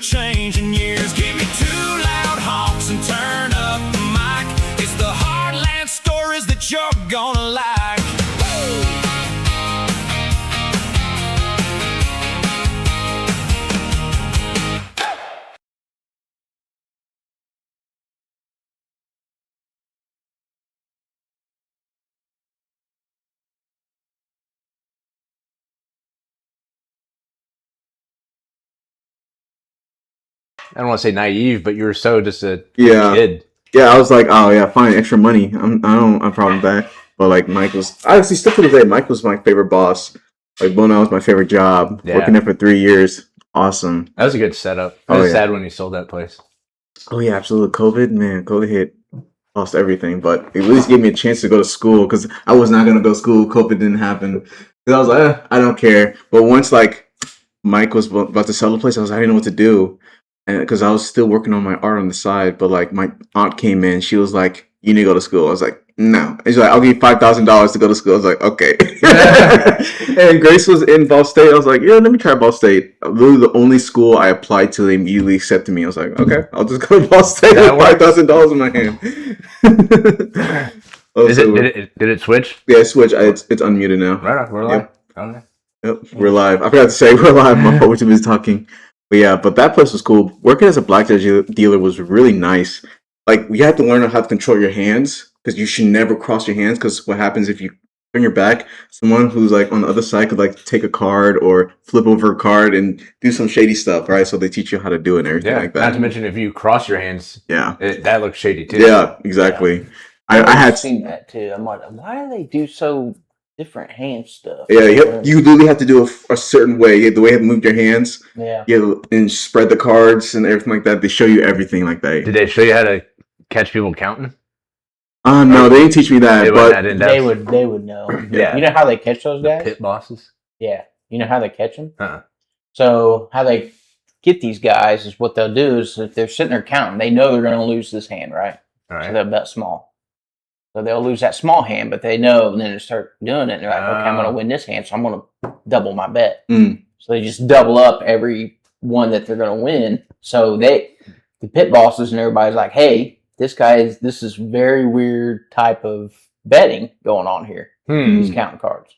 change in years. Give me 2 loud honks and turn up the mic. It's the Heartland stories that you're gonna like. I don't want to say naive, but you were so just a kid. Yeah, I was like, oh yeah, fine, extra money. I don't have a problem with that. But like Mike was, honestly, still to this day, Mike was my favorite boss. Like Bona was my favorite job. Yeah. Working there for 3 years, awesome. That was a good setup. I was sad when you sold that place. Oh yeah, absolutely. COVID hit, lost everything. But it at least gave me a chance to go to school because I was not gonna go to school. COVID didn't happen. Because I was like, I don't care. But once like Mike was about to sell the place, I didn't know what to do. And because I was still working on my art on the side, but like my aunt came in, she was like, "You need to go to school." I was like, "No." And she's like, "I'll give you $5,000 to go to school." I was like, "Okay." And Grace was in Ball State. I was like, "Yeah, let me try Ball State." Literally the only school I applied to, they immediately accepted me. I was like, "Okay, I'll just go to Ball State with $5,000 in my hand." Did it switch? Yeah, it switched. It's unmuted now. Right on, we're live. Okay. Yep, we're live. I forgot to say we're live. My phone was too busy talking. But yeah, but that place was cool. Working as a blackjack dealer was really nice. Like, you have to learn how to control your hands because you should never cross your hands because what happens if you turn your back, someone who's like on the other side could like take a card or flip over a card and do some shady stuff, right? So they teach you how to do it and everything like that. Not to mention if you cross your hands, that looks shady too. Yeah, exactly. Yeah. I had seen that too. I'm like, why do they do so different hand stuff? Yeah, you literally have to do a certain way. The way you have to move your hands. Yeah. And spread the cards and everything like that. They show you everything like that. Did they show you how to catch people counting? No, they didn't teach me that. But they would know. Yeah. You know how they catch those guys? The pit bosses? Yeah. You know how they catch them? Uh-huh. So how they get these guys is what they'll do is if they're sitting there counting, they know they're going to lose this hand, right? All right. So they'll bet small. So they'll lose that small hand, but they know, and then they start doing it. And they're like, okay, I'm going to win this hand, so I'm going to double my bet. Mm. So they just double up every one that they're going to win. So the pit bosses and everybody's like, hey, this is very weird type of betting going on here. He's counting cards.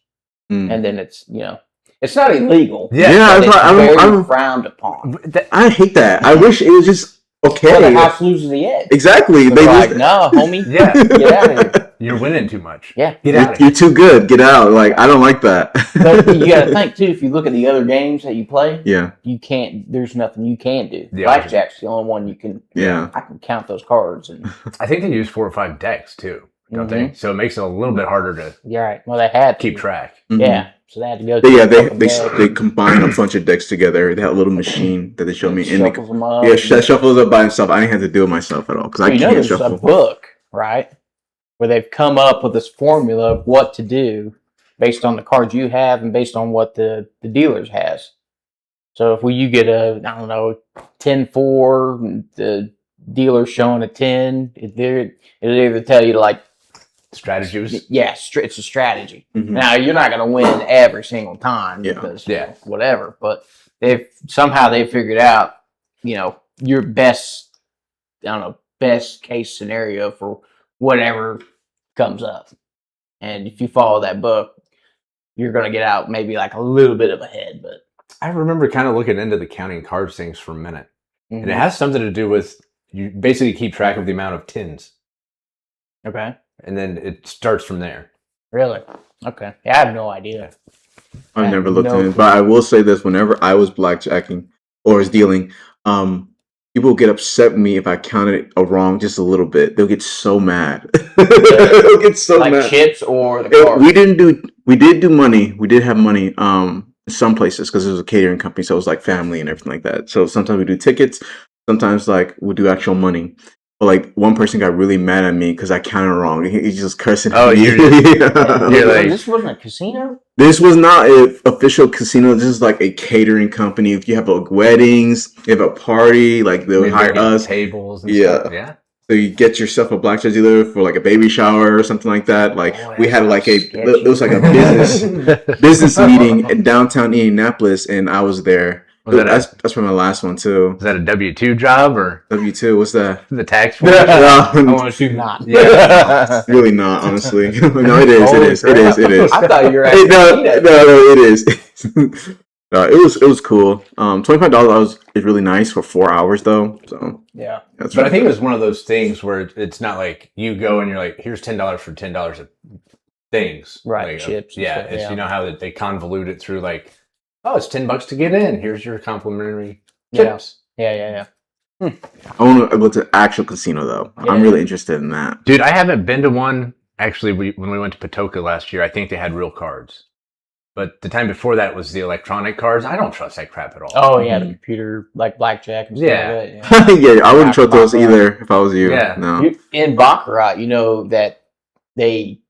And then it's not illegal. Yeah, it's very frowned upon. I hate that. I wish it was just okay. Well, the house loses the edge. Exactly. So they're like, no, homie. Yeah. Get out of here. You're winning too much. Yeah. Get out of here. You're too good. Get out. Like, I don't like that. But you got to think, too, if you look at the other games that you play, there's nothing you can do. Blackjack's the only one you can. Yeah. I can count those cards. And I think they use 4 or 5 decks, too. Don't they? So it makes it a little bit harder to Well, they had to keep track. Yeah. So they had to go they combine a bunch of decks together. They had a little machine that they showed me. Shuffles them up. Yeah, shuffles up by himself. I didn't have to do it myself at all because I can't shuffle. There's a book, right, where they've come up with this formula of what to do based on the cards you have and based on what the dealers has. So if you get a 10-4, the dealer's showing a 10, it'll either tell you to like strategies. Yeah, it's a strategy. Now you're not going to win every single time because whatever, but they've figured out your best case scenario for whatever comes up, and if you follow that book, you're going to get out maybe like a little bit of a head. But I remember kind of looking into the counting cards things for a minute, and it has something to do with you basically keep track of the amount of tins. Okay. And then it starts from there. Really? Okay. Yeah, I have no idea. I never looked into it, but I will say this: whenever I was blackjacking or was dealing, people would get upset with me if I counted it wrong just a little bit. They'll get so mad. They'll get so mad. Like chips or the cards? We did do money. We did have money. Some places because it was a catering company, so it was like family and everything like that. So sometimes we do tickets. Sometimes like we'll do actual money. But like one person got really mad at me because I counted wrong. He's just cursing. Oh, you're like, this wasn't a casino? This was not an official casino. This is like a catering company. If you have like weddings, you have a party, like they'll hire us. Tables and stuff. Yeah. So you get yourself a blackjack dealer for like a baby shower or something like that. Like we had like it was like a business meeting in downtown Indianapolis, and I was there. That's from my last one too. Is that a W-2 job or W-2? What's that? the tax form? I want to assume not. Yeah, really not, honestly. No, it is. It is. I thought you were Hey, asking no, it is. No, it was cool. $25 is really nice for 4 hours though. So yeah. that's. but I think it was one of those things where it's not like you go and you're like, here's $10 for $10 of things, Right, Like, chips and yeah, stuff, it's yeah. you know how they convolute it through like, oh, it's $10 to get in. Here's your complimentary Yeah. chips. Yeah. I want to go to actual casino though. Yeah. I'm really interested in that. Dude, I haven't been to one. Actually, when we went to Patoka last year, I think they had real cards. But the time before that was the electronic cards. I don't trust that crap at all. Oh yeah, the computer like blackjack and stuff Yeah. like that. Yeah, I wouldn't trust those Baccarat. either if I was you. Yeah. No. In Baccarat, you know that they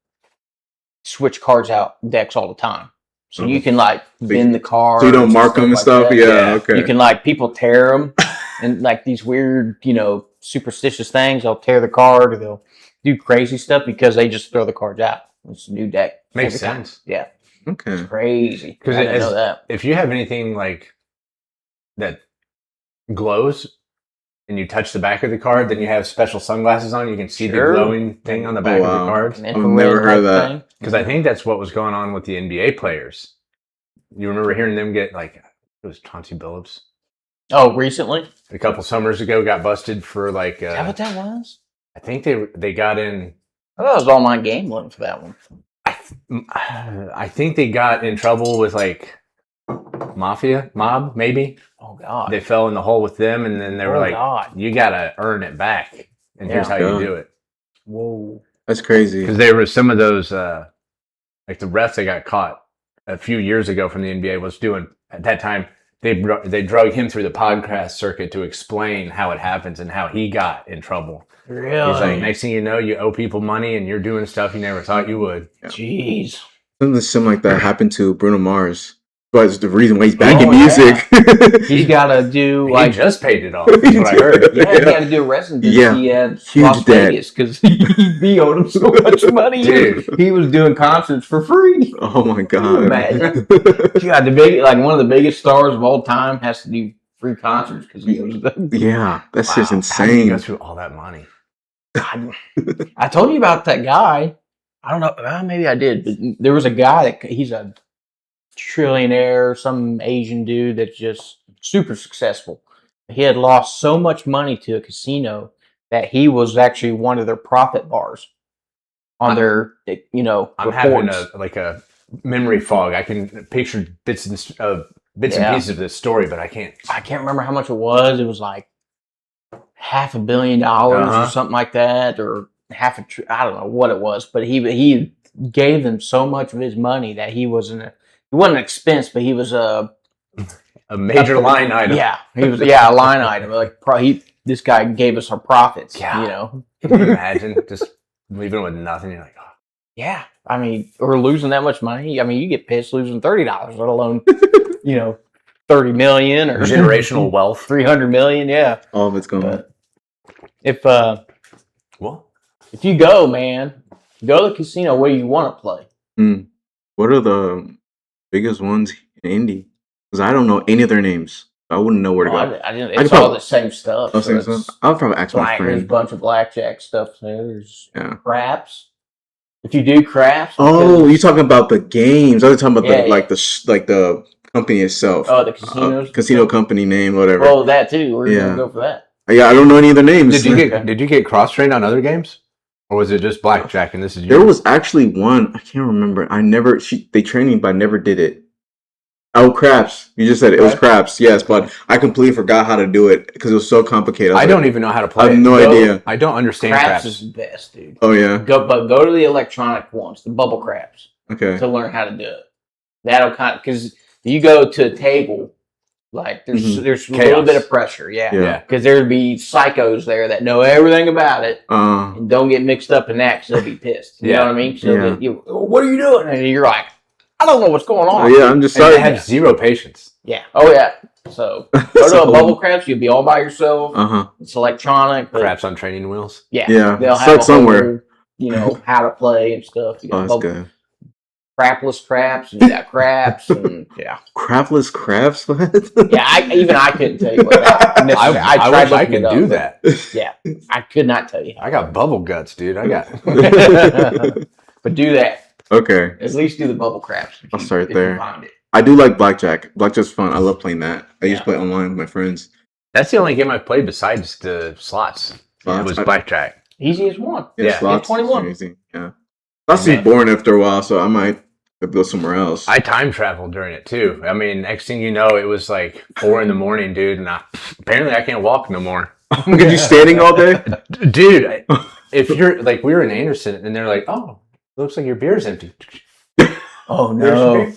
switch cards out decks all the time. So you can like bend the cards. So you don't mark them and stuff? Like Yeah, okay. You can like people tear them and like these weird, superstitious things. They'll tear the card or they'll do crazy stuff because they just throw the cards out. It's a new deck. Makes every time. sense. Yeah. Okay. Crazy. Because I didn't know that. if you have anything like that glows and you touch the back of the card, then you have special sunglasses on. You can see the glowing thing on the back of the cards. An I've infrared never heard of type that. thing. Because I think that's what was going on with the NBA players. You remember hearing them get like, it was Chauncey Billups Oh, recently? a couple summers ago got busted for like, Is that what that was? I think they got in. I thought it was online gambling for that one. I think they got in trouble with like mob, maybe. Oh God. They fell in the hole with them, and then they were Oh, like, God. "You gotta earn it back, and here's how Yeah. you do it." Whoa. That's crazy. Because there were some of those, like the refs that got caught a few years ago from the NBA was doing at that time. They drug him through the podcast circuit to explain how it happens and how he got in trouble. Really? He's like, next thing you know, you owe people money and you're doing stuff you never thought you would. Jeez. Something similar like that happened to Bruno Mars. But it's the reason why he's back in Oh, music. He's got to do He like just paid it off. That's what I heard. yeah, he got to do a residency at Huge Las debt. Vegas because he owed him so much money. Dude. He was doing concerts for free. Oh my Can you god. imagine? Yeah, one of the biggest stars of all time has to do free concerts because he owes them. Yeah, that's just Wow, how did you insane. go through all that money? I told you about that guy. I don't know. Maybe I did. But there was a guy that he's a trillionaire, some Asian dude that's just super successful. He had lost so much money to a casino that he was actually one of their profit bars on their, I'm having reports. a memory fog. I can picture bits and pieces of this story, but I can't. I can't remember how much it was. It was like $500 million or something like that, or I don't know what it was, but he gave them so much of his money that he wasn't an expense, but he was a major line item. Yeah, he was a line item. Like this guy gave us our profits. Yeah. Can you imagine just leaving with nothing? You're like, oh. Yeah. I mean, or losing that much money. I mean, you get pissed losing $30, let alone $30 million or generational wealth, 300 million. Yeah, All of it's gone. but if well, if you go, man, go to the casino where you want to play. What are the biggest ones in Indy? Because I don't know any of their names. I wouldn't know where to go. I didn't. I It's could all probably- the same stuff. Oh, so same it's stuff? I'll probably ask my There's a friend. bunch of blackjack stuff there. There's Yeah. craps. If you do craps, Oh, you're talking about the games. I was talking about Yeah, the company itself. the casinos, casino company name, whatever. Oh, that too. We're Yeah. gonna go for that. Yeah, I don't know any of the names. did you get cross trained on other games, or was it just blackjack? And this is There was actually one. I can't remember. They trained me, but I never did it. Oh, craps! You just said it. It was craps. Yes, but I completely forgot how to do it because it was so complicated. I don't even know how to play. I have no idea. I don't understand Craps craps. is the best, dude. Oh yeah. Go to the electronic ones, the bubble craps, Okay. to learn how to do it. That'll because you go to a table, like there's a little Chaos. bit of pressure, Yeah. Yeah. because there'd be psychos there that know everything about it and don't get mixed up in that because they'll be pissed. You know what I mean? So Yeah. what are you doing? And you're like, I don't know what's going on. Yeah, I'm just And sorry. they have zero patience. Yeah. Oh yeah. So go to a bubble craps. You'll be all by yourself. It's electronic. But Craps on training wheels. yeah. Yeah, They'll have start a somewhere. whole, how to play and stuff. You Oh, got that's good. crapless craps, and you got craps, and yeah. Crapless crabs? What? Yeah, I couldn't tell you what that. I wish I could do that. Yeah, I could not tell you. I got bubble guts, dude. I got. But do that. Okay. At least do the bubble craps. I'll start there. Find it. I do like blackjack. Blackjack's fun. I love playing that. I used to play online with my friends. That's the only game I've played besides the slots. It was blackjack. Easiest one. Yeah, slots. 21. Easy. Yeah. Slots is boring after a while, so I might go somewhere else. I time traveled during it too. I mean, next thing you know, it was like 4 a.m, dude, and apparently I can't walk no more. Because you standing all day, dude. If you're like, we were in Anderson, and they're like, "Oh, looks like your beer's empty." Oh no!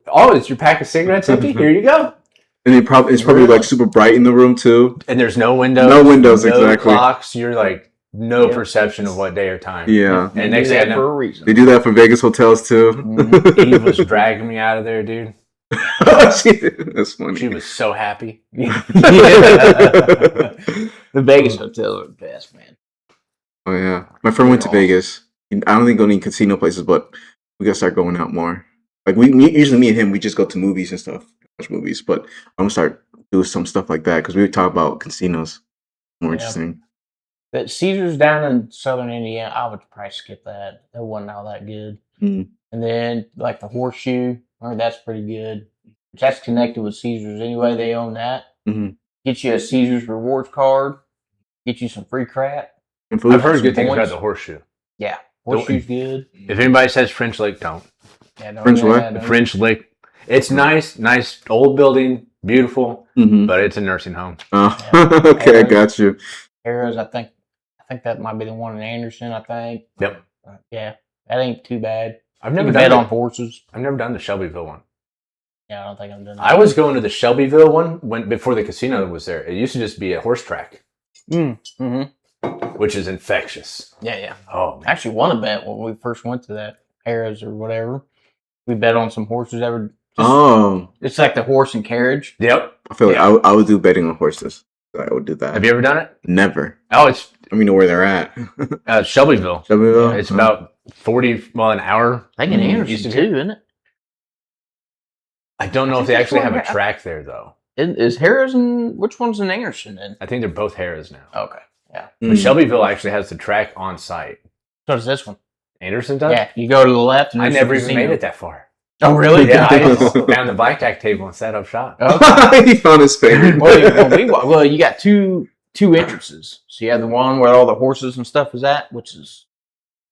Oh, is your pack of cigarettes empty? Here you go. And it's probably like super bright in the room too. And there's no windows. No windows, exactly. Clocks. You're like no perception of what day or time. Yeah. And next thing I know, for a reason. They do that for Vegas hotels too. Eve was dragging me out of there, dude. That's funny. She was so happy. The Vegas hotels are the best, man. Oh yeah, my friend went to Vegas. I don't think go to any casino places, but we gotta start going out more. Like usually me and him, we just go to movies and stuff, watch movies. But I'm gonna start doing some stuff like that because we would talk about casinos. More interesting. But Caesars down in Southern Indiana, I would probably skip that. That wasn't all that good. Mm. And then like the Horseshoe, I heard that's pretty good. That's connected with Caesars anyway. They own that. Mm-hmm. Get you a Caesars rewards card. Get you some free crap. I've heard good things about the Horseshoe. Yeah, Horseshoe's good. If anybody says French Lick, don't. Yeah, don't French what? French Lick. It's nice old building, beautiful, but it's a nursing home. Oh, okay, I got you. Harrah's, I think that might be the one in Anderson. I think. Yep. Yeah, that ain't too bad. I've never bet on horses. I've never done the Shelbyville one. Yeah, I don't think I've done that. I was going to the Shelbyville one before the casino was there. It used to just be a horse track. Mm-hmm. Which is infectious. Yeah. Oh, man. I actually won a bet when we first went to that Harrah's or whatever. We bet on some horses. It's like the horse and carriage. Yep. I feel like I would do betting on horses. I would do that. Have you ever done it? Never. Oh, it's. I mean, know where they're at. Shelbyville. Shelbyville. It's about 40 an hour. I think in Anderson too, isn't it? I don't know if they actually have a track there though. Is Harrah's in? Which one's in Anderson then? I think they're both Harrah's now. Okay. Yeah. But Shelbyville actually has the track on site. So does this one. Anderson does? Yeah. You go to the left and I never even made it that far. Oh, really? Yeah, I just found the blackjack table and set up shop. He found his favorite. Well, you got two entrances. So you have the one where all the horses and stuff is at, which is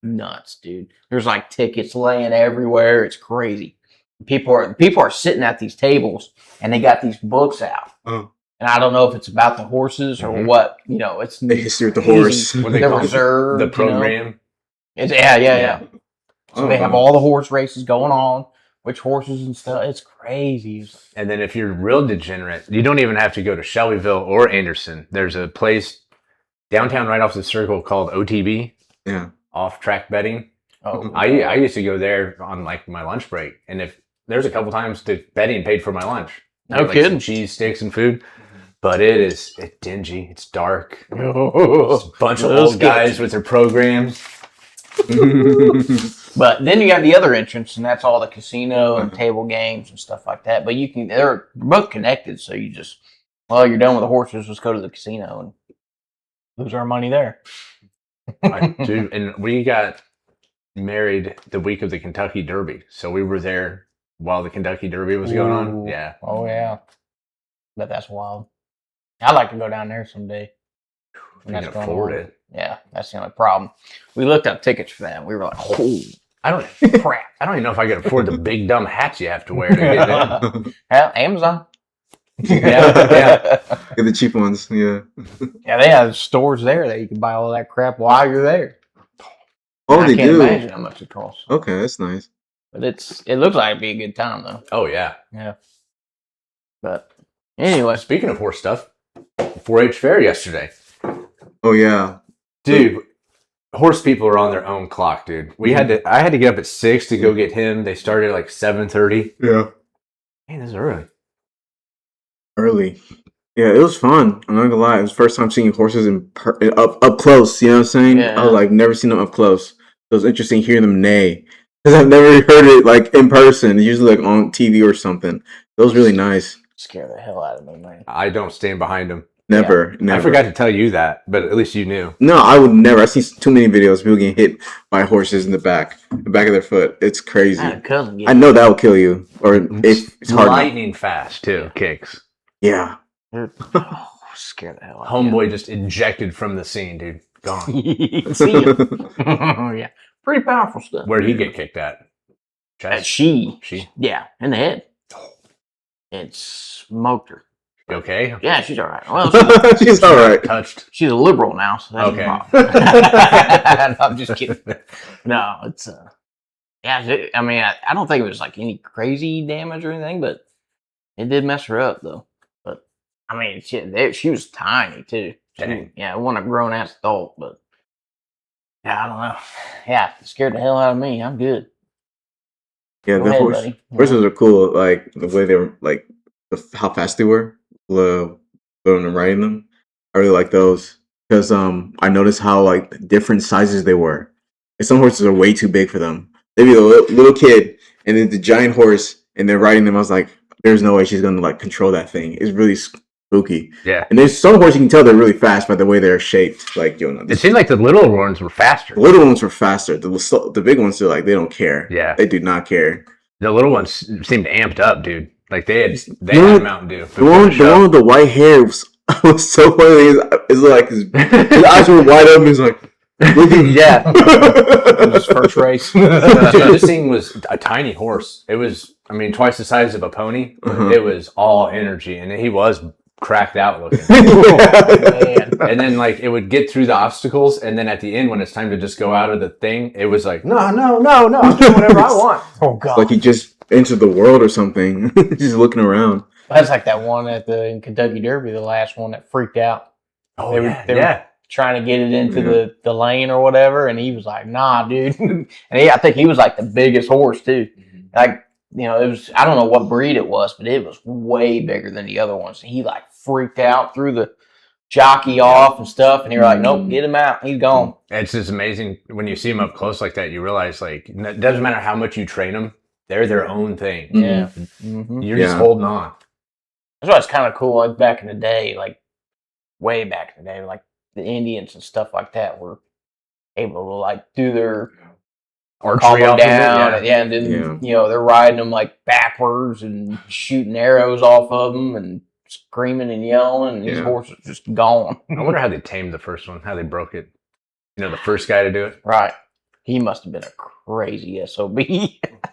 nuts, dude. There's like tickets laying everywhere. It's crazy. People are sitting at these tables and they got these books out. Oh. And I don't know if it's about the horses or what. You know, it's the history of the horse. What they the call reserve, the program. You know? Yeah. So they have all the horse races going on, which horses and stuff. It's crazy. And then if you're real degenerate, you don't even have to go to Shelbyville or Anderson. There's a place downtown right off the circle called OTB. Yeah. Off track betting. Oh, I used to go there on like my lunch break, and if there's a couple times the betting paid for my lunch. No kidding. Some cheese sticks and food, but it's dingy. It's dark. It's a bunch of old guys with their programs. But then you got the other entrance, and that's all the casino and table games and stuff like that. But they're both connected, so you just you're done with the horses, let's go to the casino and lose our money there. Dude, and we got married the week of the Kentucky Derby, so we were there while the Kentucky Derby was going on. Yeah. Oh yeah. But that's wild. I'd like to go down there someday. You can afford it. Yeah, that's the only problem. We looked up tickets for that. And we were like, "Oh, crap!" I don't even know if I could afford the big dumb hats you have to wear to get there. Yeah, Amazon. Yeah. Get the cheap ones. Yeah. Yeah, they have stores there that you can buy all that crap while you're there. Oh, I they can't do. imagine how much it costs. Okay, that's nice. But it looks like it'd be a good time though. Oh yeah. Yeah. But anyway, speaking of horse stuff, 4-H fair yesterday. Oh yeah, dude. Horse people are on their own clock, dude. I had to get up at 6 to go get him. They started at like 7:30. Yeah. Man, this is early. Early. Yeah, it was fun. I'm not gonna lie. It was the first time seeing horses up close. You know what I'm saying? Yeah. I was like never seen them up close. It was interesting hearing them neigh. Because I've never heard it like in person. It's usually like on TV or something. That was really nice. Scare the hell out of me, man. I don't stand behind him. Never. I forgot to tell you that, but at least you knew. No, I would never. I've seen too many videos of people getting hit by horses in the back of their foot. It's crazy. I had a cousin get I know that will kill you, or if it's hard. Lightning fast too. Kicks. Yeah. Oh, scare the hell out of Homeboy just ejected from the scene, dude. Gone. me. See him. Yeah. Pretty powerful stuff. Where'd he get kicked at? Chest? She. Yeah, in the head. It smoked her. You okay? Yeah, she's all right. Well, She's all right. Touched. she's a liberal now, so that's Okay. no, I'm just kidding. No, it's yeah. I mean, I don't think it was like any crazy damage or anything, but it did mess her up though. But I mean, she was tiny too. Dang. Yeah, it wasn't a grown ass adult, but yeah, I don't know. Yeah, it scared the hell out of me. I'm good. Yeah, Go the ahead, horses buddy. are cool. Like the way they were, like how fast they were, when I'm riding them. I really like those because I noticed how like different sizes they were. And some horses are way too big for them. They'd be a little kid, and then the giant horse, and they're riding them. I was like, there's no way she's gonna like control that thing. It's really spooky. Yeah. And there's some horses you can tell they're really fast by the way they're shaped. Like It seemed like the little ones were faster. the little ones were faster. The big ones are like they don't care. Yeah. They do not care. The little ones seemed amped up, dude. Like they had know, had Mountain Dew. The one with the white hair was so funny. It's like his eyes were wide open. He's like, Yeah. It was his first race. Dude, this thing was a tiny horse. It was, I mean, twice the size of a pony. It was all energy, and he was cracked out looking. Man. And then, like, it would get through the obstacles, and then at the end, when it's time to just go out of the thing, it was like, no, I'm doing whatever I want. Oh god. like he just entered the world or something. Just looking around. That's like that one in Kentucky Derby, the last one that freaked out. Oh, They were trying to get it into the lane or whatever, and he was like, nah, dude. And I think he was like the biggest horse too. Like, it was, I don't know what breed it was, but it was way bigger than the other ones. And he like freaked out, threw the jockey off and stuff, and he was like, nope, get him out. He's gone. It's just amazing when you see them up close like that. You realize, like, it doesn't matter how much you train them; they're their own thing. Yeah. You're just holding on. That's why it's kind of cool. Like back in the day, like way back in the day, like the Indians and stuff like that were able to like do their Archery calm off them of it, down, and then they're riding them like backwards and shooting arrows off of them and screaming and yelling, and these horses just gone. I wonder how they tamed the first one, how they broke it. The first guy to do it. Right. He must have been a crazy SOB.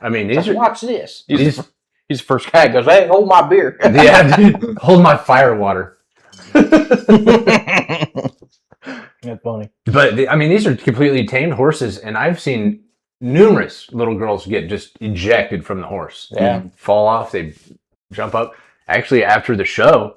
I mean, these are watch this. He's the first guy that goes, hey, hold my beer. yeah, dude, hold my fire water. That's funny. But I mean, these are completely tamed horses, and I've seen numerous little girls get just ejected from the horse. Yeah. Fall off, they jump up. Actually, after the show,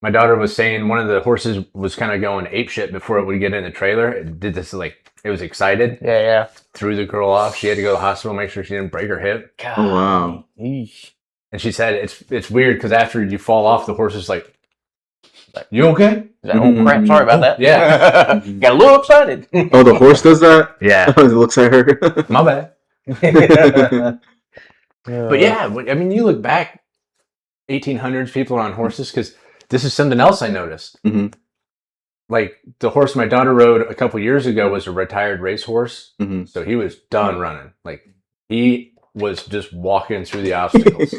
my daughter was saying one of the horses was kind of going apeshit before it would get in the trailer. It did this, like, it was excited. Yeah. Threw the girl off. She had to go to the hospital, make sure she didn't break her hip. God. Oh wow. Eesh. And she said it's weird because after you fall off, the horse is like, you okay? Oh crap! Sorry about that. Yeah. Got a little excited. Oh, the horse does that? Yeah. It looks at her. My bad. But yeah, I mean, you look back, 1800s, people are on horses, because this is something else I noticed. Mm-hmm. Like, the horse my daughter rode a couple years ago was a retired racehorse, so he was done running. Like, he was just walking through the obstacles.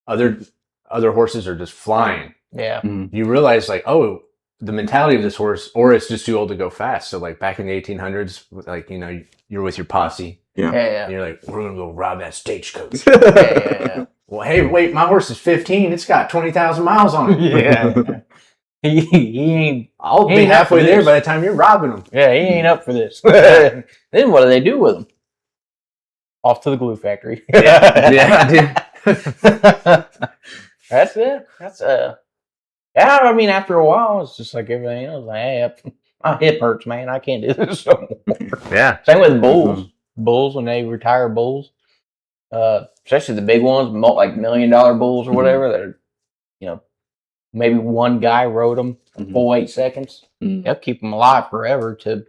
Other horses are just flying. Yeah. You realize, like, oh, the mentality of this horse, or it's just too old to go fast. So, like, back in the 1800s, like, you're with your posse. Yeah. And you're like, we're going to go rob that stagecoach. Yeah. Well, hey, wait, my horse is 15. It's got 20,000 miles on it. Yeah. He ain't. I'll He be ain't up halfway for there this. by the time you're robbing them. Yeah, he ain't up for this. Then what do they do with him? Off to the glue factory. Yeah, dude. That's it. Yeah, I mean, after a while, it's just like everything else. Like, hey, my hip hurts, man. I can't do this no more. Yeah. Same with bulls. Bulls, when they retire bulls, especially the big ones, like $1 million bulls or whatever, that are, maybe one guy rode them for 8 seconds. They'll keep them alive forever to,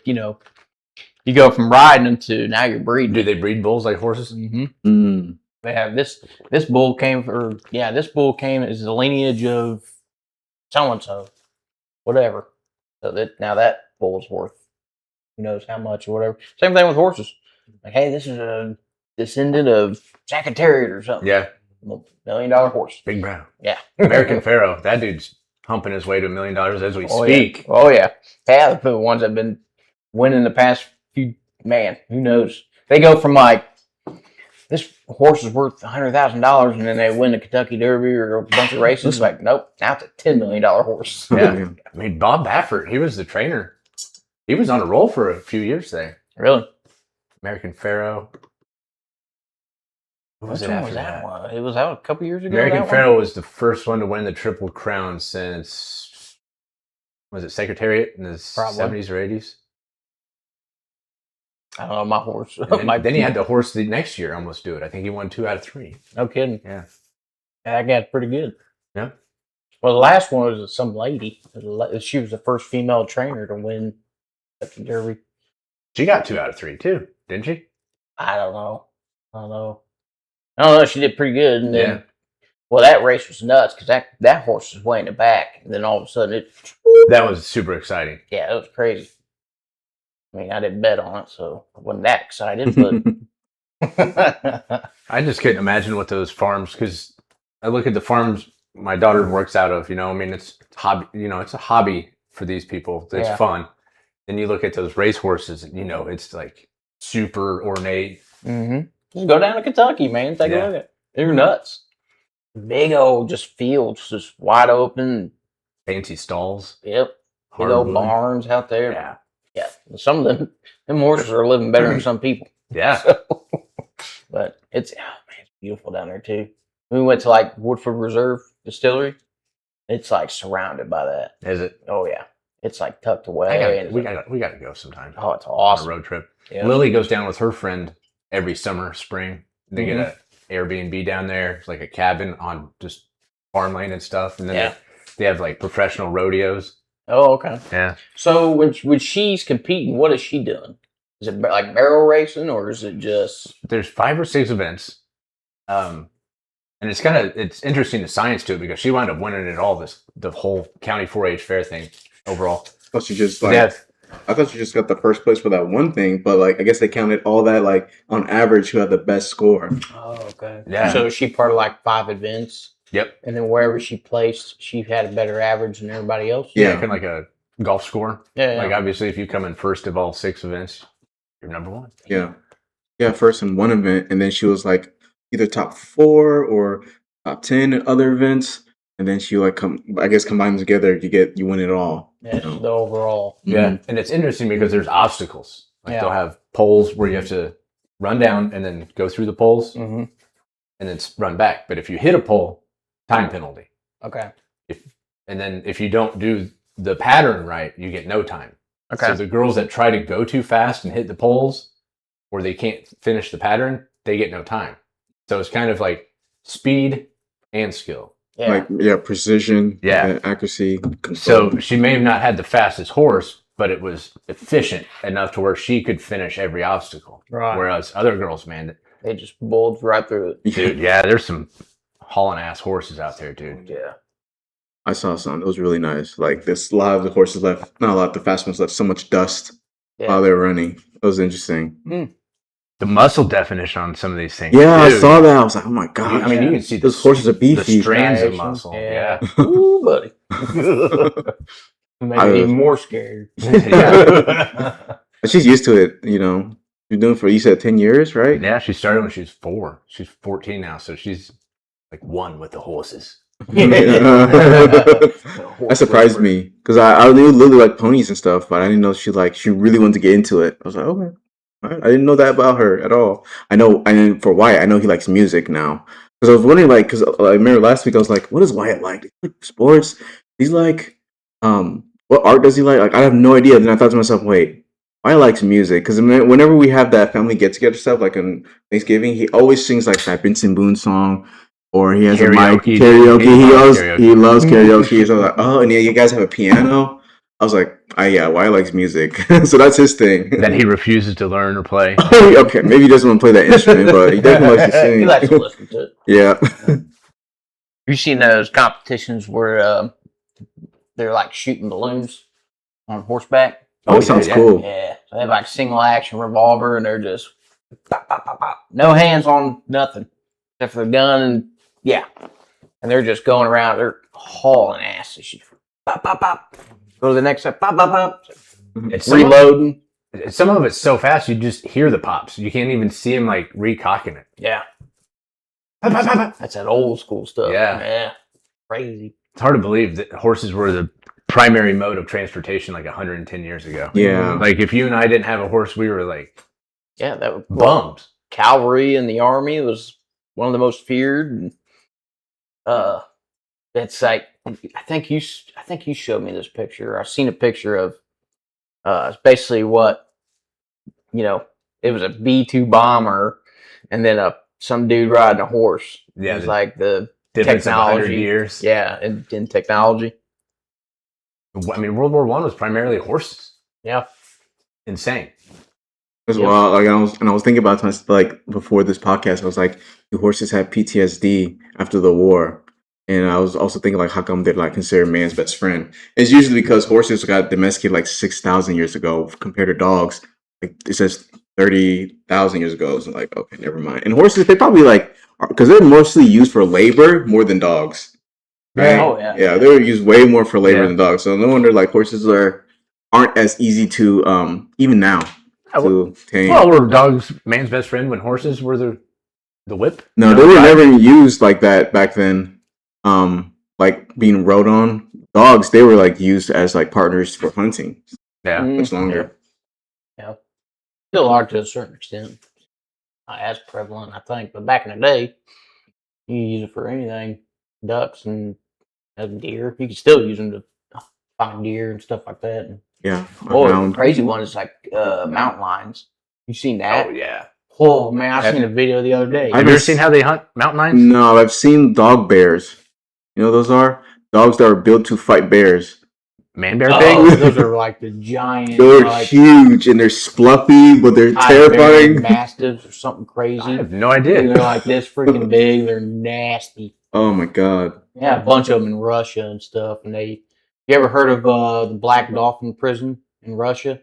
You go from riding them to now you're breeding. Do they breed bulls like horses? Mm-hmm. They have this bull came as the lineage of so and so, whatever. So that bull's worth who knows how much or whatever. Same thing with horses. Like, hey, this is a descendant of Jack and Terrier or something. Yeah. $1 million horse. Big brown. Yeah. American Pharaoh. That dude's humping his way to $1 million as we speak. Yeah. Oh yeah. Yeah, the ones that have been winning the past few. Man, who knows? They go from like this horse is worth $100,000, and then they win the Kentucky Derby or a bunch of races. Like, nope, now it's a $10 million horse. Yeah. I mean, Bob Baffert, he was the trainer. He was on a roll for a few years there. Really? American Pharaoh. What was that one? It was out a couple years ago. American Pharaoh was the first one to win the Triple Crown since, was it Secretariat in the 70s or 80s? I don't know, my horse. Then he had the horse the next year almost do it. I think he won 2 out of 3. No kidding. Yeah. That got pretty good. Yeah. Well, the last one was some lady. She was the first female trainer to win the Derby. She got 2 out of 3 too, didn't she? I don't know. She did pretty good. And then, yeah. Well, that race was nuts because that horse was way in the back. And then all of a sudden that was super exciting. Yeah, it was crazy. I mean, I didn't bet on it, so I wasn't that excited, but I just couldn't imagine what those farms, because I look at the farms my daughter works out of, I mean, it's hobby, it's a hobby for these people. It's fun. Then you look at those race horses, it's like super ornate. Mm-hmm. Just go down to Kentucky, man. Take a look at it. They're nuts. Big old just fields, just wide open. Fancy stalls. Yep. Big old barns out there. Yeah. Yeah. Some of them horses are living better than some people. Yeah. So, but it's beautiful down there too. We went to like Woodford Reserve Distillery. It's like surrounded by that. Is it? Oh yeah. It's like tucked away. We got to go sometime. Oh, it's awesome. On a road trip. Yep. Lily goes down with her friend every summer, spring. They get an Airbnb down there. It's like a cabin on just farmland and stuff. And then they have like professional rodeos. Oh, okay. Yeah. So when she's competing, what is she doing? Is it like barrel racing, or is it just? There's 5 or 6 events, and it's interesting the science to it because she wound up winning it all. The whole county 4-H fair thing overall. I thought you just got the first place for that one thing, but like I guess they counted all that like on average who had the best score. Oh, okay. Yeah. So is she part of like 5 events? Yep. And then wherever she placed, she had a better average than everybody else? Yeah, kind of like a golf score. Yeah. Like obviously if you come in first of all 6 events, you're number 1. Yeah. Yeah, first in one event, and then she was like either top 4 or top 10 in other events. And then she like combine them together, you win it all. Yeah, the overall. Yeah. And it's interesting because there's obstacles. Like they'll have poles where you have to run down and then go through the poles and then run back. But if you hit a pole, time penalty. Okay. And then if you don't do the pattern right, you get no time. Okay. So the girls that try to go too fast and hit the poles or they can't finish the pattern, they get no time. So it's kind of like speed and skill. Yeah. Like precision, accuracy, control. So she may have not had the fastest horse, but it was efficient enough to where she could finish every obstacle. Right. Whereas other girls, man, they just bowled right through it. Dude, there's some hauling ass horses out there, dude. Yeah. I saw some. It was really nice. Like a lot of the horses left, not a lot, the fast ones left so much dust while they were running. It was interesting. The muscle definition on some of these things. Yeah, dude. I saw that. I was like, oh my god. I mean, you can see those horses are beefy. The strands of muscle. Yeah. Ooh, buddy. Made me even more scared. But she's used to it, You're doing for, you said 10 years, right? Yeah, she started when she was 4. She's 14 now, so she's like 1 with the horses. That surprised me because I knew Lily liked ponies and stuff, but I didn't know she really wanted to get into it. I was like, okay. I didn't know that about her at all. For Wyatt, I know he likes music now. Because I was wondering, because I remember last week I was like, what does Wyatt like? Does he like sports? He's like, what art does he like? Like I have no idea. Then I thought to myself, wait, Wyatt likes music. Because whenever we have that family get together stuff, like on Thanksgiving, he always sings like that Benson Boone song, or he has a mic karaoke. He loves karaoke. So I was like, oh, and yeah, you guys have a piano. I was like, yeah, Wyatt likes music, so that's his thing. That he refuses to learn or play. Okay, maybe he doesn't want to play that instrument, but he definitely likes to sing. He likes to listen to it. Yeah. You seen those competitions where they're like shooting balloons on horseback? Oh, sounds cool. Yeah, so they have like single action revolver, and they're just pop, pop, pop, pop. No hands on nothing except for the gun, and and they're just going around. They're hauling ass. Pop, pop, pop. Go to the next step. Pop, pop, pop. It's Reloading. Some of it's so fast you just hear the pops. You can't even see him like recocking it. Yeah. Pop, pop, pop, pop. That's that old school stuff. Yeah. Crazy. It's hard to believe that horses were the primary mode of transportation like 110 years ago. Yeah. Like if you and I didn't have a horse, we were like that was bums. Cavalry in the army was one of the most feared. It's like I think you showed me this picture. I've seen a picture of it's basically what it was a B-2 bomber and then some dude riding a horse. Yeah, it's like the difference technology. Of 100 years. Yeah, in technology. I mean, World War I was primarily horses. Yeah, insane. As well, like I was thinking about like before this podcast, I was like, do horses have PTSD after the war? And I was also thinking like, how come they're like considered man's best friend? It's usually because horses got domesticated like 6,000 years ago compared to dogs. Like it says 30,000 years ago. So like, okay, never mind. And horses, they probably like because they're mostly used for labor more than dogs. Right? Oh yeah. Yeah, they're used way more for labor than dogs. So no wonder like horses aren't as easy to even now. To tame. Well, were dogs man's best friend when horses were the whip? No, they were never used like that back then. Like being rode on. Dogs, they were like used as like partners for hunting. Yeah, much longer. Yeah, still are to a certain extent. Not as prevalent, I think, but back in the day, you use it for anything. Ducks and deer. You can still use them to find deer and stuff like that. And, yeah. the crazy one is like mountain lions. You seen that? Oh yeah. Oh man, I seen a video the other day. Have you ever seen how they hunt mountain lions? No, I've seen dog bears. You know those are dogs that are built to fight bears. Man bear thing? Those are like the giant. They're like, huge and they're fluffy, but they're terrifying. Mastiffs or something crazy. I have no idea. They're like this freaking big. They're nasty. Oh my god. Yeah, a bunch of them in Russia and stuff. And you ever heard of the Black Dolphin prison in Russia?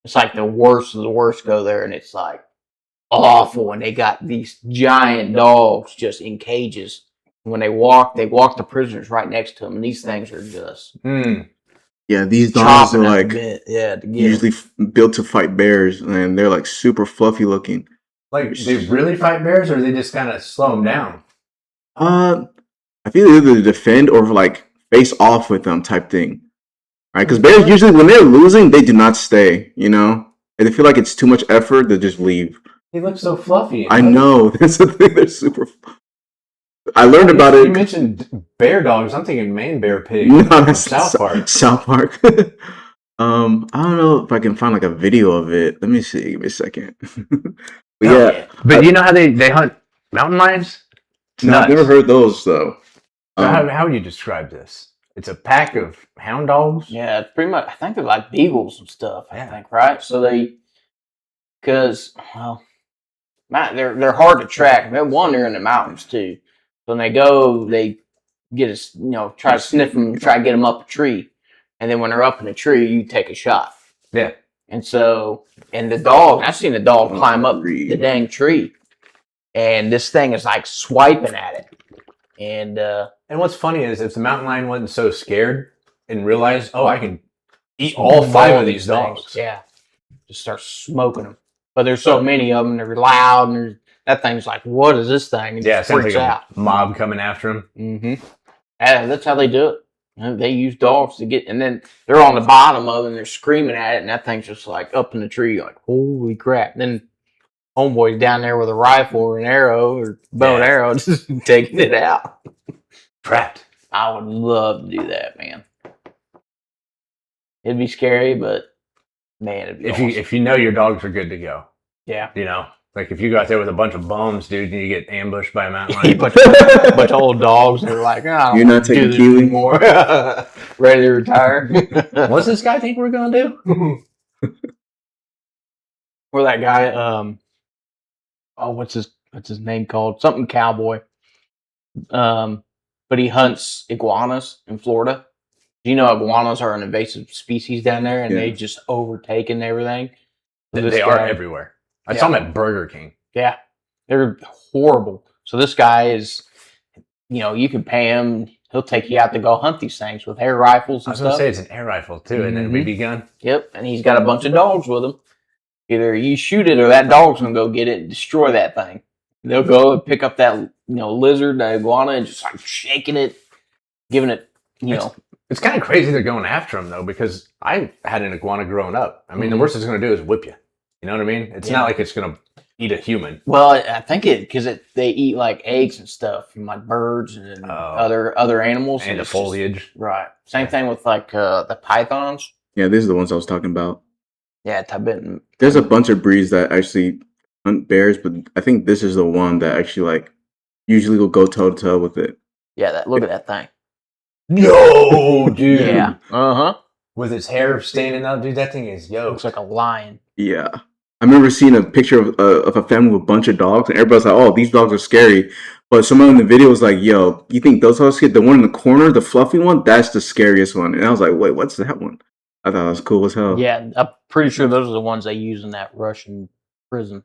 It's like the worst of the worst go there, and it's like awful. And they got these giant dogs just in cages. When they walk the prisoners right next to them, and these things are just yeah. These dogs are like usually built to fight bears, and they're like super fluffy looking. Like they really fight bears, or they just kind of slow them down? I feel either defend or like face off with them type thing, right? Because bears usually when they're losing, they do not stay. You know, and they feel like it's too much effort, they just leave. They look so fluffy. I know that's the thing. They're super. I learned about it. You mentioned bear dogs. I'm thinking man bear pig. No, from South Park. South Park. I don't know if I can find like a video of it. Let me see. Give me a second. But you know how they hunt mountain lions? No, I've never heard those though. So how would you describe this? It's a pack of hound dogs. Yeah, it's pretty much. I think they're like beagles and stuff. I think, right? So they're hard to track. They're in the mountains too. So when they go, they get try to sniff them, try to get them up a tree, and then when they're up in the tree, you take a shot. Yeah. And so, the dog, I've seen the dog climb up the dang tree, and this thing is like swiping at it. And what's funny is if the mountain lion wasn't so scared and realized, I can eat all 5 of these dogs. Yeah. Just start smoking them. But there's so many of them, they're loud, and that thing's like, what is this thing? And it freaks like out. A mob coming after him. Mm-hmm. And that's how they do it. They use dogs to get, and then they're on the bottom of it, and they're screaming at it, and that thing's just like up in the tree, like, holy crap. And then homeboy's down there with a rifle or an arrow or bow and arrow, just taking it out. Trapped. I would love to do that, man. It'd be scary, but man, it'd be awesome. If you know your dogs are good to go. Yeah. You know, Like if you go out there with a bunch of bums, dude, and you get ambushed by a mountain A lion. bunch of old dogs that are like, oh, You're not taking Kiwi anymore. Ready to retire. What's this guy think we're gonna do? Or that guy, what's his name called? Something cowboy. But he hunts iguanas in Florida. You know, iguanas are an invasive species down there, and they just overtaken everything. They are everywhere. I saw them at Burger King. Yeah, they're horrible. So this guy is, you can pay him. He'll take you out to go hunt these things with air rifles and I was going stuff. to say it's an air rifle too, and then a BB gun. Yep, and he's got a bunch of dogs with him. Either you shoot it or that dog's going to go get it and destroy that thing. They'll go and pick up that, lizard, that iguana, and just start shaking it, giving it, It's kind of crazy they're going after him, though, because I had an iguana growing up. I mean, the worst it's going to do is whip you. You know what I mean? It's not like it's going to eat a human. Well, I think because they eat like eggs and stuff from like birds and other animals. And the foliage. Right. Same thing with like the pythons. Yeah, these are the ones I was talking about. Yeah, Tibetan. There's a bunch of breeds that actually hunt bears, but I think this is the one that actually usually will go toe to toe with it. Yeah, look at that thing. No, dude. Yeah. With his hair standing out, dude, that thing is Looks like a lion. Yeah. I remember seeing a picture of a family with a bunch of dogs, and everybody's like, "Oh, these dogs are scary." But someone in the video was like, "Yo, you think those dogs scary? The one in the corner, the fluffy one, that's the scariest one." And I was like, "Wait, what's that one?" I thought it was cool as hell. Yeah, I'm pretty sure those are the ones they use in that Russian prison.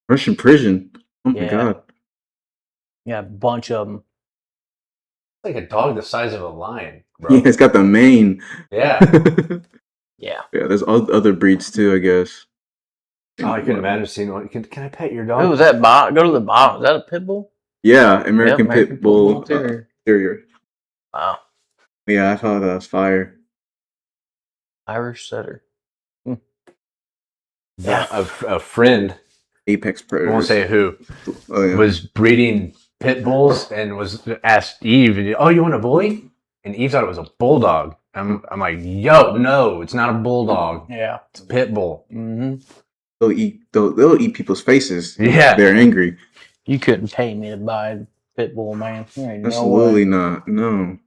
Russian prison. Oh my Yeah. god. Yeah, a bunch of them. like a dog the size of a lion, bro. Yeah, it's got the mane. Yeah. Yeah. Yeah, there's other breeds too, I guess. Oh, I can imagine seeing one. Can I pet your dog? Who was that? Go to the bottom. Is that a pit bull? Yeah, American Yep, Pit Bull Terrier. Terrier. Wow. Yeah, I thought that was fire. Irish setter. Yeah, a friend, Apex I Predators. won't say who, Oh, yeah. was breeding pit bulls and was asked Eve, "Oh, you want a bully?" And Eve thought it was a bulldog. I'm like, "Yo, no, it's not a bulldog. Yeah. It's a pit bull." Mm-hmm. They'll eat people's faces. Yeah. They're angry. You couldn't pay me to buy a pit bull, man. There ain't no Absolutely way. not. No.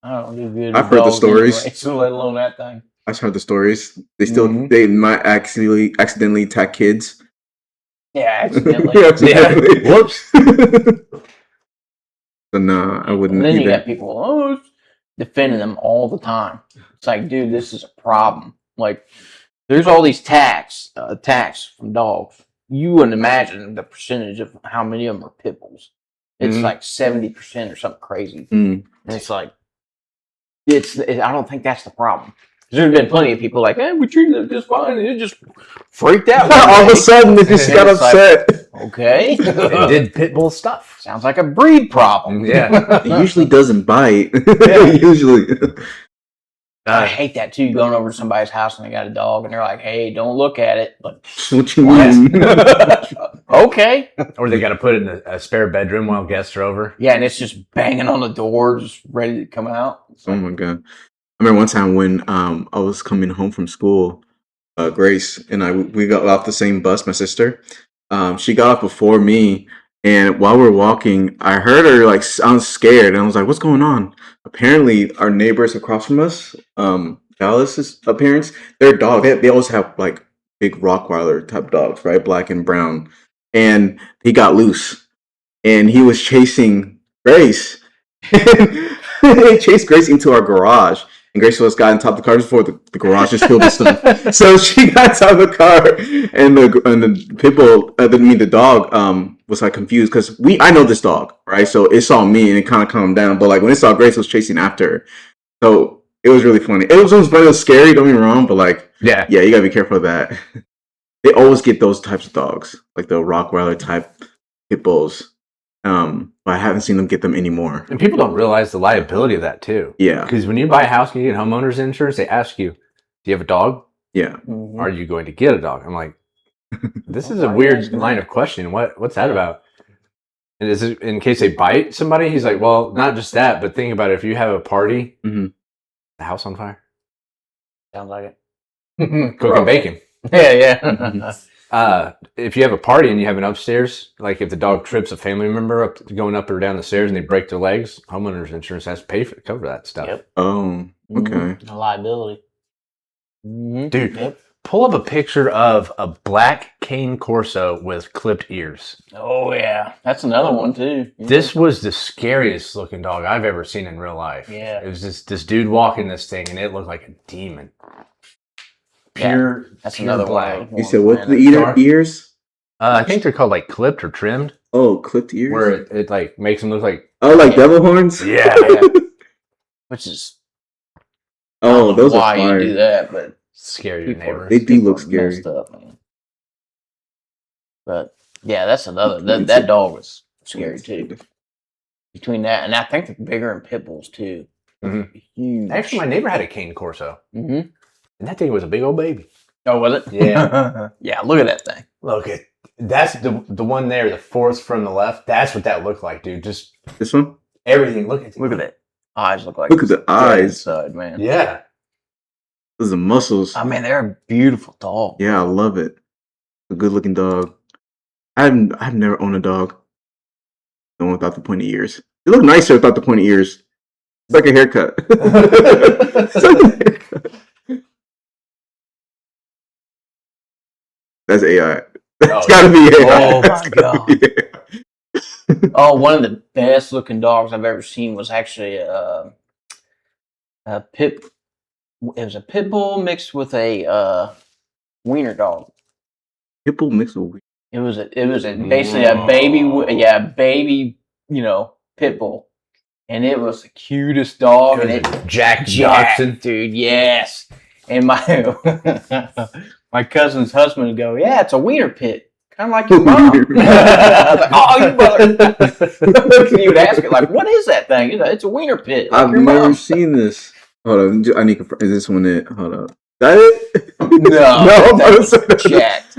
I don't do good. I've with heard the dogs stories. anyway, so let alone that thing. I've heard the stories. They still Mhm. they might accidentally attack kids. Yeah, accidentally. Accidentally. Whoops. So no, I wouldn't And then you either. got people defending them all the time. It's like, dude, this is a problem. Like, there's all these attacks from dogs. You wouldn't imagine the percentage of how many of them are pit bulls. It's Mhm. like 70% or something crazy. Mm. And it's like, I don't think that's the problem. There's been plenty of people like, we treated it just fine, and it just freaked out. All of a sudden, they just got It's like, upset. Okay. It did pit bull stuff. Sounds like a breed problem. Yeah. It usually doesn't bite. Yeah. Usually. I hate that too. Going over to somebody's house and they got a dog, and they're like, "Hey, don't look at it." Like, What you mean? okay. Or they got to put it in a spare bedroom while guests are over. Yeah, and it's just banging on the door, just ready to come out. Oh my god! I remember one time when I was coming home from school, Grace and we got off the same bus. My sister, she got off before me, and while we're walking, I heard her like sound scared, and I was like, "What's going on?" Apparently, our neighbors across from us, Dallas's parents, their dog, they always have like big Rottweiler type dogs, right, black and brown, and he got loose, and he was chasing Grace. He chased Grace into our garage, and Grace was got on top of the car before the garage just filled with stuff. So she got out of the car, and the pit bull, the dog, was like confused because I know this dog, right? So it saw me and it kind of calmed down. But like when it saw Grace, it was chasing after her. So it was really funny. It was scary. Don't get me wrong, but like yeah, you gotta be careful of that. They always get those types of dogs, like the Rottweiler type pit bulls. But I haven't seen them get them anymore. And people don't realize the liability of that too. Yeah. Because when you buy a house and you get homeowners insurance, they ask you, "Do you have a dog? Yeah. Are you going to get a dog?" I'm like, this is a weird line of questioning. What's that about? And is it in case they bite somebody? He's like, well, not just that, but think about it. If you have a party, the house on fire, Sounds like it. cooking bacon. Yeah. if you have a party and you have an upstairs, like if the dog trips a family member going up or down the stairs and they break their legs, homeowners insurance has to pay for cover that stuff. Yep. Oh, okay. A liability. Dude, Yep. pull up a picture of a black cane corso with clipped ears. Oh yeah, that's another one too. Yeah. This was the scariest looking dog I've ever seen in real life. Yeah. It was this dude walking this thing, and it looked like a demon. Pure, that's pure another black. one. You said what? The Dark. ears? I think they're called like clipped or trimmed, Oh, clipped ears. where it like makes them look like like devil horns. yeah. Which is Oh, those are why fire. you do that, but Scare your people- neighbors. They do people look are scary. messed up, man. But yeah, that's another. That dog was scary too. Between that and I think they're bigger in pit bulls too. Mhm. Huge. Actually, my neighbor had a cane corso, Mm-hmm. and that thing was a big old baby. Oh, was it? Yeah. Yeah. Look at that thing. Look at that's the one there, the fourth from the left. That's what that looked like, dude. Just This one? everything. Look at that. Eyes look like. Look at the eyes. inside, man. Yeah. Those are muscles. I mean, they're a beautiful dog. Yeah, I love it. A good looking dog. I've never owned a dog. No one without the pointy ears. They look nicer without the pointy ears. It's like a haircut. It's like a haircut. That's AI. That's gotta be AI. Oh my god. Oh, one of the best looking dogs I've ever seen was actually a pit. It was a pit bull mixed with a wiener dog. Pitbull mixed with It was basically a baby, baby, pit bull, and it was the cutest dog. And it Jack Johnson. dude, yes. And my my cousin's husband would go, yeah, it's a wiener pit, kind of like your mom. I was like, oh, you mother! He would ask it like, what is that thing? It's a wiener pit. Like I've your never mom. seen this. Hold on, I need to confirm. Is this one it? Hold up. That it? No, that's jacked.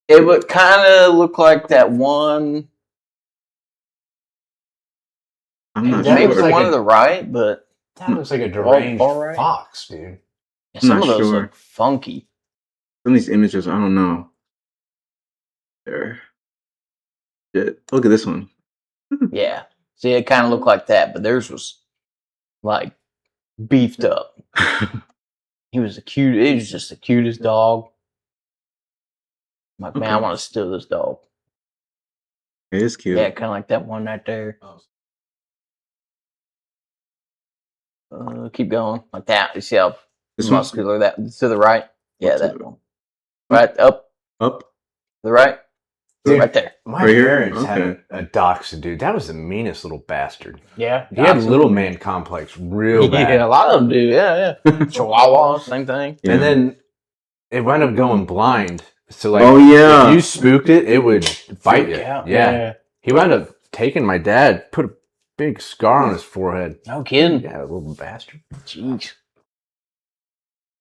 It would kind of look like that one. I'm not That Maybe was sure. it's like one a- to the right, but That looks like a deranged all right. fox, dude. some not of those sure. look funky. Some of these images, I don't know. There. Shit. Look at this one. Yeah. See, it kind of looked like that, but theirs was like beefed up. He was It was just the cutest dog. I'm like, man, I Okay. want to steal this dog. It is cute. Yeah, kind of like that one right there. Keep going like that. You see how This one? muscular that to the right? Yeah, To that the- one. Right up, Up. to the right, Dude. right there. My Right here? parents had Okay. a dachshund, dude. That was the meanest little bastard. Yeah, He had little man complex real bad. Yeah, a lot of them do. Yeah, yeah. Chihuahuas, same thing. Yeah. And then it wound up going blind. So like, Oh, yeah. if you spooked it, it would bite you. Freak out. Yeah. He wound up taking my dad, put a big scar on his forehead. No kidding. Yeah, little bastard. Jeez.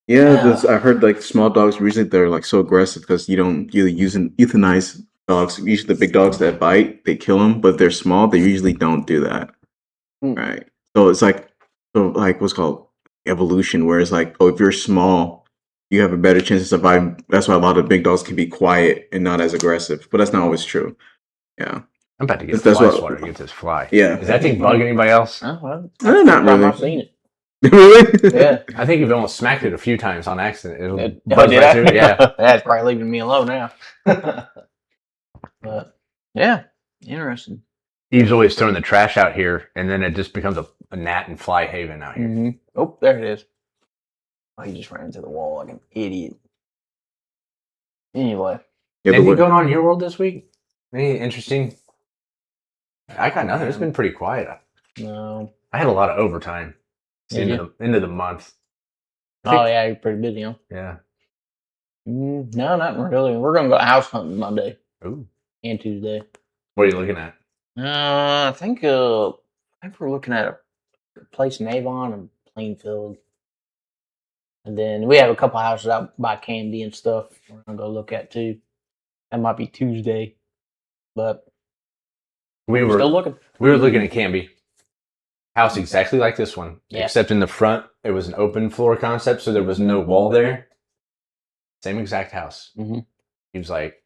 Yeah, I heard like small dogs usually they're like so aggressive because you don't really euthanize dogs. Usually the big dogs that bite, they kill them, but if they're small, they usually don't do that. Mm. Right. So it's like what's called evolution, where it's like, oh, if you're small, you have a better chance of surviving. That's why a lot of big dogs can be quiet and not as aggressive. But that's not always true. Yeah. I'm about to get a That's fly what- swatter to get this fly. Yeah. Does that thing bug anybody else? Oh, well, Not that's the first time really. I've seen it. Really? Yeah. I think you've almost smacked it a few times on accident. It'll It, buzz did right I? through it, yeah. That's probably leaving me alone now. But yeah, interesting. Eve's always throwing the trash out here, and then it just becomes a gnat and fly haven out here. Mm-hmm. Oh, there it is. Oh, he just ran into the wall like an idiot. Anyway, Yeah, but Anything what- going on in your world this week? Any interesting? I got nothing. It's been pretty quiet. no. I had a lot of overtime. It's Did into the month. Oh yeah, you're pretty busy, huh? Yeah. No, not really. We're gonna go house hunting Monday Ooh. and Tuesday. What are you looking at? I think we're looking at a place in Avon and Plainfield, and then we have a couple houses out by Candy and stuff. We're gonna go look at too. That might be Tuesday, but We we're were still looking. we were looking at Canby. House exactly like this one, Yeah. except in the front it was an open floor concept, so there was no wall there. Same exact house. Mm-hmm. He was like,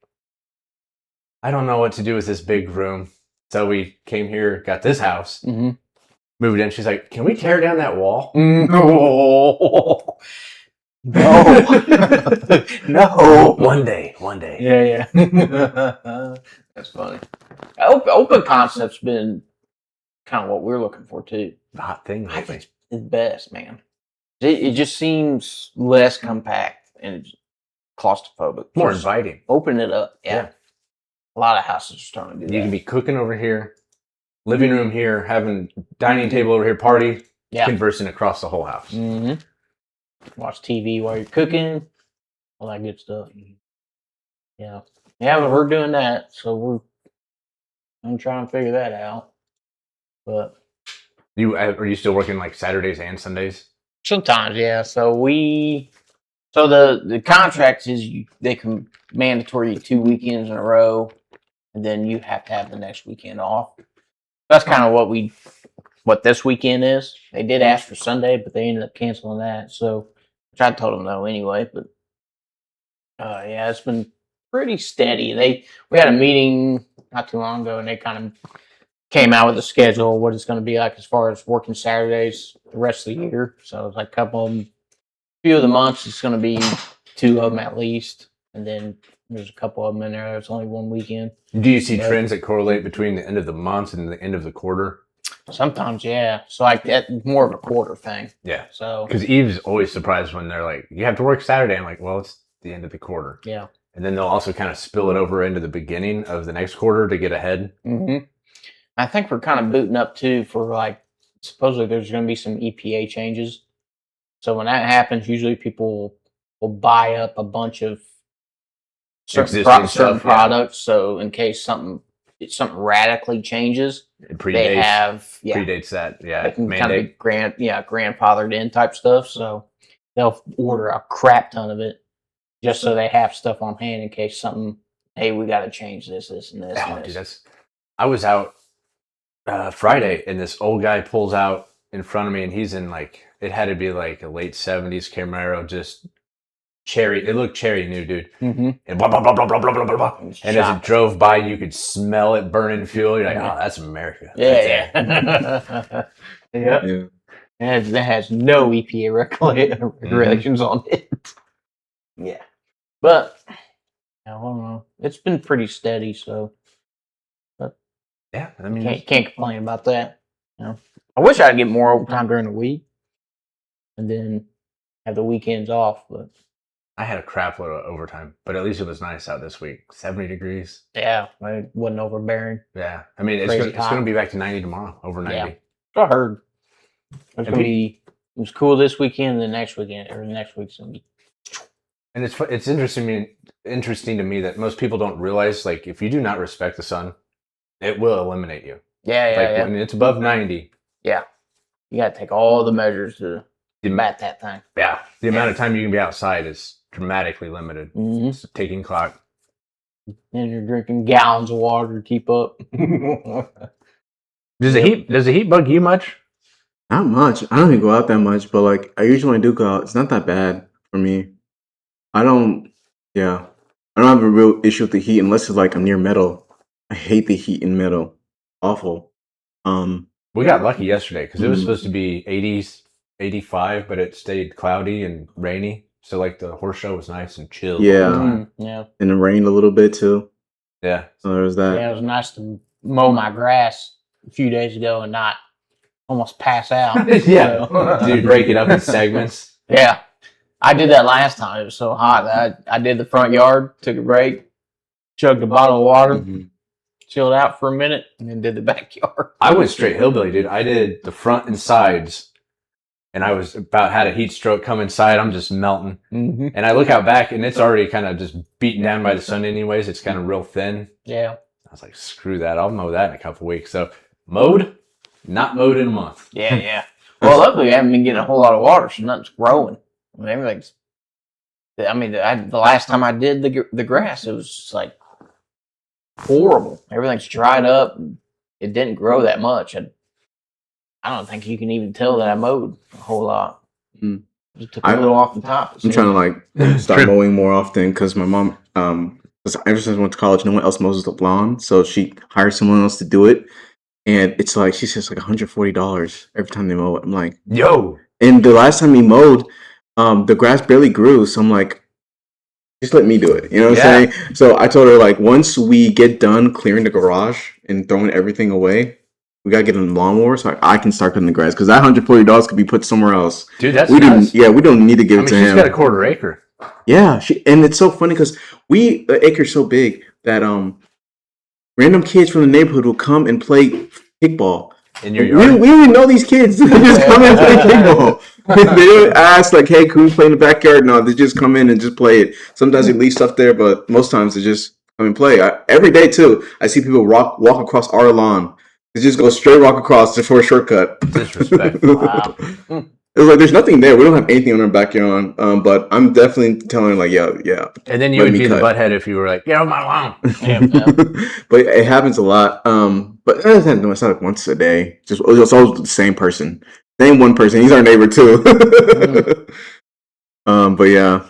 I don't know what to do with this big room. So we came here, got this house, moved in. She's like, can we tear down that wall? No. No. No. One day. Yeah. That's funny. Open concept's been kind of what we're looking for too. The hot thing I lately. think it's the best, man. It just seems less compact and it's claustrophobic. More Just inviting. open it up. Yeah. A lot of houses are starting to do You that. can be cooking over here, living room here, having dining table over here, party, conversing across the whole house. Mm-hmm. Watch TV while you're cooking, all that good stuff. Yeah. Yeah, but we're doing that, so I'm trying to figure that out. But Are you still working like Saturdays and Sundays? sometimes, yeah. So the contract is they can mandatory 2 weekends in a row, and then you have to have the next weekend off. That's kind of what this weekend is. They did ask for Sunday, but they ended up canceling that. So, which I told them no anyway. But yeah, it's been pretty steady. We had a meeting not too long ago, and they kind of came out with a schedule what it's going to be like as far as working Saturdays the rest of the year. So it's like a few of the months it's going to be 2 of them at least, and then there's a couple of them in there. There's only 1 weekend. Do you see trends that correlate between the end of the month and the end of the quarter? Sometimes, yeah. So like that, more of a quarter thing. Yeah. So because Eve's always surprised when they're like, "You have to work Saturday." I'm like, "Well, it's the end of the quarter." Yeah. And then they'll also kind of spill it over into the beginning of the next quarter to get ahead. Mm-hmm. I think we're kind of booting up too for like supposedly there's going to be some EPA changes. So when that happens, usually people will buy up a bunch of certain products. So in case something radically changes, they have predates that they can kind of be grandfathered in type stuff. So they'll order a crap ton of it just so they have stuff on hand in case something. Hey, we got to change this, and this. Oh, and this. dude, I was out Friday, and this old guy pulls out in front of me, and he's in like it had to be like a late '70s Camaro, just cherry. It looked cherry new, dude. Mm-hmm. And blah blah blah blah blah blah blah blah. And as it drove by, you could smell it burning fuel. You're like, oh, that's America. Yeah. Yeah. And that has no EPA regulations on it. Yeah. But I don't know. It's been pretty steady, so. But yeah, I mean, can't complain about that. You know, I wish I'd get more overtime during the week, and then have the weekends off. But I had a crap load of overtime, but at least it was nice out this week. 70 degrees. Yeah, it wasn't overbearing. Yeah, I mean it's going to be back to 90 tomorrow. Over 90. Yeah, I heard. It was cool this weekend. The next weekend or the next week's gonna be. And it's interesting to me that most people don't realize, like, if you do not respect the sun, it will eliminate you. Yeah, when it's above 90. Yeah, you got to take all the measures to combat that thing. Yeah, the amount of time you can be outside is dramatically limited. Mm-hmm. It's a ticking clock. And you're drinking gallons of water to keep up. Does the heat bug you much? Not much. I don't even go out that much, but like I usually when I do go out, it's not that bad for me. I don't have a real issue with the heat unless it's like I'm near metal. I hate the heat in metal. Awful. We got lucky yesterday because it was supposed to be 80s, 85, but it stayed cloudy and rainy. So like the horse show was nice and chill. Yeah. Yeah. And it rained a little bit too. Yeah. So there was that. Yeah, it was nice to mow my grass a few days ago and not almost pass out. Yeah. Did you break it up in segments? Yeah. I did that last time. It was so hot. I did the front yard, took a break, chugged a bottle of water, chilled out for a minute, and then did the backyard. I went straight hillbilly, dude. I did the front and sides, and I was had a heat stroke come inside. I'm just melting. Mm-hmm. And I look out back, and it's already kind of just beaten down by the sun anyways. It's kind of real thin. Yeah. I was like, screw that. I'll mow that in a couple weeks. So mowed, not mowed in a month. Yeah. Well, luckily, we haven't been getting a whole lot of water, so nothing's growing. I mean, everything's. I mean, the last time I did the grass, it was just like horrible. Everything's dried up. It didn't grow that much. I don't think you can even tell that I mowed a whole lot. Just took a little off the top. I'm trying to like start mowing more often because my mom, ever since I went to college, no one else mows the lawn, so she hires someone else to do it, and it's like she says like $140 every time they mow it. I'm like, yo. And the last time he mowed, the grass barely grew, so I'm like, just let me do it. You know what I'm saying? So I told her like, once we get done clearing the garage and throwing everything away, we gotta get a lawnmower so I can start cutting the grass because that $140 could be put somewhere else. Dude, that's we nuts. didn't. Yeah, we don't need to give it to she's him. got a quarter acre. Yeah, and it's so funny because the acre's so big that random kids from the neighborhood will come and play kickball. In your yard? We don't even know these kids. They just come and play kickball. They don't ask like, "Hey, can we play in the backyard?" No, they just come in and just play it. Sometimes they leave stuff there, but most times they just come and play. Every day too, I see people walk across our lawn. They just go straight walk across just for a shortcut. Disrespect. Wow. It's like there's nothing there. We don't have anything on our backyard. But I'm definitely telling her like, yeah. And then you would be the butthead if you were like, "Get off my lawn." Yeah. But it happens a lot. But it's not like once a day. It's always the same person, same one person. He's our neighbor too. But yeah,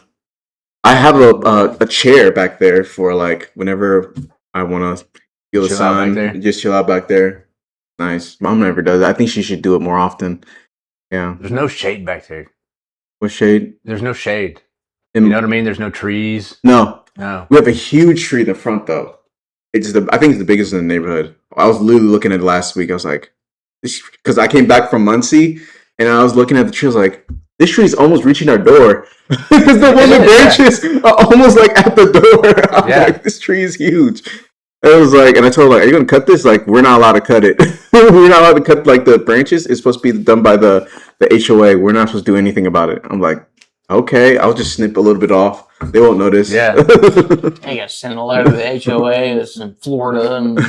I have a chair back there for like whenever I want to feel the sun, just chill out back there. Nice. Mom never does it. I think she should do it more often. Yeah. There's no shade back there. What shade? There's no shade. You know what I mean? There's no trees. No. No. We have a huge tree in the front though. I think it's the biggest in the neighborhood. I was literally looking at it last week. I was like, because I came back from Muncie and I was looking at the tree. I was like, this tree is almost reaching our door because the branches are almost like at the door. I'm like, this tree is huge. And I was like, and I told her, like, are you going to cut this? Like, we're not allowed to cut it. We're not allowed to cut, like, the branches. It's supposed to be done by the HOA. We're not supposed to do anything about it. I'm like, okay, I'll just snip a little bit off. They won't notice. Yeah. I got to send a letter to the HOA that's in Florida. And,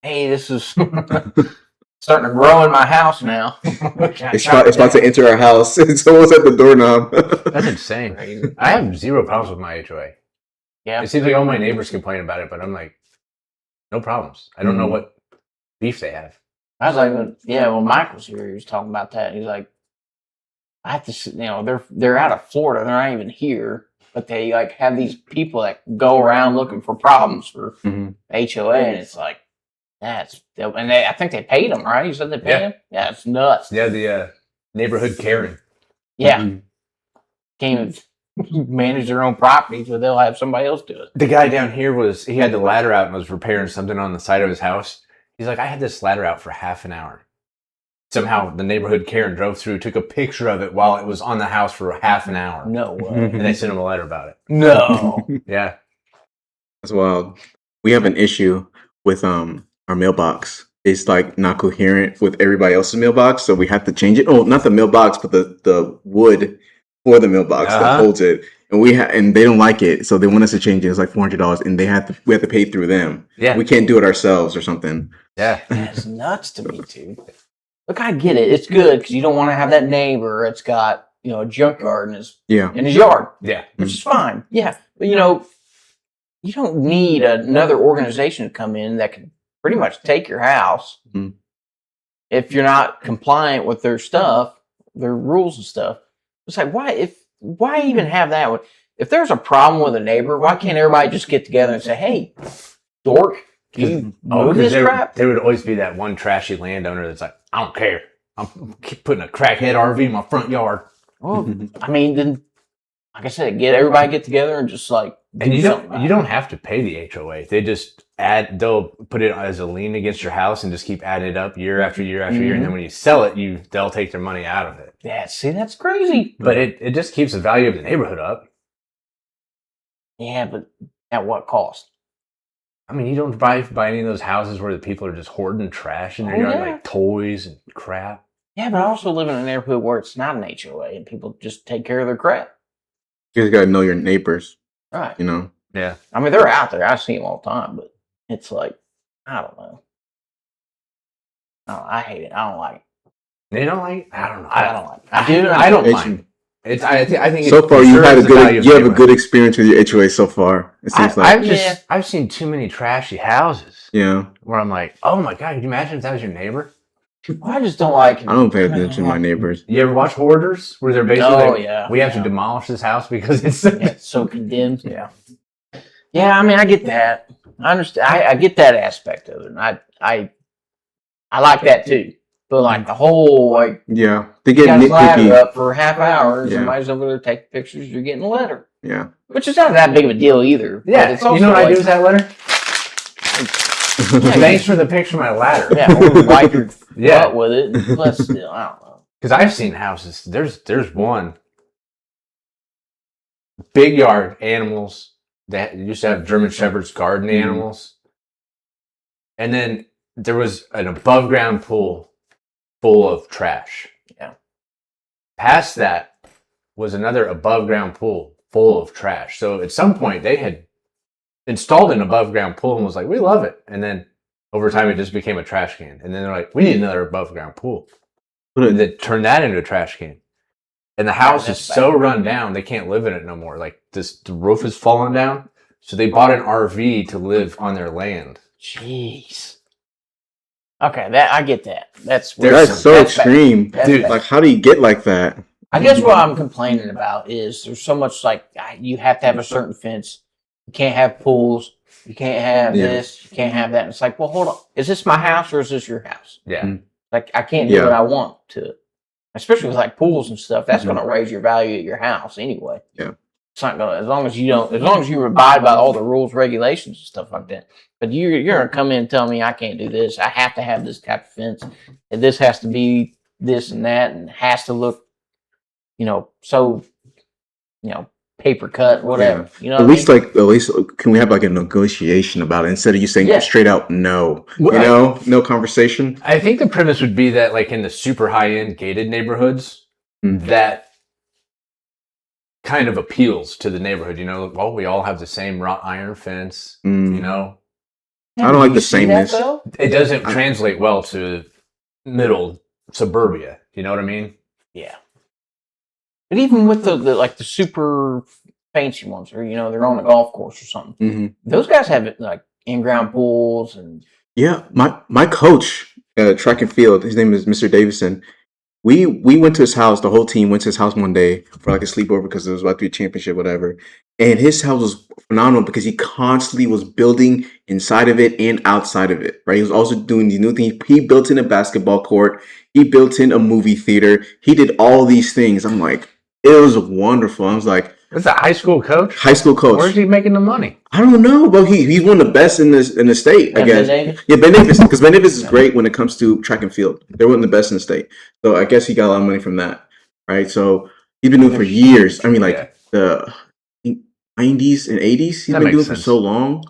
hey, this is starting to grow in my house now. It's about to enter our house. It's almost at the doorknob. That's insane. I have zero problems with my HOA. Yeah. It seems like all my neighbors complain about it, but I'm like, no problems. I don't know what beef they have. I was like, when Mike was here, he was talking about that. He's like, I have to, they're out of Florida. They're not even here, but they like have these people that go around looking for problems for HOA, and it's like, I think they paid them, right? You said they paid them? Yeah, it's nuts. Yeah, the neighborhood Karen. Yeah. Came manage their own property, so they'll have somebody else do it. The guy down here he had the ladder out and was repairing something on the side of his house. He's like, I had this ladder out for half an hour. Somehow the neighborhood Karen drove through, took a picture of it while it was on the house for half an hour. No way. And they sent him a letter about it. No. Yeah. That's wild. We have an issue with our mailbox. It's like not coherent with everybody else's mailbox, so we have to change it. Oh, not the mailbox, but the wood for the mailbox that holds it, and they don't like it, so they want us to change it. It's like $400, and we have to pay through them. Yeah, we can't do it ourselves or something. Yeah, that's nuts to me too. Look, I get it. It's good because you don't want to have that neighbor that's got a junkyard in his yard. Yeah, which is fine. Yeah, but you don't need another organization to come in that can pretty much take your house if you're not compliant with their stuff, their rules and stuff. It's like, why even have that one? If there's a problem with a neighbor, why can't everybody just get together and say, hey, dork, can you move this crap? There would always be that one trashy landowner that's like, I don't care. I'm putting a crackhead RV in my front yard. Well, I mean, then, like I said, everybody get together and just like, and you don't have to pay the HOA. They just they'll put it as a lien against your house and just keep adding it up year after year after year. And then when you sell it, they'll take their money out of it. Yeah, see, that's crazy. But it just keeps the value of the neighborhood up. Yeah, but at what cost? I mean, you don't buy any of those houses where the people are just hoarding trash in their yard, like toys and crap. Yeah, but I also live in a neighborhood where it's not an HOA and people just take care of their crap. You just gotta know your neighbors. Right. Yeah. I mean, they're out there. I see them all the time, but it's like, I don't know. I hate it. I don't like it. They don't like it? I don't know. I don't like it. I do. I don't mind. I think so far you have a good experience with your HOA so far. It seems I've seen too many trashy houses. Yeah. Where I'm like, oh my God, could you imagine if that was your neighbor? I just don't like it. I don't pay attention to my neighbors. You ever watch Hoarders, where they're basically we have to yeah. demolish this house because it's It's so condemned. Yeah. Yeah, I mean, I get that. I understand. I get that aspect of it. And I like that too. But like the whole like Yeah, they get you got a ladder nitpicky. up for half hour. Yeah. Somebody's over there taking pictures. You're getting a letter, Yeah. which is not that big of a deal either. yeah. But it's also You know what I like, do with that letter? Thanks for the picture of my ladder. Yeah, or wipe your Yeah. butt with it. And plus, still, I don't know. Because I've seen houses. There's one big yard, animals that used to have German Shepherds garden animals, and then there was an above ground pool full of trash. Yeah. Past that was another above ground pool full of trash. So at some point they had installed an above ground pool and was like, we love it. And then over time it just became a trash can. And then they're like, we need another above ground pool. And then turn that into a trash can. And the house is so run down they can't live in it no more. Like the roof is falling down. So they bought an RV to live on their land. Jeez. Okay, that I get that. That's so extreme, dude. Like, how do you get like that? I guess what I'm complaining about is there's so much like you have to have a certain fence. You can't have pools. You can't have this. You can't have that. And it's like, well, hold on. Is this my house or is this your house? Yeah. Like I can't do what I want to it. Especially with like pools and stuff. That's going to raise your value at your house anyway. Yeah. It's not going to, as long as you abide by all the rules, regulations, and stuff like that. But you're going to come in and tell me I can't do this. I have to have this type of fence. And this has to be this and that and has to look, so, paper cut, whatever. You know, at least can we have like a negotiation about it instead of you saying straight out no? No conversation. I think the premise would be that like in the super high end gated neighborhoods, that kind of appeals to the neighborhood. Well, we all have the same wrought iron fence. I don't like the sameness. It doesn't translate well to middle suburbia. You know what I mean? Yeah. But even with the super fancy ones, or they're on a golf course or something, those guys have like in-ground pools and. Yeah, my coach at track and field, his name is Mr. Davison. We went to his house. The whole team went to his house one day for like a sleepover because it was about to be a championship, whatever. And his house was phenomenal because he constantly was building inside of it and outside of it. Right, he was also doing these new things. He built in a basketball court. He built in a movie theater. He did all these things. I'm like. It was wonderful. I was like, "That's a high school coach." High school coach. Where's he making the money? I don't know, but he's one of the best in the state, I guess. Yeah, Ben Davis, because Ben Davis is great when it comes to track and field. They're one of the best in the state, so I guess he got a lot of money from that, right? So he's been doing it for years. I mean, like the 90s and 80s. He's been doing it for so long.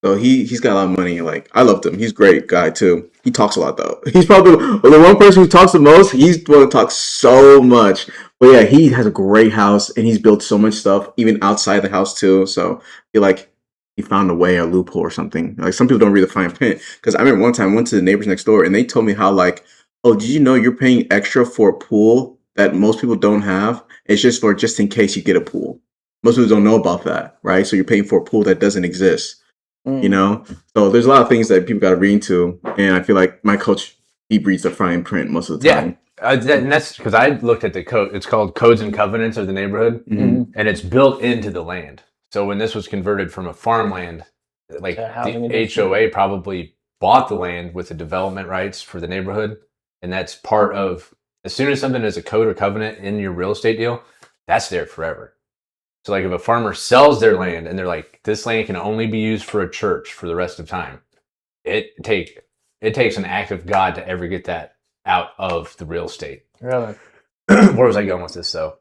So he's got a lot of money. Like I loved him. He's a great guy too. He talks a lot though. He's probably the one person who talks the most. He's the one that talks so much. But yeah, he has a great house and he's built so much stuff, even outside the house too. So I feel like he found a way, a loophole or something. Like some people don't read the fine print. Because I remember one time I went to the neighbors next door and they told me how like, oh, did you know you're paying extra for a pool that most people don't have? It's just in case you get a pool. Most people don't know about that, right? So you're paying for a pool that doesn't exist. So there's a lot of things that people got to read into, and I feel like my coach, he reads the fine print most of the time. And that's because I looked at the code. It's called Codes and Covenants of the Neighborhood, and it's built into the land. So when this was converted from a farmland, like the HOA probably bought the land with the development rights for the neighborhood, and that's part of. As soon as something is a code or covenant in your real estate deal, that's there forever. So like if a farmer sells their land and they're like, this land can only be used for a church for the rest of time, it takes an act of God to ever get that out of the real estate. Really? Where was I going with this though?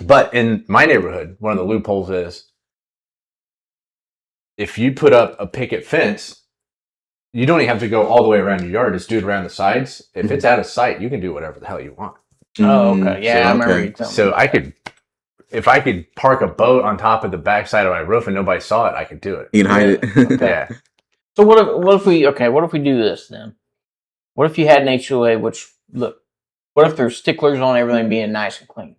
But in my neighborhood, one of the loopholes is if you put up a picket fence, you don't even have to go all the way around your yard. Just do it around the sides. If it's out of sight, you can do whatever the hell you want. Oh, okay. Yeah, I remember you telling me. So if I could park a boat on top of the backside of my roof and nobody saw it, I could do it. You can hide it. Yeah. So what if we do this then? What if you had an HOA, what if there's sticklers on everything being nice and clean?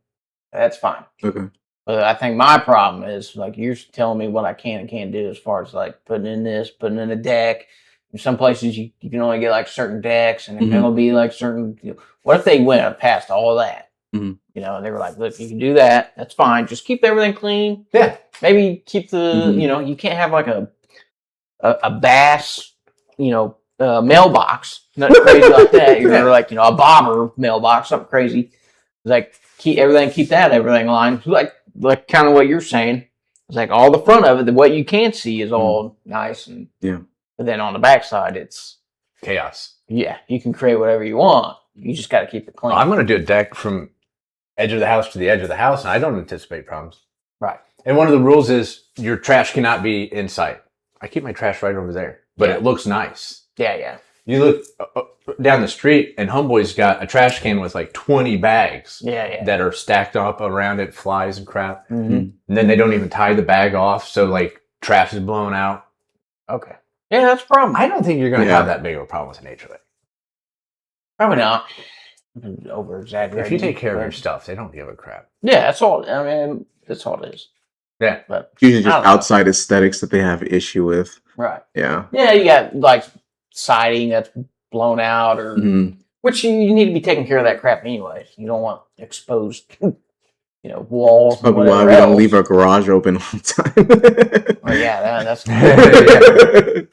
That's fine. Okay. But I think my problem is like you're telling me what I can and can't do as far as like putting in a deck, In some places you can only get like certain decks, and Mhm. there'll be like certain. What if they went past all that? Mhm. You know, and they were like, "Look, you can do that. That's fine. Just keep everything clean. Yeah. Maybe keep the. Mhm. You know, you can't have like a bass. Mailbox. Nothing crazy like that. You're like a bomber mailbox, something crazy. Like keep everything aligned. Like kind of what you're saying. It's like all the front of it, what you can see is all nice, and but then on the backside it's chaos. Yeah, you can create whatever you want. You just got to keep it clean. Well, I'm going to do a deck from edge of the house to the edge of the house, and I don't anticipate problems. Right. And one of the rules is your trash cannot be in sight. I keep my trash right over there, but it looks nice. Yeah. You look down the street, and Homeboy's got a trash can with like 20 bags that are stacked up around it, flies and crap. Mm-hmm. And then they don't even tie the bag off, so like trash is blown out. Okay. Yeah, that's a problem. I don't think you're going to have that big of a problem with an HOA. Probably not. Over exaggerating. If you take care of your stuff, they don't give a crap. Yeah, that's all. I mean, that's all it is. Yeah. But usually just outside aesthetics that they have issue with. Right. Yeah. Yeah, you got like siding that's blown out, or which you need to be taking care of that crap anyways. You don't want exposed, walls. Probably why we don't leave our garage open all the time. Well, yeah, that's.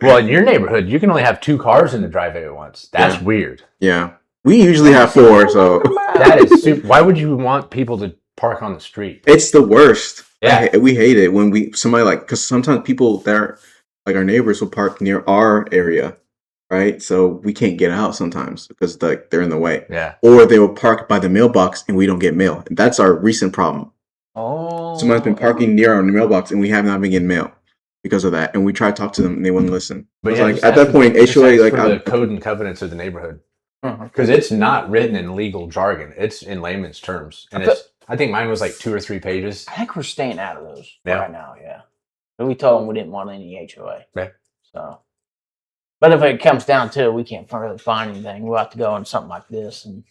Well, in your neighborhood, you can only have 2 cars in the driveway at once. That's weird. Yeah. We usually have 4, so that is super. Why would you want people to park on the street? It's the worst. Yeah, we hate it when somebody because sometimes people there, like our neighbors, will park near our area, right? So we can't get out sometimes because they're in the way. Yeah. Or they will park by the mailbox and we don't get mail. And that's our recent problem. Oh. Someone's been parking near our mailbox and we have not been getting mail because of that. And we tried to talk to them and they wouldn't listen. But at that point, HOA the code and covenants of the neighborhood. Because it's not written in legal jargon; it's in layman's terms, and I think mine was like 2 or 3 pages. I think we're staying out of those right now. Yeah, but we told them we didn't want any HOA. Yeah. So, but if it comes down to it, we can't really find anything. We'll have to go on something like this, and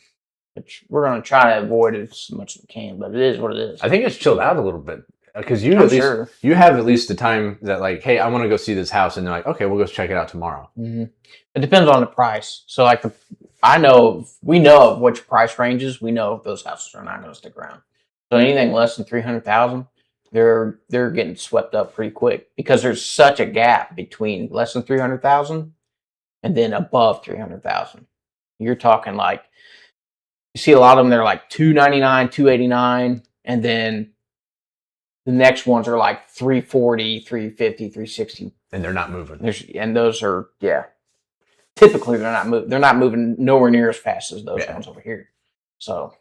which we're going to try to avoid it as much as we can. But it is what it is. I think it's chilled out a little bit because you have at least the time that like, hey, I want to go see this house, and they're like, okay, we'll go check it out tomorrow. Mm-hmm. It depends on the price. So like we know of which price ranges. We know if those houses are not going to stick around. So anything less than 300,000, they're getting swept up pretty quick because there's such a gap between less than 300,000 and then above 300,000. You're talking like you see a lot of them. They're like 299, 289, and then the next ones are like 340, 350, 360, and they're not moving. And those are typically, they're not moving nowhere near as fast as those ones over here. So,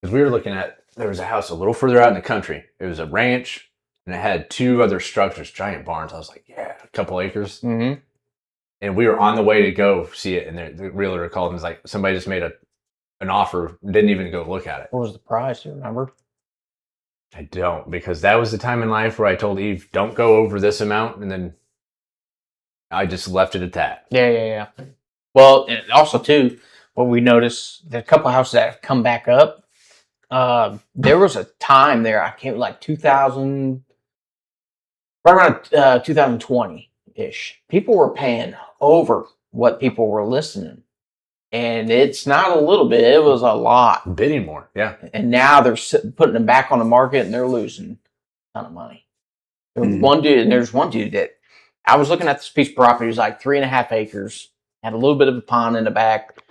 because we were looking at, there was a house a little further out in the country. It was a ranch, and it had 2 other structures, giant barns. I was like, yeah, a couple acres. Mm-hmm. And we were on the way to go see it, and the realtor called and was like, somebody just made an offer, didn't even go look at it. What was the price? Do you remember? I don't, because that was the time in life where I told Eve, don't go over this amount, and then I just left it at that. Yeah. Well, and also too, what we noticed, there are a couple of houses that have come back up. There was a time there, I can't like 2000, right around 2020-ish. People were paying over what people were listening. And it's not a little bit, it was a lot. Bidding more, yeah. And now they're putting them back on the market and they're losing a ton of money. There's one dude that I was looking at this piece of property. It was like 3.5 acres. Had a little bit of a pond in the back.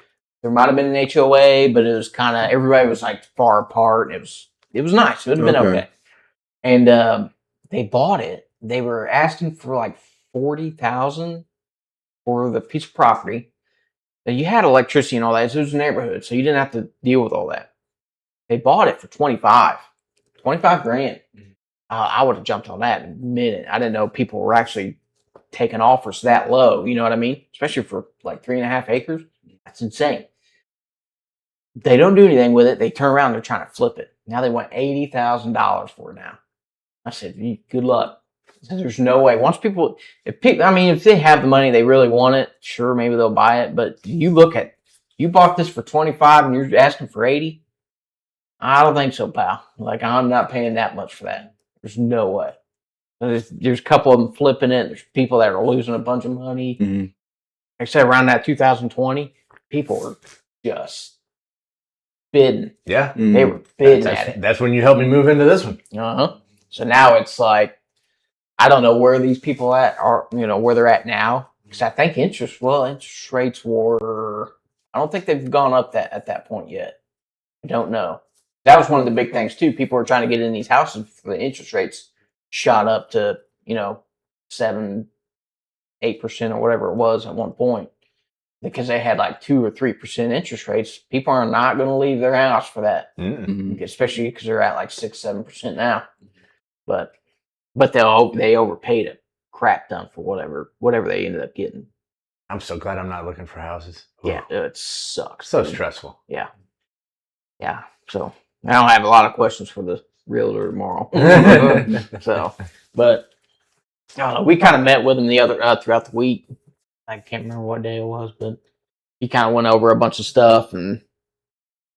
There might have been an HOA, but it was kind of everybody was like far apart. It was nice. It would have been okay. And they bought it. They were asking for like $40,000 for the piece of property. Now, you had electricity and all that. So it was a neighborhood, so you didn't have to deal with all that. They bought it for $25,000. I would have jumped on that in a minute. I didn't know people were actually taking offers that low. You know what I mean? Especially for like 3.5 acres. That's insane. They don't do anything with it. They turn around. They're trying to flip it. Now they want $80,000 for it now. I said, good luck. There's no way. If they have the money, they really want it. Sure, maybe they'll buy it. But you bought this for 25 and you're asking for 80. I don't think so, pal. Like, I'm not paying that much for that. There's no way. There's a couple of them flipping it. There's people that are losing a bunch of money. Mm-hmm. I said around that 2020, people were just bidding. Yeah. They were bidding at it. That's when you helped me move into this one. So now it's like, I don't know where these people are, where they're at now. Because I think interest rates were, I don't think they've gone up at that point yet. I don't know. That was one of the big things too. People were trying to get in these houses. The interest rates shot up to 7-8% or whatever it was at one point, because they had like 2 or 3% interest rates. People are not going to leave their house for that, especially because they're at like 6-7% now. But they overpaid a crap ton for whatever they ended up getting. I'm so glad I'm not looking for houses. Yeah, it sucks. So stressful. Yeah. So I don't have a lot of questions for the realtor tomorrow. But I don't know. We kind of met with him throughout the week. I can't remember what day it was, but he kind of went over a bunch of stuff and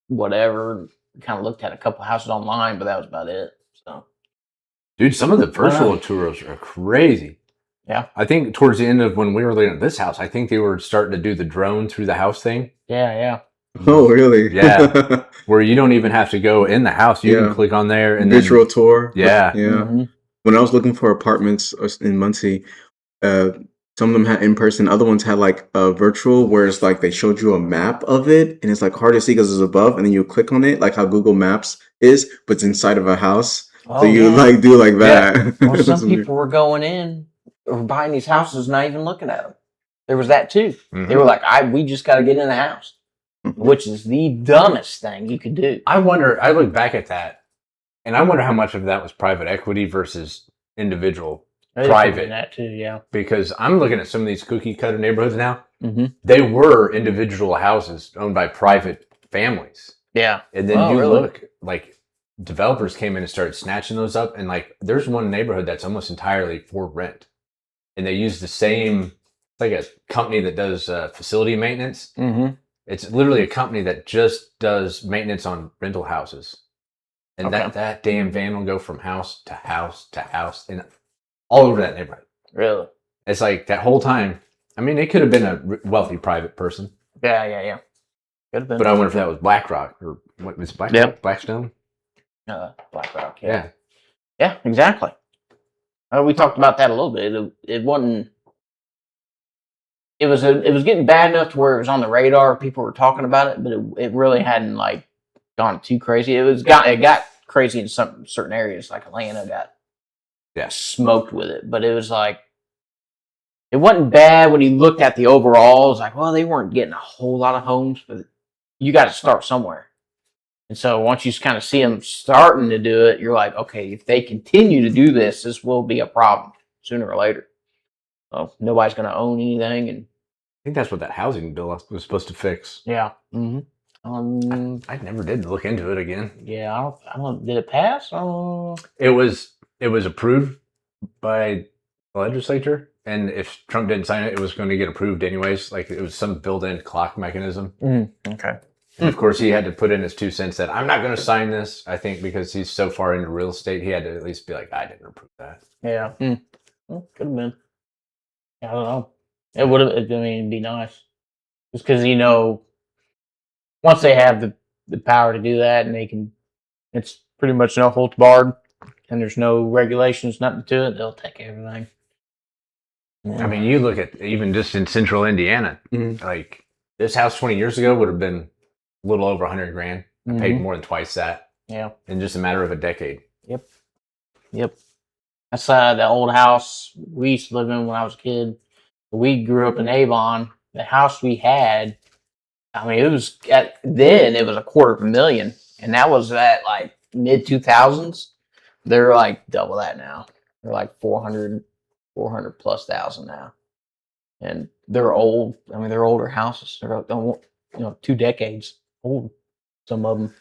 whatever. Kind of looked at a couple houses online, but that was about it. So, dude, some of the virtual tours are crazy. Yeah, I think towards the end of when we were looking at this house, I think they were starting to do the drone through the house thing. Yeah. Oh, really? Yeah. Where you don't even have to go in the house. You can click on there and virtual tour. Yeah. When I was looking for apartments in Muncie, some of them had in person. Other ones had like a virtual, where it's like they showed you a map of it, and it's like hard to see because it's above, and then you click on it, like how Google Maps is, but it's inside of a house. So you like do like that. Yeah. Well, some people were going in or buying these houses, not even looking at them. There was that too. They were like, we just got to get in the house. Which is the dumbest thing you could do. I look back at that, and I wonder how much of that was private equity versus individual private. That too, yeah. Because I'm looking at some of these cookie cutter neighborhoods now. They were individual houses owned by private families. Yeah. And then look, like developers came in and started snatching those up. And like there's one neighborhood that's almost entirely for rent. And they use the same, like a company that does facility maintenance. It's literally a company that just does maintenance on rental houses. And that damn van will go from house to house to house and all over that neighborhood. Really? It's like that whole time. I mean, it could have been a wealthy private person. Yeah. Could have been. But I wonder if that was BlackRock or what was BlackRock? Blackstone? BlackRock, yeah. Yeah, exactly. We talked about that a little bit. It wasn't... It was getting bad enough to where it was on the radar. People were talking about it, but it really hadn't like gone too crazy. It got crazy in some certain areas, like Atlanta got smoked with it. But it was like, it wasn't bad when you looked at the overall. It was like, well, they weren't getting a whole lot of homes, but you got to start somewhere. And so once you kind of see them starting to do it, you're like, okay, if they continue to do this, this will be a problem sooner or later. So nobody's going to own anything, and I think that's what that housing bill was supposed to fix. Yeah. I never did look into it again. Yeah, I don't. Did it pass? It was approved by the legislature, and if Trump didn't sign it, it was going to get approved anyways. Like it was some built-in clock mechanism. Okay. And of course, he had to put in his 2 cents that I'm not going to sign this. I think because he's so far into real estate, he had to at least be like, I didn't approve that. Yeah. Well, could have been. I don't know. It would have. I mean, it'd be nice, just because once they have the power to do that, and they can, it's pretty much no holds barred, and there's no regulations, nothing to it. They'll take everything. Yeah. I mean, you look at even just in central Indiana, like this house 20 years ago would have been a little over $100,000. I paid more than twice that. Yeah. In just a matter of a decade. Yep. That's the old house we used to live in when I was a kid. We grew up in Avon. The house we had, I mean, it was then it was $250,000, and that was at like mid 2000s. They're like double that now. They're like 400 plus thousand now, and they're old. I mean, they're older houses. They're 2 decades old. Some of them.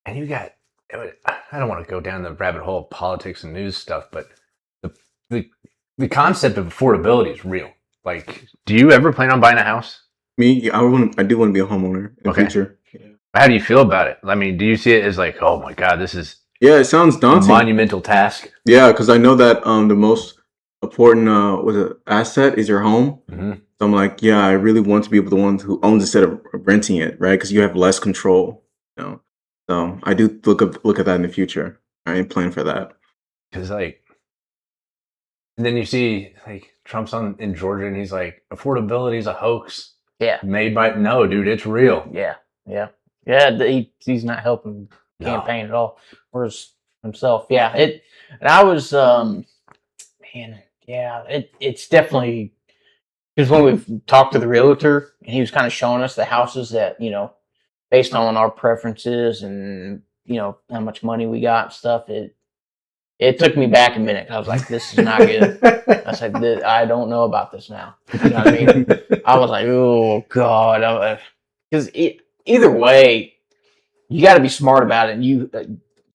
And you got. I don't want to go down the rabbit hole of politics and news stuff, but the concept of affordability is real. Like, do you ever plan on buying a house? Me, I do want to be a homeowner in the future. How do you feel about it? I mean, do you see it as like, oh my God, this is it sounds daunting, a monumental task? Yeah, because I know that the most important asset is your home. Mm-hmm. So I'm like, yeah, I really want to be able to one who owns instead of renting it, right? Because you have less control, you know. So I do look at that in the future. I ain't plan for that. Because like, and then you see like Trump's in Georgia, and he's like, affordability is a hoax. Yeah. Made by dude, it's real. Yeah. He's not helping campaign at all. Whereas himself, and I was, it's definitely, because when we've talked to the realtor and he was kind of showing us the houses that, based on our preferences and, how much money we got and stuff, it took me back a minute. I was like, this is not good. I said, I don't know about this now. You know what I mean? I was like, oh, God. Because either way, you got to be smart about it. And you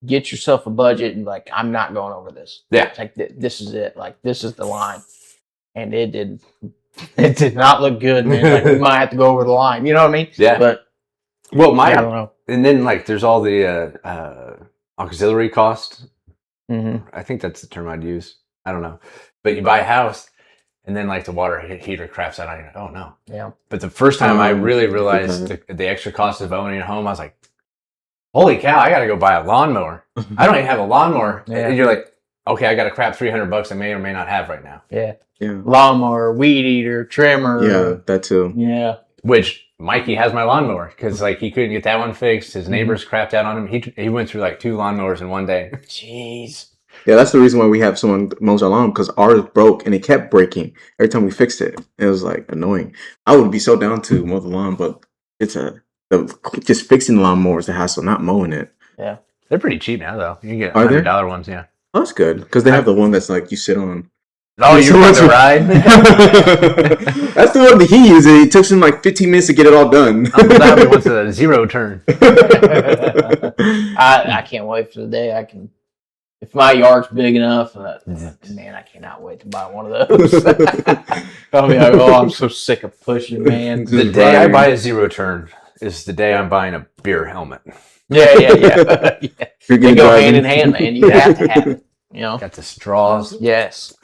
get yourself a budget and like, I'm not going over this. Yeah. It's like, this is it. Like, this is the line. And it did not look good, man. Like, we might have to go over the line. You know what I mean? Yeah. But, well, I don't know. And then like, there's all the auxiliary cost. Mm-hmm. I think that's the term I'd use. I don't know. But you buy a house, and then like the water heater craps out on you. Like, oh no. Yeah. But the first time I really realized the extra cost of owning a home, I was like, holy cow, I got to go buy a lawnmower. I don't even have a lawnmower. Yeah. And you're like, okay, I got to crap $300 I may or may not have right now. Yeah. Yeah. Lawnmower, weed eater, trimmer. Yeah, that too. Yeah. Which Mikey has my lawnmower because like he couldn't get that one fixed. His neighbors crapped out on him. He went through like 2 lawnmowers in one day. Jeez. Yeah, that's the reason why we have someone mows our lawn, because ours broke and it kept breaking every time we fixed it. It was like annoying. I would be so down to mow the lawn, but it's just fixing the lawnmower is a hassle, not mowing it. Yeah. They're pretty cheap now though. You can get Are they? $100 ones, yeah. Oh, that's good because they have the one that's like you sit on. Oh, you want to ride? That's the one that he used. It took him like 15 minutes to get it all done. I'm glad we went to a 0 turn. I can't wait for the day I can. If my yard's big enough, man, I cannot wait to buy one of those. I'll be like, I'm so sick of pushing, man. The day I buy a 0 turn is the day I'm buying a beer helmet. Yeah. They go hand in hand, man. You have to have it. Got the straws. Yes.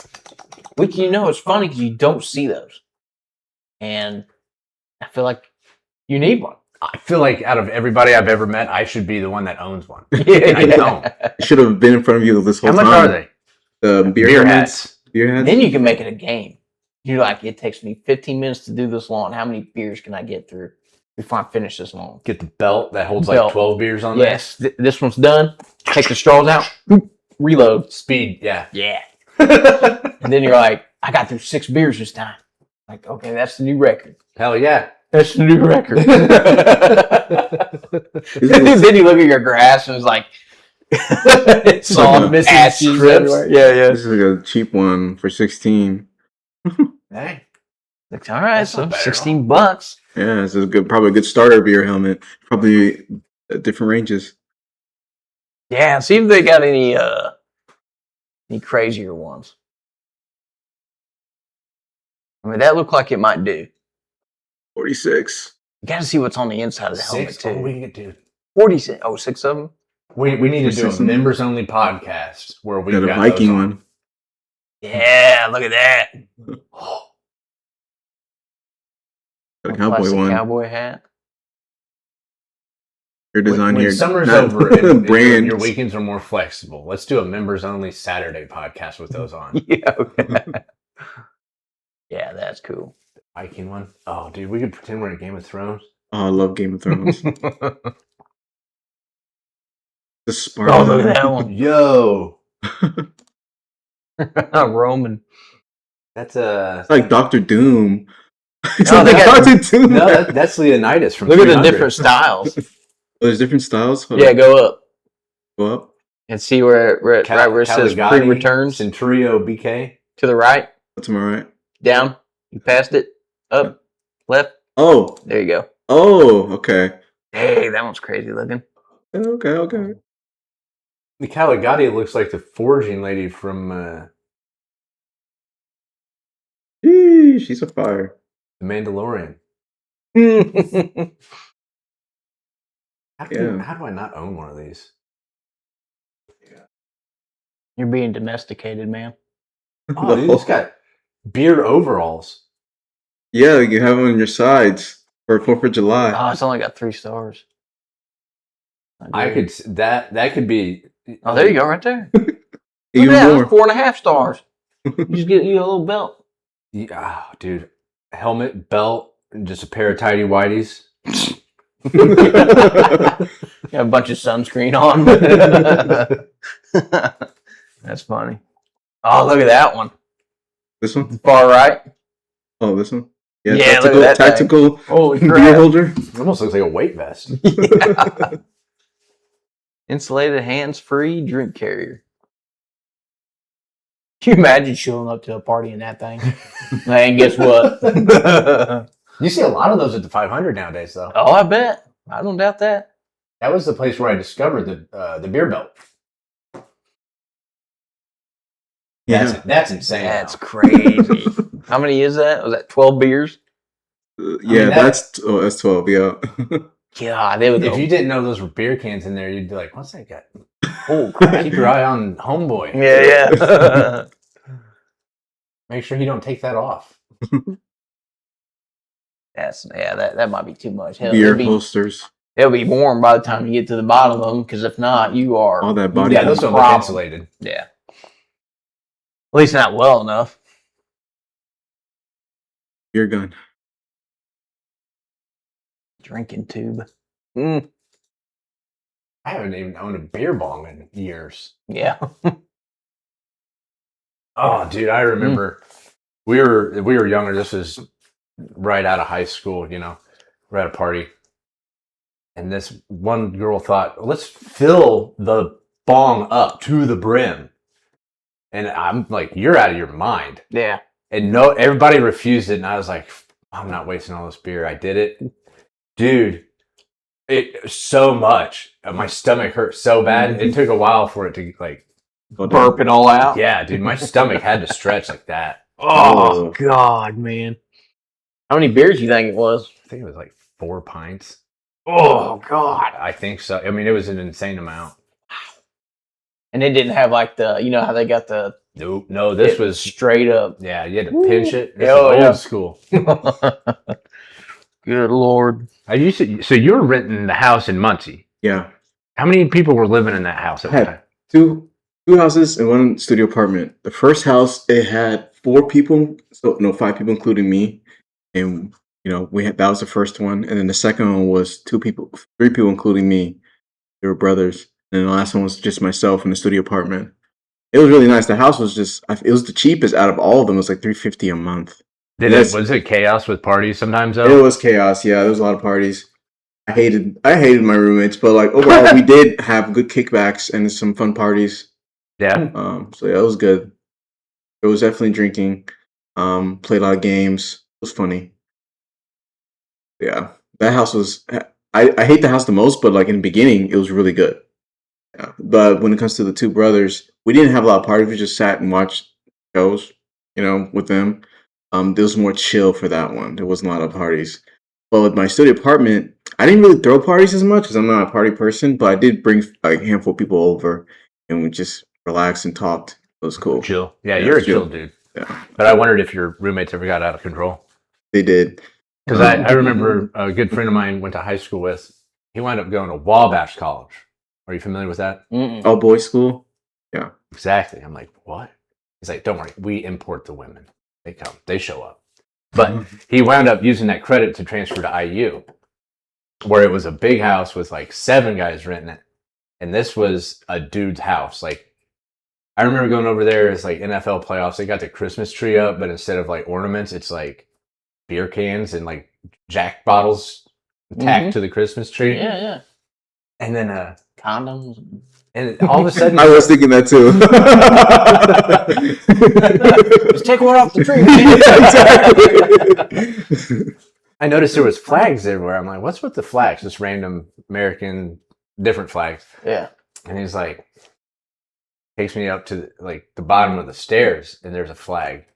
Which, it's funny because you don't see those. And I feel like you need one. I feel like out of everybody I've ever met, I should be the one that owns one. Yeah. I don't. It should have been in front of you this whole How time. much are they? The beer hats. Beer hats. Then you can make it a game. You're like, it takes me 15 minutes to do this lawn. How many beers can I get through before I finish this lawn? Get the belt that holds like 12 beers on yes, there. Yes. This one's done. Take the straws out. Reload. Speed. Yeah. Yeah. And then you're like, I got through 6 beers this time. Like, okay, that's the new record. Hell yeah. That's the new record. Then you look at your grass and it's like, it's all missing strips everywhere. Yeah. This is like a cheap one for 16. Hey. Like, all right, so $16. Yeah, this is probably a good starter beer helmet. Probably different ranges. Yeah, see if they got any crazier ones. I mean, that looked like it might do. 46. You got to see what's on the inside of the helmet, too. Oh, we can do 46. Oh, 6 of them? We need to do a members-only podcast where we got a Viking one. Yeah, look at that. Got a cowboy one. Cowboy hat. Your design when here. Summer's over and your brands. weekends are more flexible. Let's do a members-only Saturday podcast with those on. Yeah, okay. Yeah, that's cool. Viking one. Oh, dude, we could pretend we're in Game of Thrones. Oh, I love Game of Thrones. The Spartan. Oh, look at that one. Yo. Roman. That's It's like Doctor Doom. No, they got Doctor Doom. No, that's Leonidas from Look 300. at the different styles. There's different styles? Yeah, go up. Go up. And see where it says pre-returns. Centurio BK. To the right. To my right. Down. You passed it. Up. Left. Oh. There you go. Oh, okay. Hey, that one's crazy looking. Okay. The Caligari looks like the forging lady from she's a fire. The Mandalorian. How do I not own one of these? You're being domesticated, man. Oh, dude, it's got beer overalls. Yeah, you have them on your sides for 4th of July. Oh, it's only got 3 stars. I could that could be. Oh, there you go, right there. Even Look at more. that, 4.5 stars. You just get you a little belt. Yeah, oh, dude, helmet, belt, and just a pair of tidy whities. Got a bunch of sunscreen on. That's funny. Oh, look at that one. This one? Far right. Oh, this one? Yeah, Yeah, look at that tactical Holy beer crap. holder. It almost looks like a weight vest. Yeah. Insulated hands-free drink carrier. Can you imagine showing up to a party in that thing? Man, guess what? You see a lot of those at the 500 nowadays, though. Oh, I bet. I don't doubt that. That was the place where I discovered the beer belt. Yeah. That's insane. That's crazy. How many is that? Was that 12 beers? Yeah, mean, that's 12. Yeah. God, they would go. If you didn't know those were beer cans in there, you'd be like, "What's that guy?" Oh, crap. Keep your eye on Homeboy. Yeah. Make sure you don't take that off. That might be too much. Hell, Beer holsters. it'll be warm by the time you get to the bottom of them, because if not, you are. All that body. Yeah, those don't look problem. insulated. Yeah. At least not well enough. Beer gun. Drinking tube. I haven't even owned a beer bong in years. Yeah. Oh, dude, I remember we were younger. This was right out of high school. You know, we're at a party, and this one girl thought, "Let's fill the bong up to the brim," and I'm like, "You're out of your mind." Yeah. And no, everybody refused it, and I was like, "I'm not wasting all this beer." I did it, dude. It so much. My stomach hurt so bad. It took a while for it to like Burp it all out. yeah, dude. My stomach had to stretch like that. Oh, God, man. How many beers do you think it was? I think it was like 4 pints. Oh, God. I think so. I mean, it was an insane amount. And they didn't have like you know how they got the. Nope. No, this was straight up. yeah. You had to pinch it. This Oh, is yeah. old school. Good Lord. I used to. So you were renting the house in Muncie. Yeah. How many people were living in that house at the time? Two houses and one studio apartment. The first house, it had 4 people. So no, 5 people, including me. And that was the first one. And then the second one was 3 people, including me. They were brothers. And the last one was just myself in the studio apartment. It was really nice. The house was it was the cheapest out of all of them. It was like $350 a month. Was it chaos with parties sometimes though? It was chaos. Yeah, there was a lot of parties. I hated my roommates, but like overall, we did have good kickbacks and some fun parties. Yeah. So yeah, it was good. It was definitely drinking. Played a lot of games. It was funny. Yeah, that house was. I hate the house the most, but like in the beginning, it was really good. Yeah. But when it comes to the 2 brothers, we didn't have a lot of parties. We just sat and watched shows, with them. There was more chill for that one. There wasn't a lot of parties. But with my studio apartment, I didn't really throw parties as much because I'm not a party person. But I did bring like a handful of people over, and we just relaxed and talked. It was cool. Chill. Yeah, you're a chill dude. Yeah. But I wondered if your roommates ever got out of control. They did. Because I remember a good friend of mine went to high school with. He wound up going to Wabash College. Are you familiar with that? Mm-mm. All boys school. Yeah. Exactly. I'm like, what? He's like, don't worry. We import the women. They come. They show up. But he wound up using that credit to transfer to IU, where it was a big house with like 7 guys renting it. And this was a dude's house. Like, I remember going over there. It's like NFL playoffs. They got the Christmas tree up, but instead of like ornaments, it's like beer cans and like Jack bottles tacked to the Christmas tree. Yeah, yeah. And then Condoms. and all of a sudden I was thinking that too. Just take one off the tree. Exactly. I noticed there was flags everywhere. I'm like, what's with the flags? Just random American different flags. Yeah. And he's like, takes me up to like the bottom of the stairs, and there's a flag.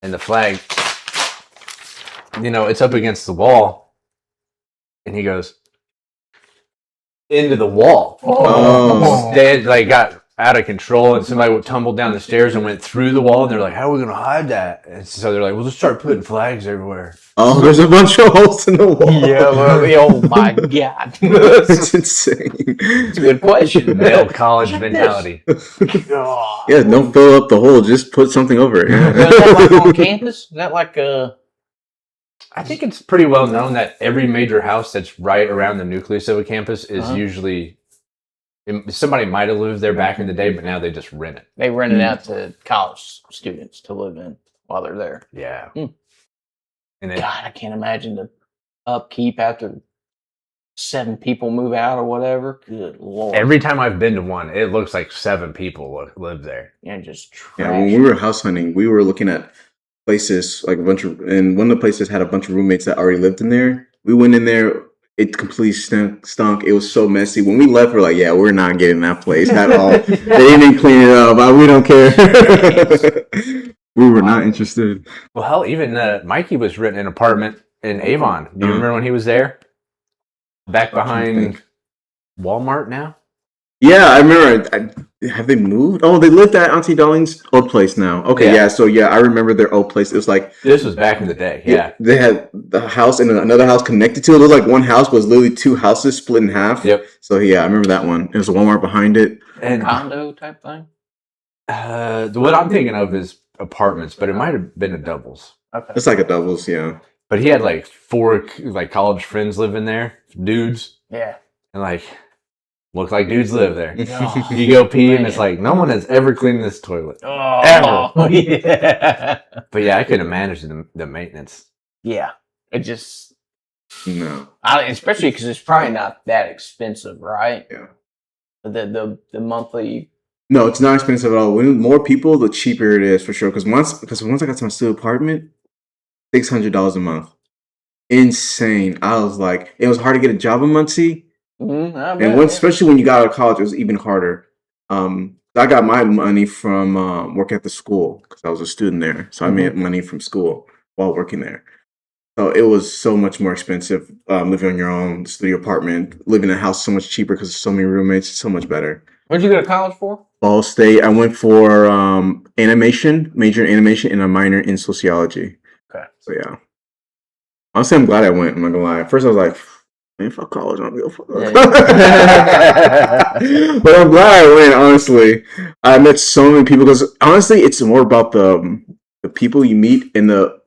And the flag, it's up against the wall. And he goes, into the wall. Oh. They had like got out of control, and somebody tumbled down the stairs and went through the wall. And they're like, "How are we going to hide that?" And so they're like, "Well, let's start putting flags everywhere." Oh, there's a bunch of holes in the wall. Yeah, oh my god, That's insane. it's a good question. Male college mentality. Yeah, don't fill up the hole. Just put something over it. Is that like on campus? Is that like I think it's pretty well known that every major house that's right around the nucleus of a campus is usually somebody might have lived there back in the day, but now they just rent it. they rent it out to college students to live in while they're there? Yeah. And God, I can't imagine the upkeep after 7 people move out or whatever. Good Lord. Every time I've been to one, it looks like 7 people live there. And just trash. Yeah, when we were house hunting, we were looking at places like and one of the places had a bunch of roommates that already lived in there. We went in there, it completely stunk. It was so messy. When we left, we're like, yeah, we're not getting that place at all. They didn't even clean it up. We don't care. We were not interested. Well, hell, even Mikey was renting an apartment in Avon. Do you remember when he was there? Back behind Walmart now? Yeah, I remember. Have they moved? Oh, they lived at Auntie Darling's old place now. Okay, yeah. So yeah, I remember their old place. It was like this was back in the day. Yeah, they had the house and another house connected to it. It was like one house, but it was literally 2 houses split in half. Yep. So yeah, I remember that one. It was a Walmart behind it. And condo type thing. What I'm thinking of is apartments, but it might have been a doubles. Okay. It's like a doubles, yeah. But he had like 4 like college friends living there, dudes. Yeah. And like look like dudes live there. Oh, you go pee and it's like no one has ever cleaned this toilet. Oh, ever. Yeah. But yeah, I couldn't manage the maintenance. Yeah. It just No. especially because it's probably not that expensive, right? Yeah. The monthly. No, it's not expensive at all. When more people, the cheaper it is for sure. Because once I got to my studio apartment, $600 a month, insane. I was like, it was hard to get a job in Muncie, and especially when you got out of college, it was even harder. I got my money from working at the school because I was a student there, so I made money from school while working there. So it was so much more expensive living on your own studio apartment. Living in a house so much cheaper because there's so many roommates. It's so much better. Where'd you go to college for? Ball State. I went for animation, major in animation, and a minor in sociology. Okay. So yeah. Honestly, I'm glad I went. I'm not gonna lie. At first, I was like, "Man, fuck college. I'm gonna go fuck." Yeah. But I'm glad I went. Honestly, I met so many people because honestly, it's more about the people you meet in our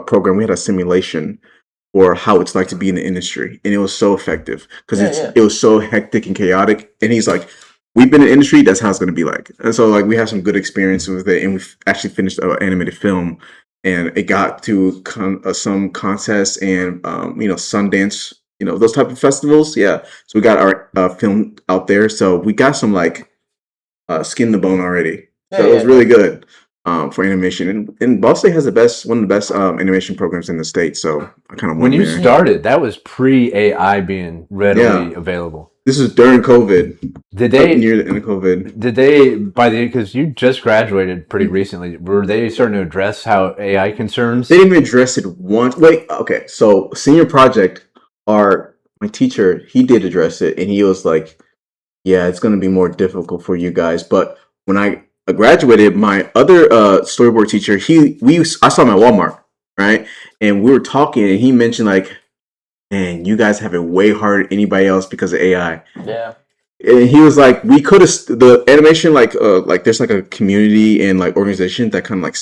program we had a simulation for how it's like to be in the industry, and it was so effective because it was so hectic and chaotic. And he's like, we've been in the industry, that's how it's going to be like. And so like we have some good experience with it, and we've actually finished an animated film, and it got to some contests and Sundance, those type of festivals. Yeah, so we got our film out there, so we got some like skin in the bone already. So it was really good. For animation, and Ball State has one of the best animation programs in the state. So I kind of when you started, that was pre-AI being readily available. This was during COVID. Did they near the end of COVID? Did they because you just graduated pretty recently? Were they starting to address how AI concerns? They didn't even address it once. Wait, okay. So senior project, my teacher, he did address it, and he was like, "Yeah, it's going to be more difficult for you guys." But when I graduated, my other storyboard teacher, I saw him at Walmart, right? And we were talking, and he mentioned like, "Man, you guys have it way harder than anybody else because of AI." Yeah. And he was like, "We could have the animation like there's like a community and like organization that kind of like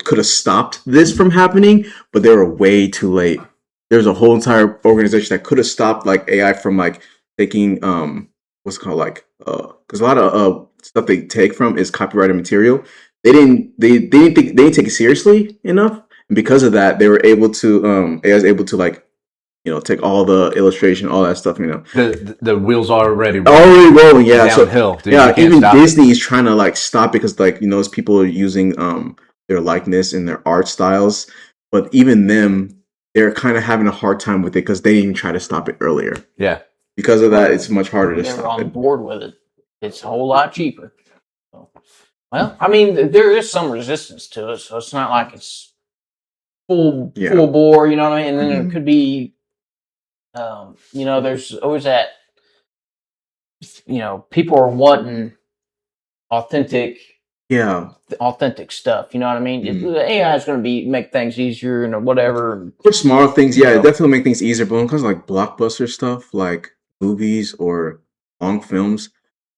could have stopped this from happening, but they were way too late. There's a whole entire organization that could have stopped like AI from like taking what's it called like because a lot of stuff they take from is copyrighted material. They didn't take it seriously enough, and because of that, they were able to AI was able to like take all the illustration, all that stuff. The wheels are already rolling. Yeah, downhill. So yeah, even Disney is trying to like stop because like as people are using their likeness and their art styles, but even them, they're kind of having a hard time with it because they didn't even try to stop it earlier. Yeah. Because of that, it's much harder to stop They're on it. board with it. It's a whole lot cheaper. So, well, I mean, there is some resistance to it, so it's not like it's full bore. You know what I mean? And then there could be, there's always that people are wanting authentic stuff. You know what I mean? The AI is going to make things easier and whatever. For small things, yeah, it definitely make things easier. But when it comes to like blockbuster stuff, like movies or long films,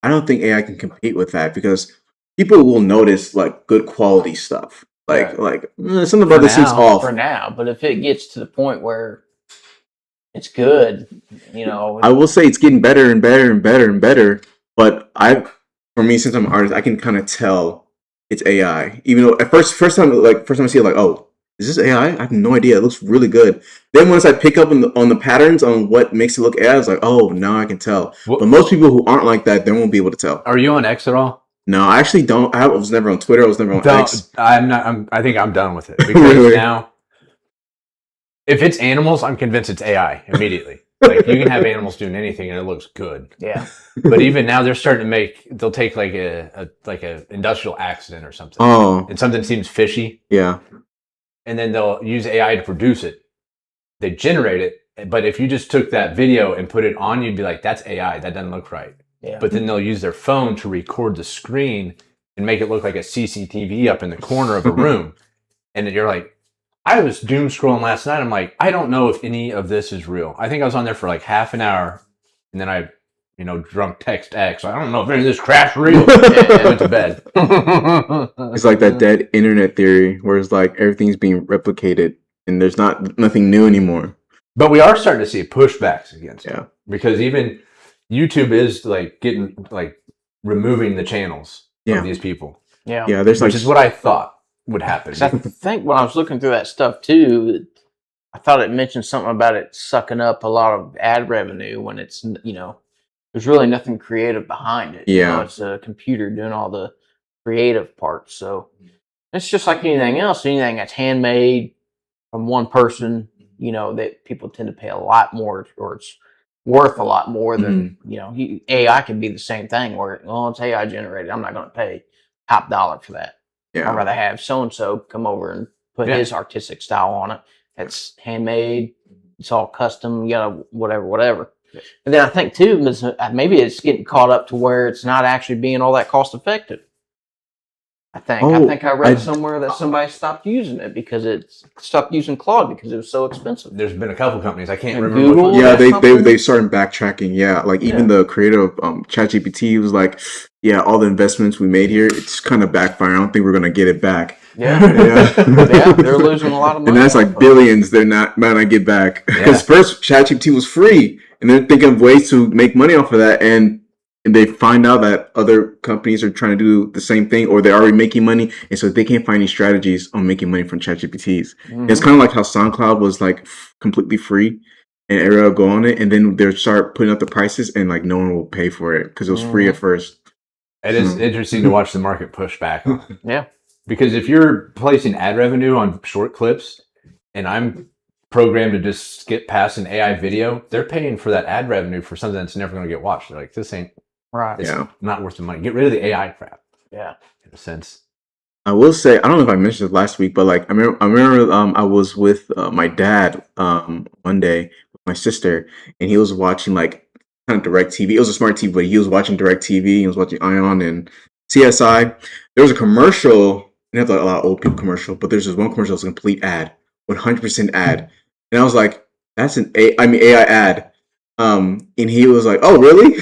I don't think AI can compete with that because people will notice like good quality stuff. Something about this seems off for now. But if it gets to the point where it's good, I will say it's getting better and better and better and better. But for me, since I'm an artist, I can kind of tell it's AI. Even though at first time I see it, like, oh, is this AI? I have no idea. It looks really good. Then once I pick up on the patterns on what makes it look AI, I was like, oh, now I can tell. But most people who aren't like that, they won't be able to tell. Are you on X at all? No, I actually don't. I was never on Twitter. I was never on X. I'm not. I think I'm done with it because now, if it's animals, I'm convinced it's AI immediately. Like you can have animals doing anything and it looks good. Yeah. But even now they're starting to they'll take like a industrial accident or something. Oh. And something seems fishy. Yeah. And then they'll use AI to produce it. They generate it, but if you just took that video and put it on, you'd be like, that's AI. That doesn't look right. Yeah. But then they'll use their phone to record the screen and make it look like a CCTV up in the corner of a room. And then you're like, I was doom scrolling last night. I'm like, I don't know if any of this is real. I think I was on there for like half an hour, and then I, drunk text X. I don't know if any of this crap's real. I went to bed. It's like that dead internet theory, where it's like everything's being replicated, and there's nothing new anymore. But we are starting to see pushbacks against it, Yeah. because even YouTube is like removing the channels of these people. Yeah, yeah. Which is what I thought would happen. I think when I was looking through that stuff too, I thought it mentioned something about it sucking up a lot of ad revenue when it's there's really nothing creative behind it. Yeah, it's a computer doing all the creative parts. So it's just like anything else. Anything that's handmade from one person, that people tend to pay a lot more, or it's worth a lot more than AI can be the same thing. Where it's AI generated, I'm not going to pay top dollar for that. Yeah. I'd rather have so-and-so come over and put his artistic style on it. It's handmade. It's all custom, whatever. And then I think, too, maybe it's getting caught up to where it's not actually being all that cost-effective. I think I read somewhere that somebody stopped using it because it stopped using Claude because it was so expensive. There's been a couple companies. I can't remember. Google, they started backtracking. Yeah, like even the creator of ChatGPT was like, yeah, all the investments we made here, it's kind of backfiring. I don't think we're gonna get it back. Yeah, they're losing a lot of money. And that's like billions. They're might not get back because first ChatGPT was free, and they're thinking of ways to make money off of that, and they find out that other companies are trying to do the same thing, or they're already making money, and so they can't find any strategies on making money from ChatGPTs. It's kind of like how SoundCloud was like completely free, and everyone will go on it, and then they'll start putting up the prices, and like no one will pay for it because it was free at first. It is interesting to watch the market push back. Yeah, because if you're placing ad revenue on short clips, and I'm programmed to just skip past an AI video, they're paying for that ad revenue for something that's never going to get watched. They're like, this ain't. Right. It's not worth the money. Get rid of the AI crap. Yeah. In a sense. I will say, I don't know if I mentioned it last week, but like I remember I was with my dad one day with my sister, and he was watching like kind of Direct TV. It was a smart TV, but he was watching Direct TV. He was watching Ion and CSI. There was a commercial, and it's a lot of old people commercial, but there's this one commercial that's a complete ad, 100% ad, and I was like, that's an AI ad. And he was like, oh really?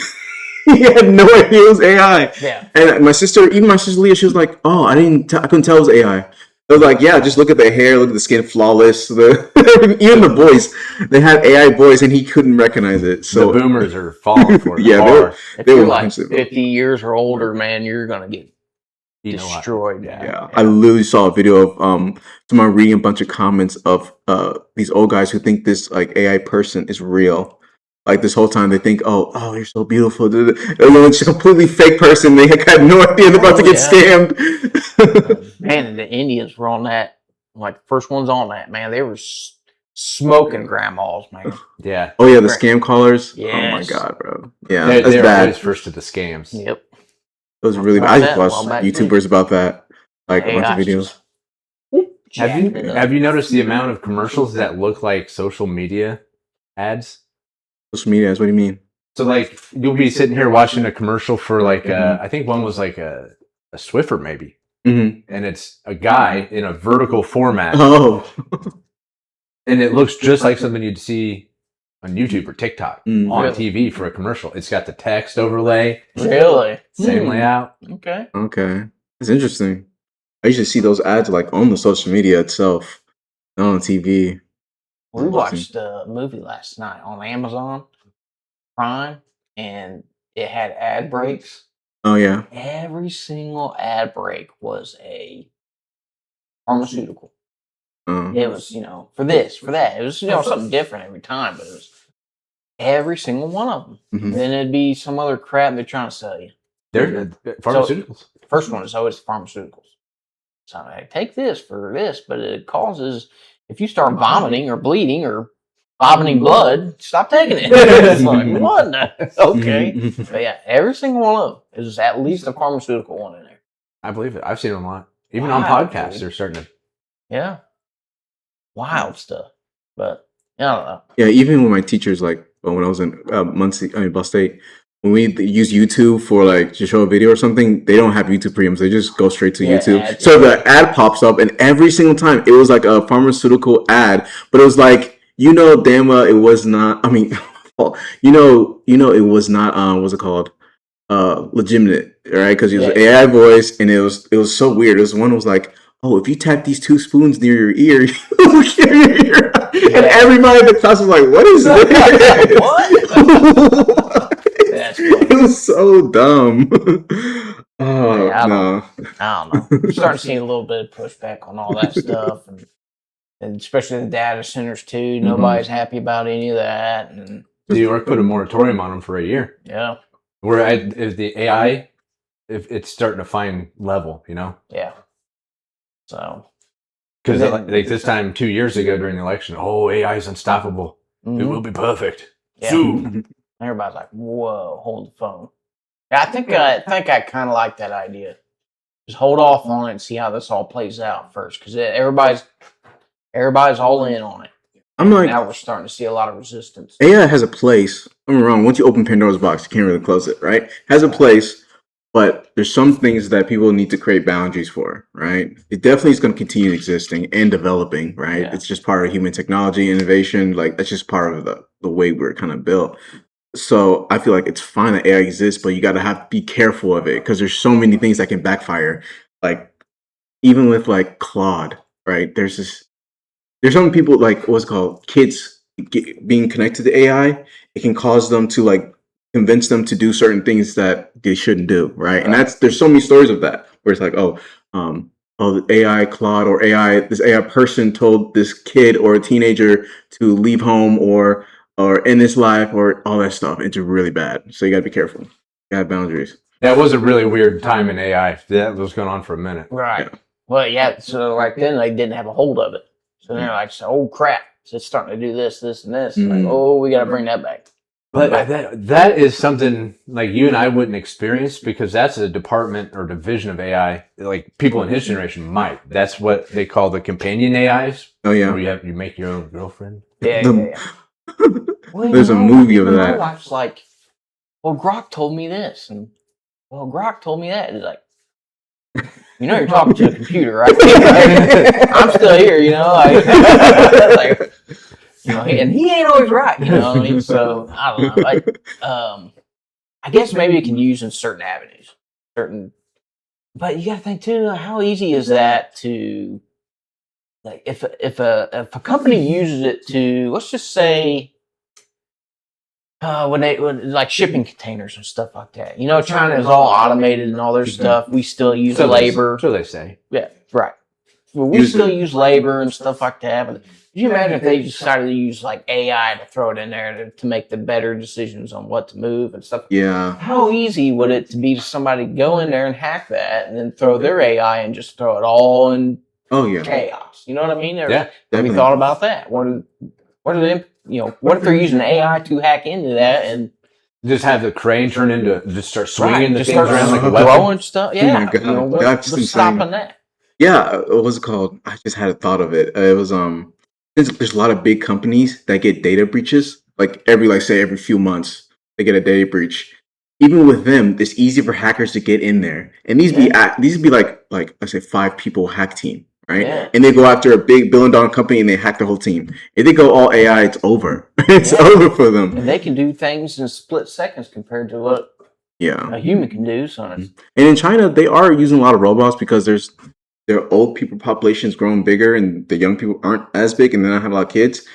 He had no idea it was AI. Yeah. And my sister Leah, she was like, "Oh, I couldn't tell it was AI." I was like, "Yeah, just look at the hair, look at the skin, flawless. Even the voice, they had AI voice, and he couldn't recognize it." So the boomers are falling for it. Yeah, they were like 50 years or older, man. You're gonna get destroyed. Yeah. I literally saw a video of someone reading a bunch of comments of these old guys who think this like AI person is real. Like this whole time they think, oh, you're so beautiful. And then it's a completely fake person. They had no idea they're about to get scammed. Man, and the Indians were on that, like the first ones on that, man. They were smoking grandmas, man. Yeah. Oh yeah, the scam callers. Yes. Oh my god, bro. Yeah, they that's bad. Were first to the scams. Yep. It was really bad. I just watched YouTubers about that, like a bunch of videos. Have you noticed the amount of commercials that look like social media ads? Social media ads? What do you mean? So like you'll be sitting here watching a commercial for like I think one was like a Swiffer maybe, and it's a guy in a vertical format. Oh, and it looks just like something you'd see on YouTube or TikTok on TV for a commercial. It's got the text overlay. Really? Same layout. Okay. okay. It's interesting. I usually see those ads like on the social media itself, not on TV. We watched a movie last night on Amazon Prime, and it had ad breaks. Oh yeah. Every single ad break was a pharmaceutical. It was, for this, for that. It was, something different every time, but it was every single one of them. Mhm. Then it'd be some other crap they're trying to sell you. They're pharmaceuticals. First one is always pharmaceuticals. So I take this for this, but it causes, if you start vomiting or bleeding or vomiting blood, stop taking it. It's like, what? Okay. But yeah, every single one of them is at least a pharmaceutical one in there. I believe it. I've seen them a lot. Even Wow, on podcasts, dude. they're starting to. Yeah. Wild stuff. But I don't know. Yeah, even with my teachers, like when I was in Bus State, when we use YouTube for like to show a video or something, they don't have YouTube premiums. They just go straight to YouTube. So the ad pops up, and every single time it was like a pharmaceutical ad, but it was like damn well it was not. I mean, it was not. What's it called? Legitimate, right? Because it was an AI voice, and it was so weird. This one was like, oh, if you tap these 2 spoons near your ear, you'll hear your ear. And everybody in the class was like, what is this? What? That's funny. It was so dumb. Oh, I no. don't know. We're starting to see a little bit of pushback on all that stuff, and especially the data centers too. Nobody's happy about any of that. And New York put a moratorium on them for a year. yeah, If the AI, if it's starting to find level, yeah. So because like this time 2 years ago during the election, AI is unstoppable. It will be perfect. Yeah. Soon. Everybody's like, "Whoa, hold the phone." Yeah, I think I kind of like that idea. Just hold off on it and see how this all plays out first, because everybody's all in on it. I'm like, now we're starting to see a lot of resistance. AI has a place. I'm wrong. Once you open Pandora's box, you can't really close it, right? Has a place, but there's some things that people need to create boundaries for, right? It definitely is going to continue existing and developing, right? Yeah. It's just part of human technology, innovation. Like that's just part of the way we're kind of built. So I feel like it's fine that AI exists, but you got to be careful of it because there's so many things that can backfire. Like even with like Claude, right? There's some people like what's it called kids being connected to AI. It can cause them to like convince them to do certain things that they shouldn't do, right? And there's so many stories of that where it's like, the AI Claude or this AI person told this kid or a teenager to leave home or end his life or all that stuff. It's really bad. So you gotta be careful. You gotta have boundaries. That was a really weird time in AI. That was going on for a minute. Right. Yeah. Well, yeah. So like then they didn't have a hold of it. So they're like, oh crap! So it's starting to do this, this, and this. Like, oh, we got to bring that back. But that is something like you and I wouldn't experience because that's a department or division of AI. Like people in his generation might. That's what they call the companion AIs. Oh yeah. Where you make your own girlfriend. Yeah. Well, there's a movie of that. My wife's like, well, Grok told me this, and well, Grok told me that. It's like, you're talking to a computer, right? I'm still here, and he ain't always right, I mean? So I don't know. I guess maybe it can use in certain avenues, but you got to think too, how easy is that to, like, if a company uses it to, let's just say, when like shipping containers and stuff like that. China is all automated and all their stuff. We still use labor. So they say. Yeah, right. Well, we still use labor and stuff like that. But could you imagine if they decided to use like AI to throw it in there to make the better decisions on what to move and stuff? Yeah. How easy would it be to somebody go in there and hack that and then throw their AI and just throw it all in chaos? You know what I mean? Yeah. Have you thought about that? What are they? What if they're using AI to hack into that and just have the crane turn into just start swinging the things around like a weapon? Throwing stuff? Yeah. Oh my God. What's stopping that? Yeah. What was it called? I just had a thought of it. It was there's a lot of big companies that get data breaches like every few months. they get a data breach. Even with them, it's easy for hackers to get in there, and these be like I say 5 people hack team, right? Yeah. And they go after a big $1 billion company and they hack the whole team. If they go all AI, it's over. It's over for them. And they can do things in split seconds compared to what a human can do. So and in China, they are using a lot of robots because their old people population is growing bigger and the young people aren't as big and they don't have a lot of kids.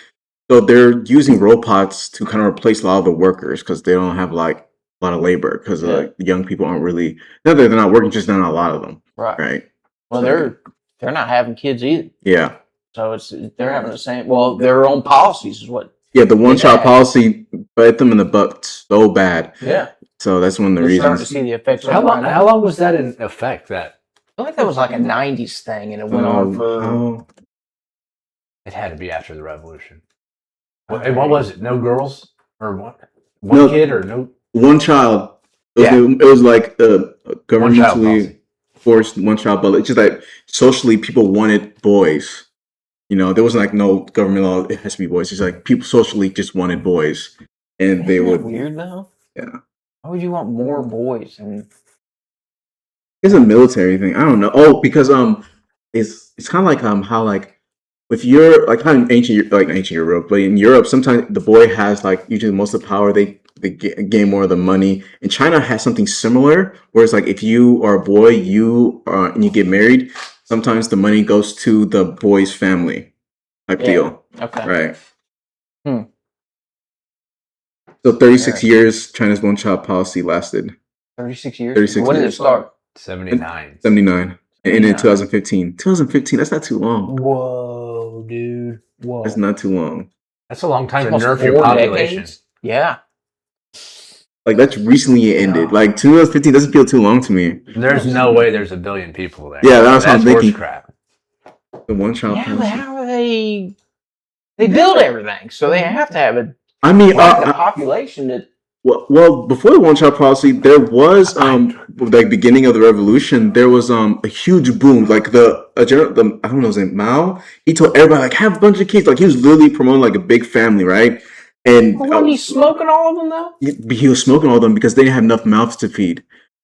So they're using robots to kind of replace a lot of the workers because they don't have like a lot of labor because the young people aren't really, they're not working, just not a lot of them. Right. Well, so, they're not having kids either. Yeah. So they're having the same, their own policies is what. Yeah, the one-child policy bit them in the butt so bad. Yeah. So that's one of the We're reasons. starting to see the effects. How long was that in effect? I feel like that was like a 90s thing and it went on for... It had to be after the revolution. What was it? No girls? Or one kid or no? One child. It was like governmentally forced one-child, but it's just like socially people wanted boys. You know, there wasn't like no government law, it has to be boys. It's like people socially just wanted boys. And they would... Weird though? Yeah. Why would you want more boys? It's a military thing. I don't know. Oh, because it's kind of like how like if you're like how in ancient Europe, but in Europe sometimes the boy has like usually most of the power. They gain more of the money. And China has something similar, where it's like if you are a boy, and you get married, sometimes the money goes to the boy's family type deal. Okay. Right. So 36 years, China's one-child policy lasted. 36 years? 36 when did it start? 79. 79. And in 2015. 2015, that's not too long. Whoa, dude. Whoa. That's not too long. That's a long time to nerf your population. Yeah. Like, that's recently ended. Like, 2015 doesn't feel too long to me. There's no way there's 1 billion people there. Yeah, that's what I'm thinking. Crap. The one-child policy. But how are they... They build everything, so they have to have a... I mean, the population that... Well, before the one-child policy, there was like beginning of the revolution, there was a huge boom. Like the I don't know his name, Mao. He told everybody like have a bunch of kids. Like he was literally promoting like a big family, right? And wasn't he smoking all of them though? He was smoking all of them because they didn't have enough mouths to feed,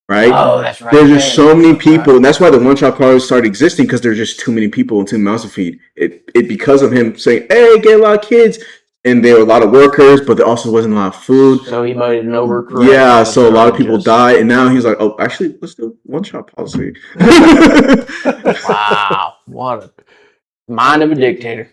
right? Oh, that's right. There's just so many people, and that's why the one-child policy started existing because there's just too many people and too many mouths to feed. It because of him saying, "Hey, get a lot of kids." And there were a lot of workers, but there also wasn't a lot of food. So he made an overcorrection. Yeah, so a lot of people died. And now he's like, oh, actually, let's do one-shot policy. Wow. What a mind of a dictator.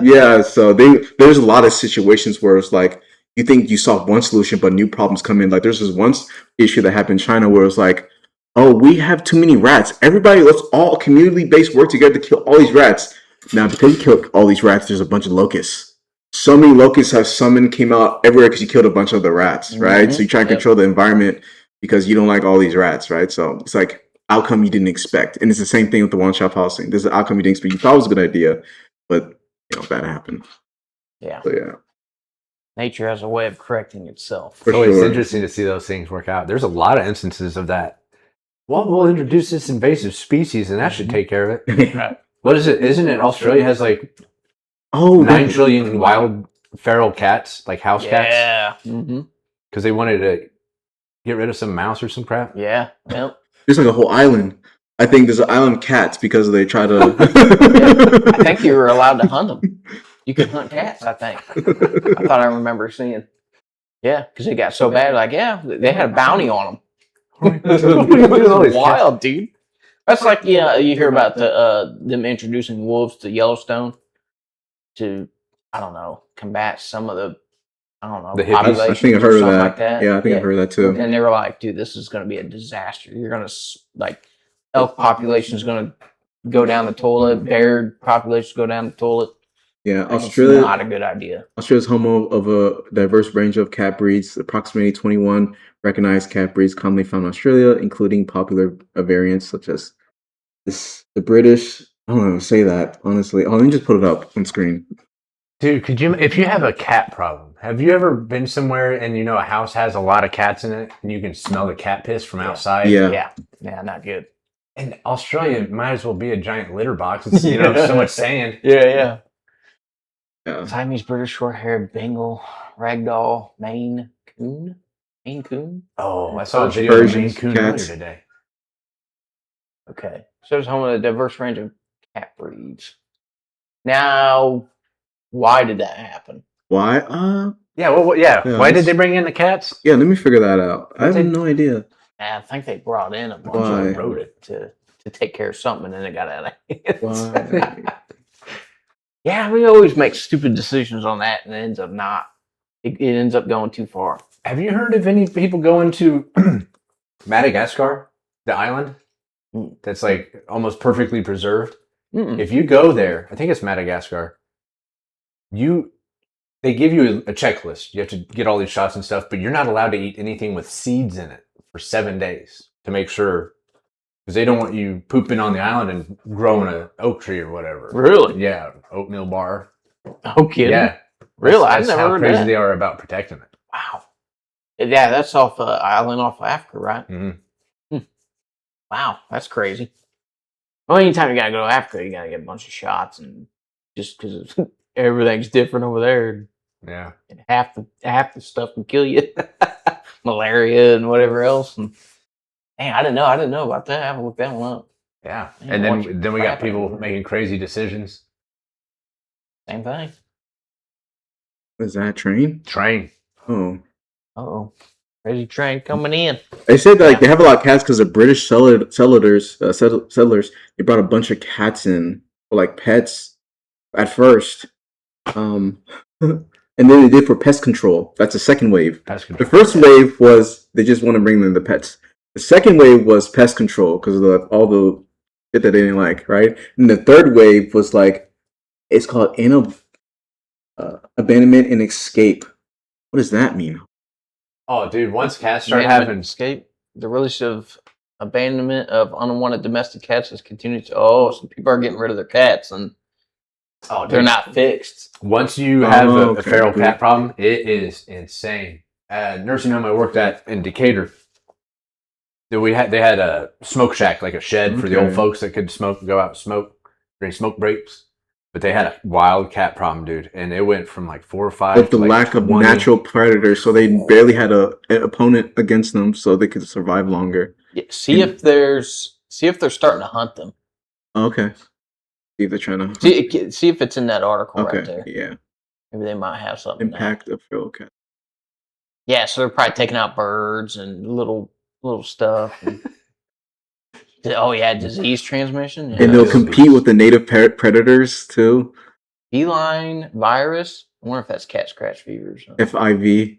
Yeah, so there's a lot of situations where it's like, you think you solve one solution, but new problems come in. Like there's this one issue that happened in China where it's like, oh, we have too many rats. Everybody, let's all community-based work together to kill all these rats. Now, because you killed all these rats, there's a bunch of locusts. So many locusts have summoned, came out everywhere because you killed a bunch of the rats, right? So you try to control the environment because you don't like all these rats, right? So it's like outcome you didn't expect. And it's the same thing with the one-shot policy. There's an outcome you didn't expect. You thought it was a good idea, but that happened. Yeah. So yeah. Nature has a way of correcting itself. So it's interesting to see those things work out. There's a lot of instances of that. Well, we'll introduce this invasive species and that should take care of it. Right. What is it? Isn't it Australia has like 9 trillion wild feral cats, like house cats? Yeah. Because they wanted to get rid of some mouse or some crap? Yeah. Yep. There's like a whole island. I think there's an island of cats because they try to... I think you were allowed to hunt them. You could hunt cats, I think. I thought I remember seeing. Yeah, because it got so bad. Like, they had a bounty on them. Wild, dude. That's like, you hear about them introducing wolves to Yellowstone to, I don't know, combat some of the, the population. I think I heard of that. Like that. Yeah, I think I heard of that too. And they were like, dude, this is going to be a disaster. You're going to, like, elk population is going to go down the toilet. Bear population go down the toilet. Yeah, Australia. Not a good idea. Australia's home of a diverse range of cat breeds. Approximately 21 recognized cat breeds commonly found in Australia, including popular variants such as the British. I don't know how to say that, honestly. Oh, let me just put it up on screen. Dude, if you have a cat problem, have you ever been somewhere and a house has a lot of cats in it and you can smell the cat piss from outside? Yeah, not good. And Australia might as well be a giant litter box. It's so much sand. Yeah. Yeah. Siamese, British Shorthair, Bengal, Ragdoll, Maine Coon. Maine Coon? Oh, I saw a video of a Maine Persians, Coon cats. earlier today. Okay. So it's home with a diverse range of cat breeds. Now, why did that happen? Why? Yeah, well, yeah. Yeah, Why did they bring in the cats? Yeah, let me figure that out. I have no idea. I think they brought in a bunch Why? of rodent to take care of something, and then it got out of hands. Why? Yeah, we always make stupid decisions on that, and it ends up not. It ends up going too far. Have you heard of any people going to Madagascar, the island that's like almost perfectly preserved? Mm-mm. If you go there, I think it's Madagascar. They give you a checklist. You have to get all these shots and stuff, but you're not allowed to eat anything with seeds in it for 7 days to make sure, because they don't want you pooping on the island and growing an oak tree or whatever. Really? Yeah, oatmeal bar. No kidding. Yeah, Really? That's I've never how heard crazy that. they are about protecting it. Wow. Yeah, that's off island off Africa, right? Mm-hmm. Wow, that's crazy. Well, anytime you gotta go to Africa, you gotta get a bunch of shots, and just because everything's different over there, Yeah. and half the stuff can kill you, malaria and whatever else. And man, I didn't know about that. I haven't looked that one up. Yeah, Man, and then we got crap people everywhere. making crazy decisions. Same thing. Is that a train? Train. Oh. Uh-oh. Crazy train coming in. They said like they have a lot of cats because the British settlers, they brought a bunch of cats in for like pets at first, and then they did for pest control. That's the second wave. Pest The control. first wave was they just want to bring in the pets. The second wave was pest control because of all the shit that they didn't like, right? And the third wave was like it's called abandonment and escape. What does that mean? Oh, dude! Once cats start Abandonment having escape. The release of abandonment of unwanted domestic cats has continued to. Oh, some people are getting rid of their cats, and they're not fixed. Once you have a okay, feral good. cat problem, it is insane. Nursing home I worked at in Decatur, they had a smoke shack, like a shed for the old Okay. folks that could go out and smoke during smoke breaks. But they had a wild cat problem, dude, and it went from like 4 or 5 With to the like lack of 20. natural predators, so they barely had an opponent against them, so they could survive longer. Yeah, see if they're starting to hunt them. Okay. See if they're trying to. See if it's in that article Okay. right there. Yeah. Maybe they might have something. There. Impact of feral cat. Yeah, so they're probably taking out birds and little stuff. And, oh yeah, disease transmission. Yeah. And they'll compete with the native predators too. Feline virus. I wonder if that's cat scratch fever or something. FIV.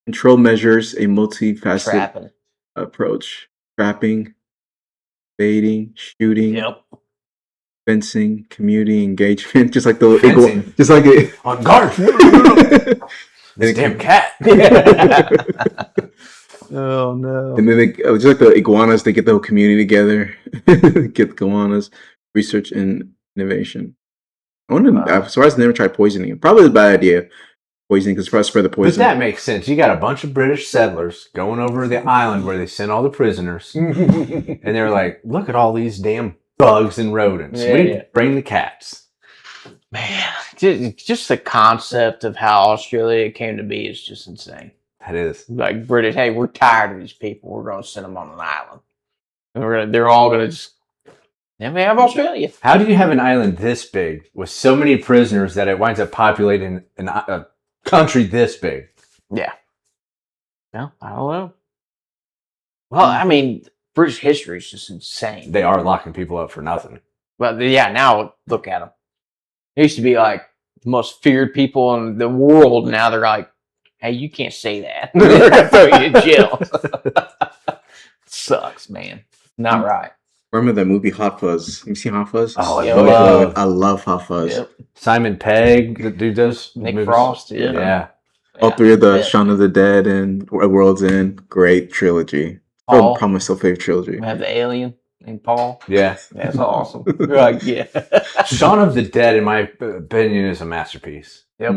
Control measures a multifaceted Trapping. approach. Trapping, baiting, shooting, Yep. fencing, community engagement, just like the Fencing? just like it. On guard. This damn cat. Oh no. And then they just like the iguanas, they get the whole community together, get the iguanas, research and innovation. I wonder. I'm surprised they never tried poisoning it. Probably a bad idea. Poisoning because probably spread the But poison. that makes sense. You got a bunch of British settlers going over to the island where they sent all the prisoners, and they're like, "Look at all these damn bugs and rodents. Yeah. Bring the cats." Man, just the concept of how Australia came to be is just insane. That is. Like British, hey, we're tired of these people. We're going to send them on an island. And they're all going to just. Then we have Australia. How do you have an island this big with so many prisoners that it winds up populating a country this big? Yeah. No, I don't know. Well, I mean, British history is just insane. They are locking people up for nothing. But yeah, now look at them. They used to be like the most feared people in the world. Now they're like, hey, you can't say that. They're going to throw you in jail. Sucks, man. Not right. Remember that movie Hot Fuzz? You seen Hot Fuzz? Oh, I love Hot Fuzz. Yep. Simon Pegg, the dude does Nick movies. Frost, yeah. Yeah. All three of the Yeah. Shaun of the Dead and World's End, great trilogy. Paul. Probably my still favorite trilogy. We have the alien named Paul. Yeah. That's awesome. You're like, yeah. Shaun of the Dead, in my opinion, is a masterpiece. Yep.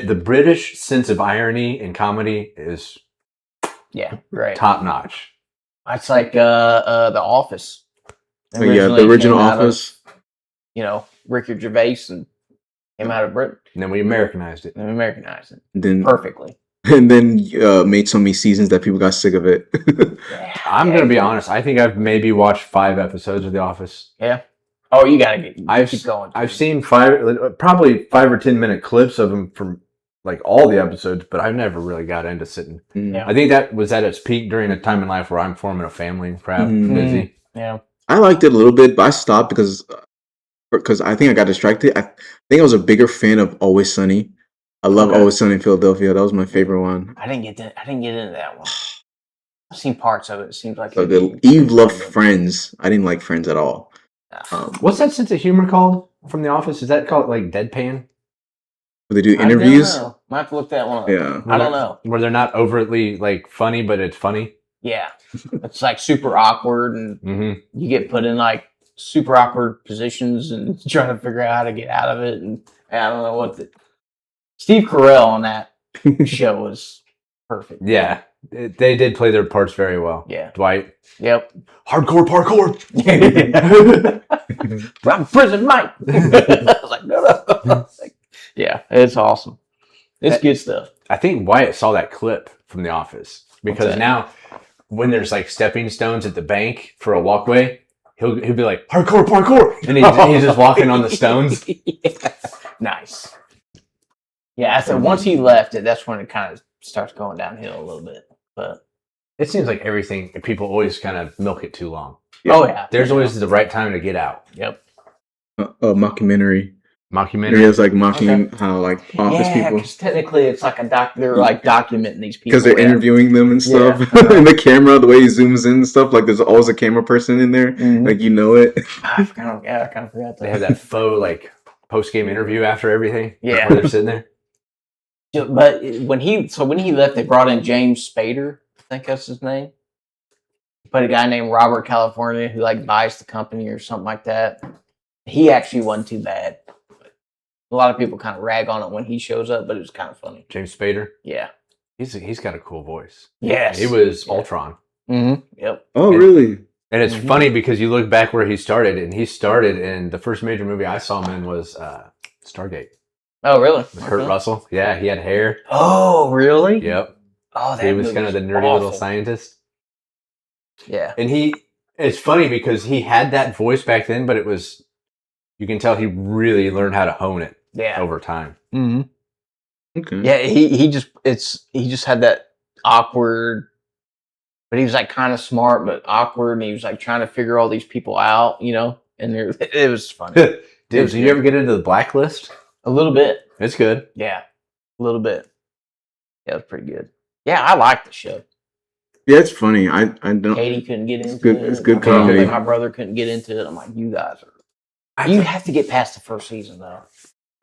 The British sense of irony and comedy is Yeah, great. top notch. It's like The Office. Oh, yeah, the Originally original came out of, Office. Ricky Gervais and came out of Britain. And then we Americanized it. Then Perfectly. And then made so many seasons that people got sick of it. I'm gonna be honest. I think I've maybe watched 5 episodes of The Office. Yeah. Oh, you gotta keep going. I've seen probably 5 or 10 minute clips of them from like all the episodes, but I've never really got into sitting. Yeah. I think that was at its peak during a time in life where I'm forming a family and crap, busy. Yeah. I liked it a little bit, but I stopped because I think I got distracted. I think I was a bigger fan of Always Sunny. I love Always Sunny in Philadelphia. That was my favorite one. I didn't get into that one. I've seen parts of it. It seems like Eve loved Friends. I didn't like Friends at all. What's that sense of humor called from The Office? Is that called like deadpan? Where they do interviews? I don't know. Might have to look that one up. Yeah. I don't know. Where they're not overtly like funny, but it's funny. Yeah. It's like super awkward and you get put in like super awkward positions and trying to figure out how to get out of it. And I don't know what Steve Carell on that show was perfect. Yeah. They did play their parts very well. Yeah. Dwight. Yep. Hardcore parkour. I'm Prison Mike. I was like, no. Yeah, it's awesome. It's good stuff. I think Wyatt saw that clip from The Office because now when there's like stepping stones at the bank for a walkway, he'll be like, hardcore parkour. And he's just walking on the stones. Yeah. Nice. Yeah, so once he left it, that's when it kind of starts going downhill a little bit. But it seems like everything, people always kind of milk it too long. Yeah. Oh, yeah. There's always the right time to get out. Yep. Mockumentary. Mockumentary. It's like mocking how like office people. Because technically it's like they're like documenting these people. Because they're interviewing them and stuff. Yeah. And the camera, the way he zooms in and stuff, like there's always a camera person in there. Like you know it. I kind of forgot that. They have that faux like post-game interview after everything. Yeah. Where they're sitting there. But when he left, they brought in James Spader. I think that's his name. But a guy named Robert California who like buys the company or something like that. He actually wasn't too bad. A lot of people kind of rag on it when he shows up, but it was kind of funny. James Spader. Yeah. He's got a cool voice. Yes. He was Ultron. Yep. Oh, really? And it's funny because you look back where he started, and the first major movie I saw him in was Stargate. Oh, really? With Kurt Russell. Yeah, he had hair. Oh, really? Yep. Oh, he was kind of the nerdy little scientist. Yeah. And it's funny because he had that voice back then, but you can tell he really learned how to hone it over time. Okay. Yeah, he just had that awkward, but he was like kind of smart but awkward, and he was like trying to figure all these people out, you know. And it was funny. Dude, did you ever get into the Blacklist? A little bit. It's good. Yeah, a little bit. Yeah, it was pretty good. Yeah, I like the show. Yeah, it's funny. I don't. Katie couldn't get into it. It's good comedy. My brother couldn't get into it. I'm like, you guys are. You have to get past the first season though.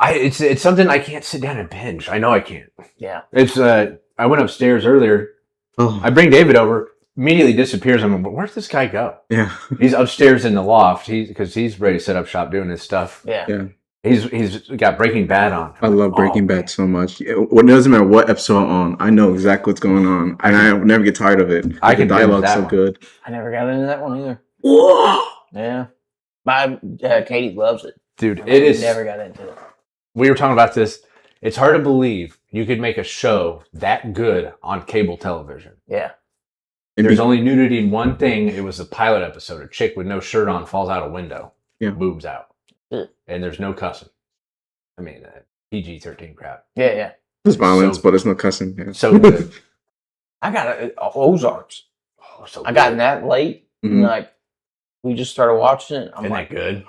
It's something I can't sit down and binge. I know I can't. Yeah. It's I went upstairs earlier. Oh. I bring David over. Immediately disappears. I'm like, where's this guy go? Yeah. He's upstairs in the loft. Because he's ready to set up shop doing his stuff. Yeah. He's got Breaking Bad on. I love Breaking Bad so much. It doesn't matter what episode I'm on. I know exactly what's going on, and I never get tired of it. The dialogue's so good. I never got into that one either. Whoa! Yeah. My Katie loves it. Dude, it is. Never got into it. We were talking about this. It's hard to believe you could make a show that good on cable television. Yeah. There's only nudity in one thing. It was a pilot episode. A chick with no shirt on falls out a window. Yeah. Boobs out. Ugh. And there's no cussing. I mean, PG-13 crap. Yeah. There's violence, but there's no cussing. Yeah. So good. I got Ozarks. Oh, so I got in that late. And like, we just started watching it. I'm Isn't like, that good?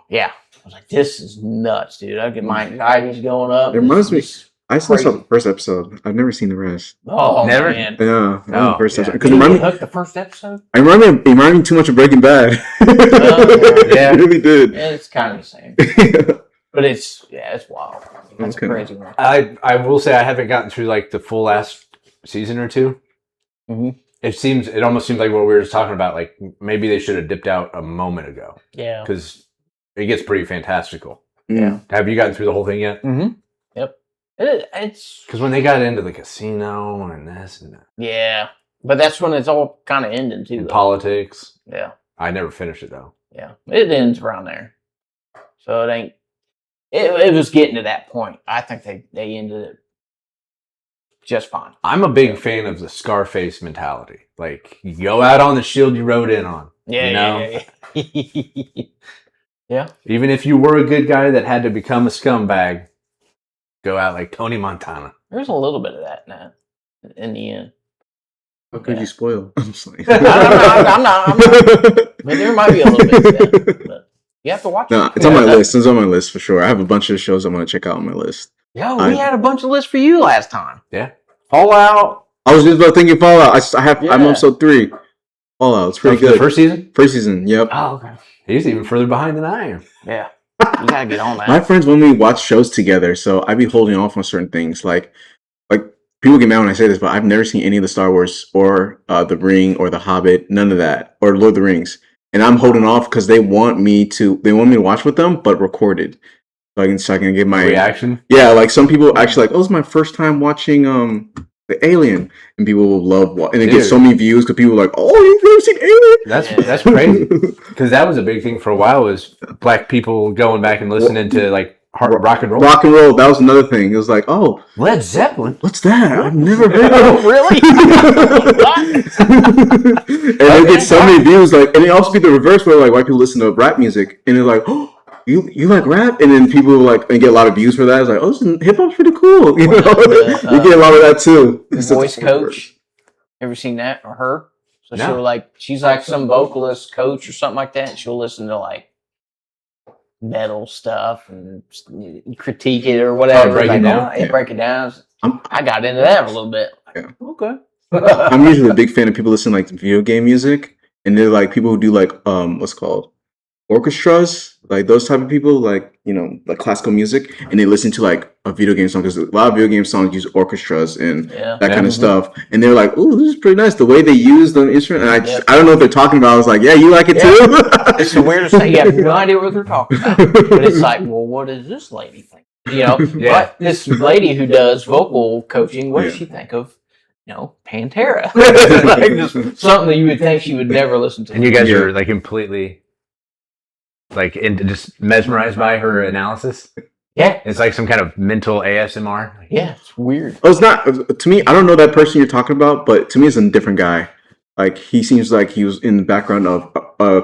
Yeah. I was like, this is nuts, dude. I get my anxieties going up. It reminds me. I still saw crazy. the first episode. I've never seen the rest. Oh, Never? man. Yeah, the first episode. Did you get hooked the first episode? It reminded me too much of Breaking Bad. Yeah. It really did. Yeah, it's kind of the same. But it's wild. That's a crazy one. I will say I haven't gotten through like the full last season or two. It almost seems like what we were just talking about. Like maybe they should have dipped out a moment ago. Yeah. Because it gets pretty fantastical. Yeah. Have you gotten through the whole thing yet? Yep. It's because when they got into the casino and this and that. Yeah. But that's when it's all kind of ending too. Politics. Yeah. I never finished it though. Yeah. It ends around there. So it ain't. It was getting to that point. I think they ended it just fine. I'm a big fan of the Scarface mentality. Like, you go out on the shield you rode in on. Yeah. Yeah. Even if you were a good guy that had to become a scumbag, go out like Tony Montana. There's a little bit of that now in the end. How could you spoil? I'm just like... I'm not. But there might be a little bit of that. But you have to watch it. It's on my list. It's on my list for sure. I have a bunch of shows I'm going to check out on my list. Yo, we had a bunch of lists for you last time. Yeah. Fallout. I was just about thinking Fallout. I'm episode 3. Fallout. It's pretty good. The first season? First season, yep. Oh, okay. He's even further behind than I am. Yeah. You gotta get on that. My friends, when we watch shows together, so I be holding off on certain things. Like people get mad when I say this, but I've never seen any of the Star Wars or The Ring or The Hobbit, none of that, or Lord of the Rings. And I'm holding off because they want me to watch with them, but recorded. So I can give my reaction. Yeah, like some people actually like, oh, it's my first time watching The Alien, and people will love and it gets so many views because people are like, oh, you've never seen Alien? That's crazy, because that was a big thing for a while, was black people going back and listening to like rock and roll. Rock and roll, that was another thing. It was like, oh, Led Zeppelin. What's that? I've never heard of it. Really? And they get so many views, like, and it also be the reverse where like white people listen to rap music and they're like, oh, you like rap? And then people like and get a lot of views for that. It's like, oh, hip hop's pretty cool. You know, you get a lot of that too. Voice coach. Ever seen that or her? So she's like some vocalist coach or something like that. And she'll listen to like metal stuff and critique it or whatever. Break it down. Break it down. I got into that a little bit. Yeah. Okay. I'm usually a big fan of people listening like to video game music, and they're like people who do like what's called orchestras, like those type of people, like, you know, like classical music, and they listen to like a video game song because a lot of video game songs use orchestras and that kind of stuff, and they're like, oh, this is pretty nice the way they use the instrument. And I don't know what they're talking about. I was like, yeah, you like it too? It's the weirdest thing. You have no idea what they're talking about, but it's like, well, what does this lady think? You know, but this lady who does vocal coaching, what does she think of, you know, Pantera? Like just something that you would think she would never listen to. And you guys are like completely like just mesmerized by her analysis. Yeah, it's like some kind of mental ASMR. Yeah, it's weird. Oh, it's not to me. I don't know that person you're talking about, but to me, it's a different guy. Like he seems like he was in the background of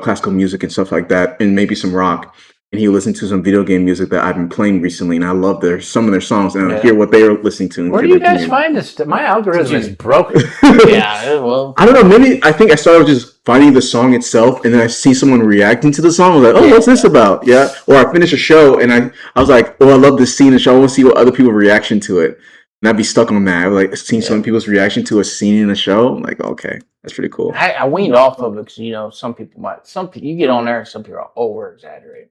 classical music and stuff like that, and maybe some rock. And he listened to some video game music that I've been playing recently, and I love some of their songs, and I hear what they are listening to. Where do you guys find this? My algorithm is broken. Yeah, well, I don't know. Maybe I think I started just finding the song itself, and then I see someone reacting to the song. I was like, oh, what's this about? Yeah. Or I finish a show, and I was like, oh, I love this scene in the show. I want to see what other people's reaction to it. And I'd be stuck on that. I would like seeing some people's reaction to a scene in a show. I'm like, okay, that's pretty cool. I weaned off of it because, you know, some people you get on there and some people are over exaggerating.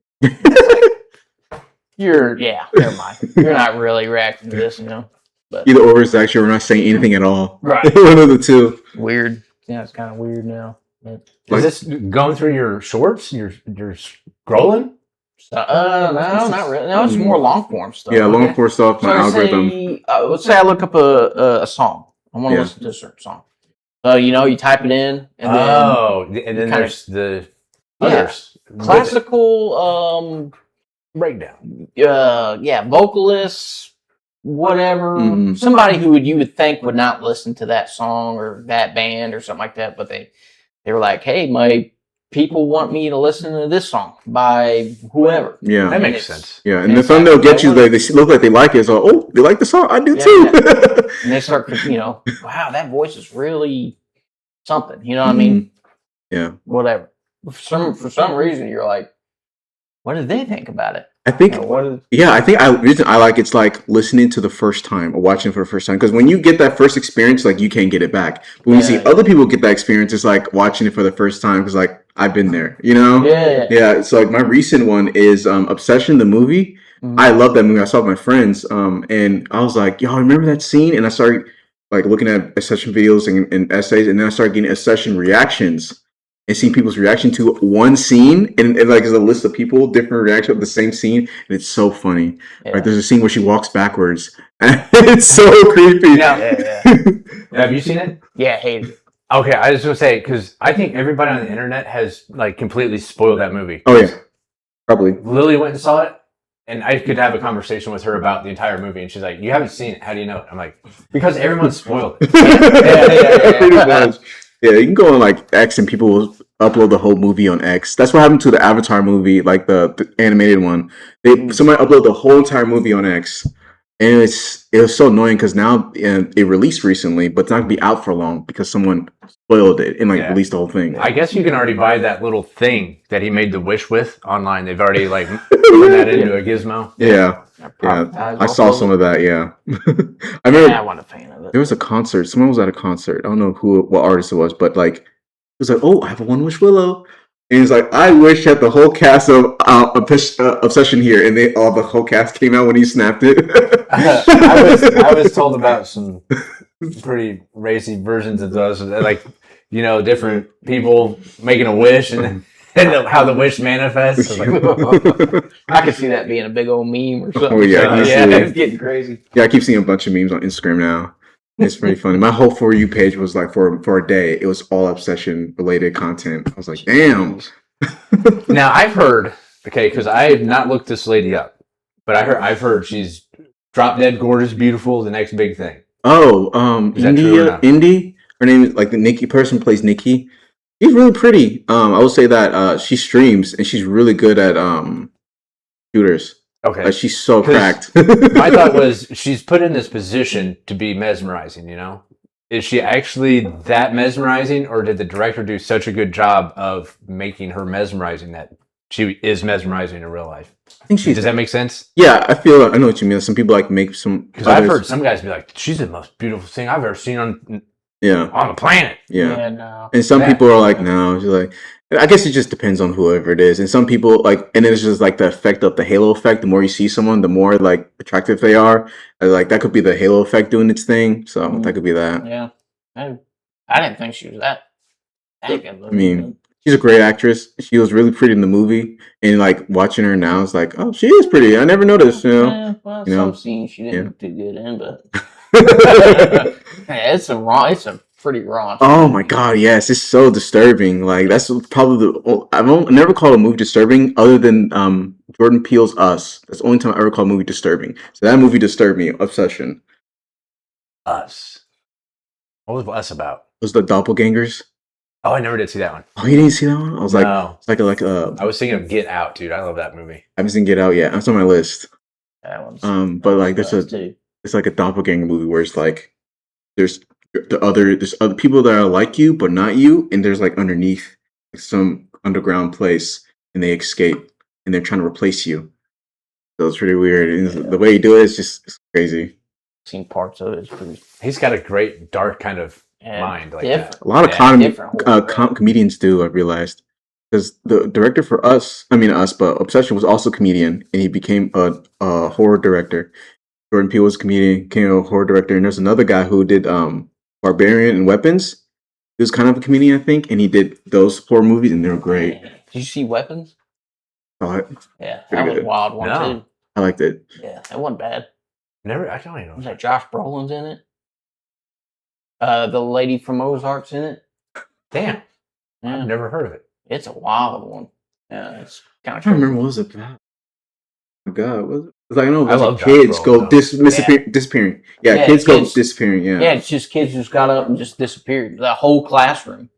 Never mind. You're not really reacting to this, you know. But either or is actually we're not saying anything at all. Right. One of the two. Weird. Yeah, it's kind of weird now. Is this going through your shorts? You're scrolling? No, not really. No, it's more long form stuff. Yeah, long form stuff. My algorithm. Let's say I look up a song. I want to listen to a certain song. So, you know, you type it in. And then there's the others. Classical breakdown. Vocalists, whatever. Mm-hmm. Somebody who you would think would not listen to that song or that band or something like that, but they were like, hey, my people want me to listen to this song by whoever. Yeah, that makes sense. Yeah, and the thumbnail get you. They look like they like it. So, oh, they like the song. I do too. And they start, you know, wow, that voice is really something. You know what I mean? Yeah. Whatever. For some reason, you're like, what did they think about it? I think, the reason I like it's like listening to the first time or watching for the first time. Because when you get that first experience, like you can't get it back. But when you see other people get that experience, it's like watching it for the first time because like I've been there, you know? Yeah. So like my recent one is Obsession, the movie. Mm-hmm. I love that movie. I saw it with my friends, and I was like, yo, remember that scene? And I started like looking at Obsession videos and essays, and then I started getting Obsession reactions. And seeing people's reaction to one scene, and like there's a list of people, different reaction of the same scene, and it's so funny. Yeah. Right? There's a scene where she walks backwards, and it's so creepy. Yeah. Have you seen it? Yeah, hated it. Okay, I was gonna say because I think everybody on the internet has like completely spoiled that movie. Oh yeah, Probably. Lily went and saw it, and I could have a conversation with her about the entire movie, and she's like, "You haven't seen it. How do you know it?" I'm like, "Because everyone spoiled it." Pretty much. Yeah, you can go on like X and people will upload the whole movie on X. That's what happened to the Avatar movie, like the animated one. Somebody uploaded the whole entire movie on X, and it was so annoying because now it released recently, but it's not gonna be out for long because someone spoiled it and like released the whole thing. I guess you can already buy that little thing that he made the wish with online. They've already like put that into a gizmo. Yeah. I saw some of that. Yeah, I remember. I wasn't a fan of it. There was a concert. Someone was at a concert. I don't know what artist it was, but like it was like, "Oh, I have a One Wish Willow," and he's like, "I wish that the whole cast of Obsession here," and the whole cast came out when he snapped it. I was told about some pretty racy versions of those, like different people making a wish and how the wish manifests. Like, I could see that being a big old meme or something. Oh yeah, it's getting crazy. Yeah, I keep seeing a bunch of memes on Instagram now. It's pretty funny. My whole For You page was like for a day. It was all Obsession related content. I was like, damn. Now I've heard, because I have not looked this lady up, but I've heard she's drop dead gorgeous, beautiful, the next big thing. Oh, Is that true or not? Indy. Her name is like the Nikki person who plays Nikki. She's really pretty. I would say that she streams and she's really good at shooters. Okay. Like, she's so cracked. My thought was she's put in this position to be mesmerizing, Is she actually that mesmerizing, or did the director do such a good job of making her mesmerizing that she is mesmerizing in real life? I think Does that make sense? Yeah, I know what you mean. Some people like make some. Because I've heard some guys be like, "She's the most beautiful thing I've ever seen on the planet." Yeah. No. And some people are like, no. She's like, I guess it just depends on whoever it is. And some people and then it's just like the effect of the halo effect. The more you see someone, the more like attractive they are. And, like that could be the halo effect doing its thing. So that could be that. Yeah. I didn't think she was that good. I mean, she's a great actress. She was really pretty in the movie, and like watching her now, it's like, oh, she is pretty. I never noticed. Some scenes she didn't do good in, but it's a pretty raw. Oh my god, yes, it's so disturbing. Like that's probably I've never called a movie disturbing other than Jordan Peele's Us. That's the only time I ever called a movie disturbing. So that movie disturbed me. Obsession. Us. What was Us about? It was the doppelgangers. Oh, I never did see that one. Oh, you didn't see that one? I was like, no. It's like I was thinking of Get Out, dude. I love that movie. I haven't seen Get Out yet. That's on my list. That one's. But like, it's like a doppelganger movie where it's like there's other people that are like you but not you, and there's like underneath some underground place, and they escape and they're trying to replace you. So it's pretty weird. And the way you do it is just crazy. Seen parts of it. It's pretty. He's got a great dark kind of mind like that. A lot of comedians do. I realized because the director for but Obsession was also a comedian, and he became a horror director. Jordan Peele was a comedian, became a horror director, and there's another guy who did Barbarian and Weapons. He was kind of a comedian, I think, and he did those horror movies, and they were great. Did you see Weapons? Saw it. Yeah, that was a wild one too. I liked it. Yeah, that wasn't bad. I don't even know. Was that Josh Brolin's in it? The lady from Ozark's in it. Damn, I've never heard of it. It's a wild one. Yeah, it's kind of. I don't remember what was it about. Oh my god, what was it? It's like I know I love kids Josh go Brolin, disappearing. Yeah, kids go disappearing. Yeah, yeah, it's just kids just got up and just disappeared. The whole classroom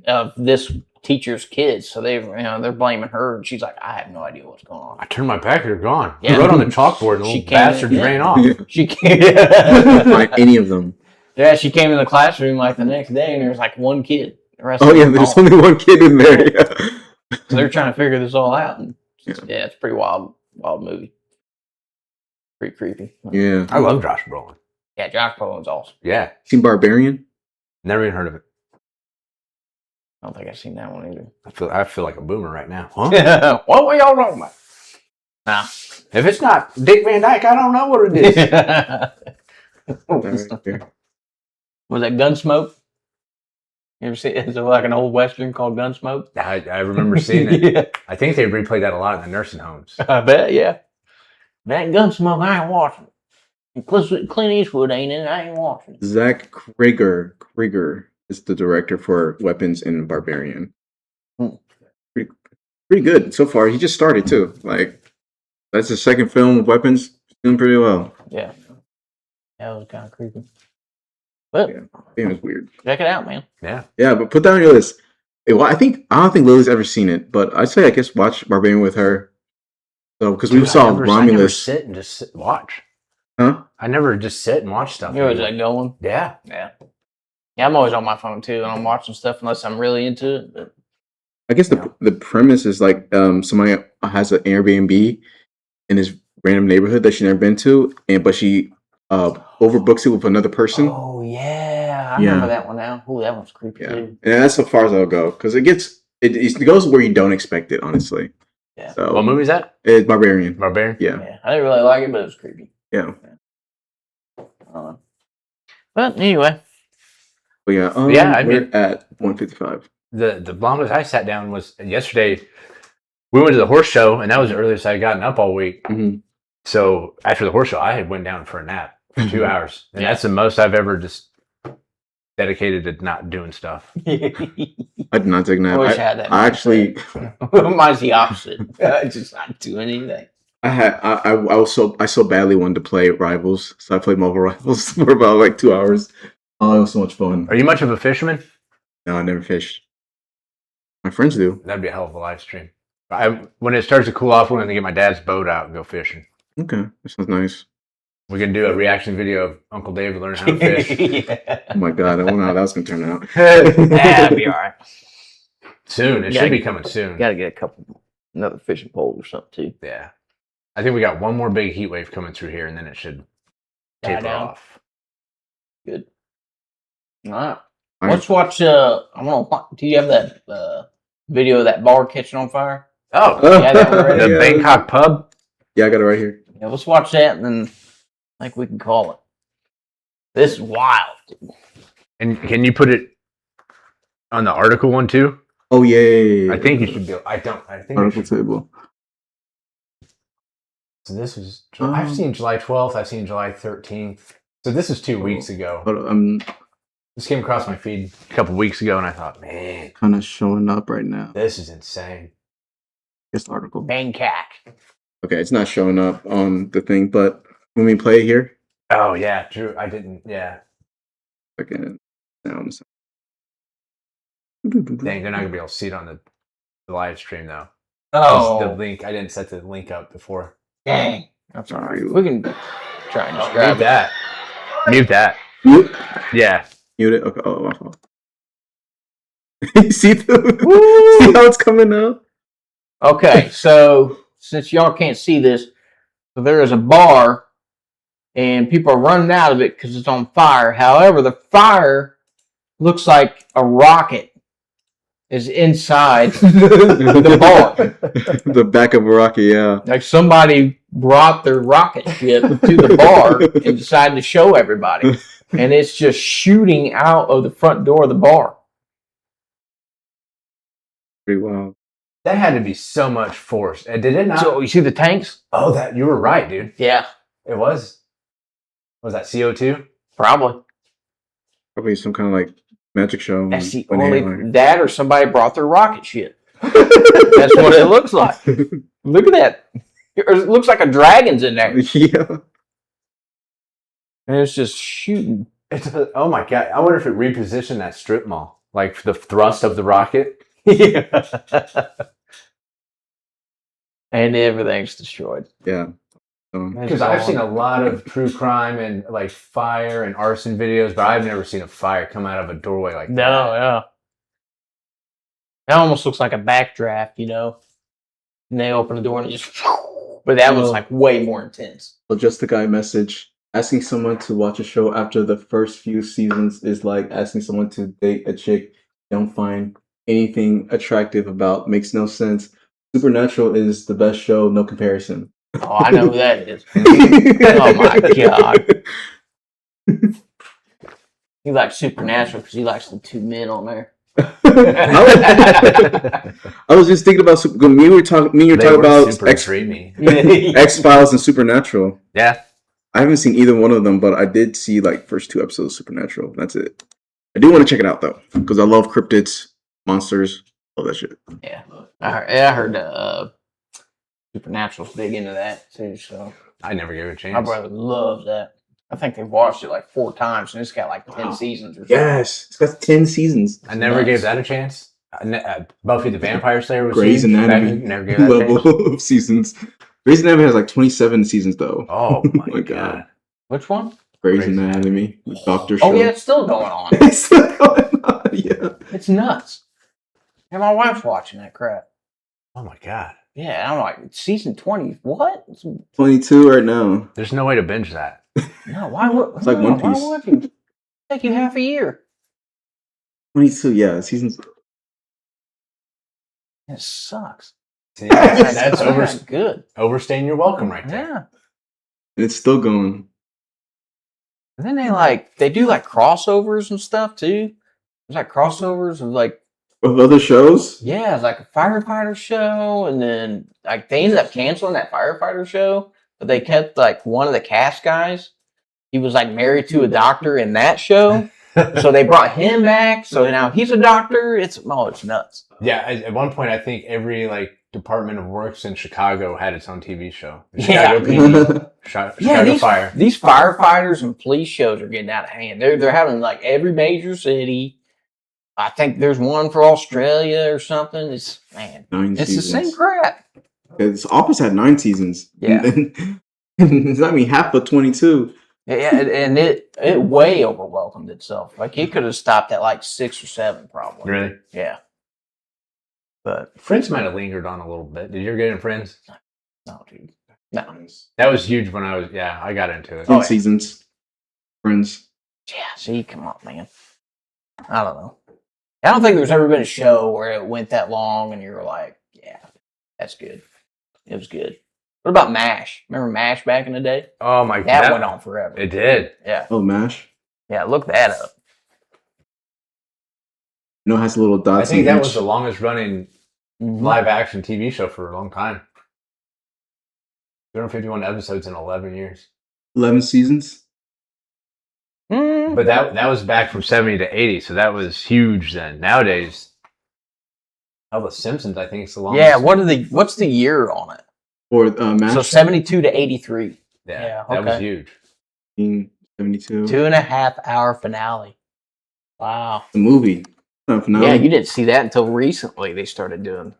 of this teacher's kids. So they're blaming her, and she's like, I have no idea what's going on. I turned my back, they're gone. Yeah. I wrote on the chalkboard, and the little bastards ran off. She can't find any of them. Yeah, she came in the classroom like the next day, and there was like one kid. The rest there's only one kid in there. Yeah. So they're trying to figure this all out. And it's a pretty wild movie. Pretty creepy. Yeah, I love Josh Brolin. Yeah, Josh Brolin's awesome. Yeah, seen Barbarian? Never even heard of it. I don't think I've seen that one either. I feel like a boomer right now. Huh? What were y'all talking about? Nah. If it's not Dick Van Dyke, I don't know what it is. Was that Gunsmoke? You ever see it? Is it like an old Western called Gunsmoke? I remember seeing it. Yeah. I think they replayed that a lot in the nursing homes. I bet, yeah. That Gunsmoke, I ain't watching. Clint Eastwood ain't in it, I ain't watching. Zach Krieger is the director for Weapons and Barbarian. Pretty pretty good so far. He just started too. Like that's his second film with weapons. Doing pretty well. Yeah. That was kind of creepy. But it was weird. Check it out, man. Yeah. Yeah, but put that on your list. Well, I don't think Lily's ever seen it, but I'd say I guess watch Barbarian with her. So because we saw Romulus. I never sit and just watch. Huh? I never just sit and watch stuff. You always like going? Yeah. Yeah. Yeah, I'm always on my phone too, and I'm watching stuff unless I'm really into it. But, I guess the premise is like somebody has an Airbnb in this random neighborhood that she never been to, but she overbooks it with another person. Oh yeah, I remember that one now. Oh, that one's creepy too. And that's so far as I'll go because it goes where you don't expect it, honestly. Yeah. So, what movie is that? It's Barbarian. Barbarian. Yeah. I didn't really like it, but it was creepy. Yeah. But anyway. But yeah. We're at 155. The longest I sat down was yesterday. We went to the horse show, and that was the earliest I had gotten up all week. Mm-hmm. So after the horse show, I had went down for a nap for 2 hours, and that's the most I've ever just dedicated to not doing stuff. I did not take a nap. I wish I had that. I actually. Mine's the opposite. Just not doing anything. I so badly wanted to play Rivals, so I played Mobile Rivals for about like 2 hours. Oh, it was so much fun. Are you much of a fisherman? No, I never fished. My friends do. That'd be a hell of a live stream. When it starts to cool off, we're going to get my dad's boat out and go fishing. Okay, that sounds nice. We can do a reaction video of Uncle David learning how to fish. Oh my god, I wonder how that was going to turn out. That'd be all right. Soon. It should be coming soon. Got to get another fishing pole or something too. Yeah. I think we got one more big heat wave coming through here, and then it should taper off. Good. All right. Let's watch. Do you have that video of that bar catching on fire? Oh, yeah, that one right the Bangkok pub. Yeah, I got it right here. Yeah, let's watch that, and then I think we can call it. This is wild. And can you put it on the article one too? Oh yeah. I think you should be. I think article table. So this is. I've seen July 12th. I've seen July 13th. So this is 2 weeks ago. This came across my feed a couple weeks ago, and I thought, man, kind of showing up right now. This is insane. This article. Bangkok. Okay, it's not showing up on the thing, but when we play here. Oh yeah, true. I didn't. Yeah. Again, sounds. Dang, they're not gonna be able to see it on the live stream though. Oh, the link. I didn't set the link up before. Dang. I'm sorry. We can try and describe Mute that. Mute that. Mute? Yeah. Mute it? Okay. Oh, my fault. see how it's coming out? Okay, so since y'all can't see this, so there is a bar and people are running out of it because it's on fire. However, the fire looks like a rocket is inside the bar. The back of a rocket, yeah. Like somebody brought their rocket ship to the bar and decided to show everybody. And it's just shooting out of the front door of the bar. Pretty wild. That had to be so much force. Did it not? So you see the tanks? Oh, you were right, dude. Yeah. It was. Was that CO2? Probably. Probably some kind of like magic show. That's the only that or somebody brought their rocket ship. That's what it looks like. Look at that. It looks like a dragon's in there. Yeah. And it's just shooting. Oh my god. I wonder if it repositioned that strip mall. Like the thrust of the rocket. Yeah. And everything's destroyed. Yeah. Because I've seen a lot of true crime and like fire and arson videos, but I've never seen a fire come out of a doorway like that. No, yeah. That almost looks like a backdraft, you know? And they open the door and it just... But that was like way more intense. Well, just the guy message. Asking someone to watch a show after the first few seasons is like asking someone to date a chick you don't find anything attractive about. Makes no sense. Supernatural is the best show, no comparison. Oh, I know who that is. Oh my god. He likes Supernatural because he likes the two men on there. I was just thinking about me. You were talking about X-Files and Supernatural. Yeah, I haven't seen either one of them, but I did see like first 2 episodes of Supernatural. That's it. I do want to check it out though because I love cryptids, monsters. Oh, that shit. Yeah, I heard Supernatural's big into that too. So I never gave it a chance. my brother loves that. I think they've watched it like 4 times, and it's got like 10 seasons or something. Yes, it's got 10 seasons. I never gave that a chance. Buffy the Vampire Slayer was Grey's huge. Anatomy. Never gave that a chance. Level of seasons. Grey's Anatomy has like 27 seasons though. Oh my god. Which one? Grey's Anatomy, the Doctor Show. Oh yeah, it's still going on. It's still going on. Yeah. It's nuts. And my wife's watching that crap. Oh my god. Yeah, I'm like, season 20. What? 22 right now. There's no way to binge that. No, why would? It's like One Why Piece. would you? Take you half a year. 22, yeah, seasons. It sucks. See, that's good. overstaying your welcome right there. Yeah. And it's still going. And then they do like crossovers and stuff too. There's like crossovers of like, Of other shows? yeah, it's like a firefighter show, and then like they ended up canceling that firefighter show, but they kept like one of the cast guys. He was like married to a doctor in that show, so they brought him back. So now he's a doctor. It's nuts. Yeah, at one point I think every like Department of Works in Chicago had its own TV show. Yeah. Chicago PD, Chicago Fire. These firefighters and police shows are getting out of hand. They're having like every major city. I think there's one for Australia or something. It's 9 it's seasons. the same crap. This Office had 9 seasons. Yeah. It's not me half of 22. Yeah, and it way overwhelmed itself. Like it could have stopped at like 6 or 7, probably. Really? Yeah. But Friends might have lingered on a little bit. Did you ever get in Friends? no, dude, no. That was huge when I got into it. 10 seasons. Friends. Yeah, see, come on, man. I don't know. I don't think there's ever been a show where it went that long and you were like, yeah, that's good. It was good. What about MASH? Remember MASH back in the day? Oh my god. That went on forever. It did. Yeah. Oh, MASH. Yeah, look that up. No, it has little I dots. think in that each. was the longest running live action TV show for a long time. 251 episodes in 11 years. 11 seasons. But that was back from 70 to 80, so that was huge then. Nowadays, The Simpsons, I think, is the longest. Yeah, what's the year on it? Or MASH. So 72 to 83. Yeah, that was huge. 72. 2.5 hour finale. Wow. The movie. Finale. Yeah, you didn't see that until recently. They started doing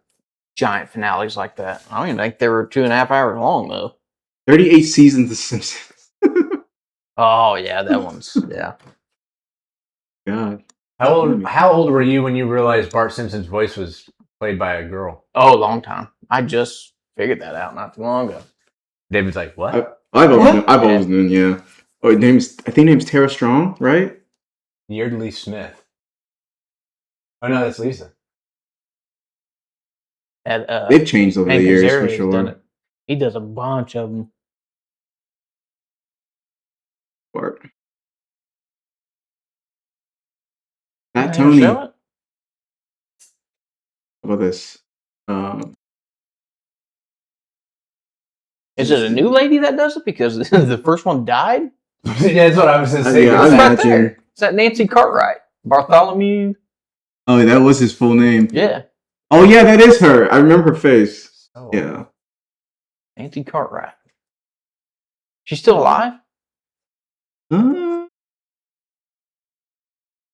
giant finales like that. I don't even think they were 2.5 hours long though. 38 seasons of The Simpsons. Oh yeah, that one's yeah. God. How old were you when you realized Bart Simpson's voice was played by a girl? Oh, long time. I just figured that out not too long ago. David's like, what? I've always known, yeah. Oh, I think name's Tara Strong, right? Yeardley Smith. Oh no, that's Lisa. They've changed over the Hank years Azaria's for sure. done it. He does a bunch of them. Bart. Fat Tony. How about this? Is it a new lady that does it because the first one died? Yeah, that's what I was going to say. Yeah, I It's right imagine. there. Is that Nancy Cartwright? Bartholomew? Oh, that was his full name. Yeah. Oh, yeah, that is her. I remember her face. Oh. Yeah. Nancy Cartwright. She's still alive? Uh,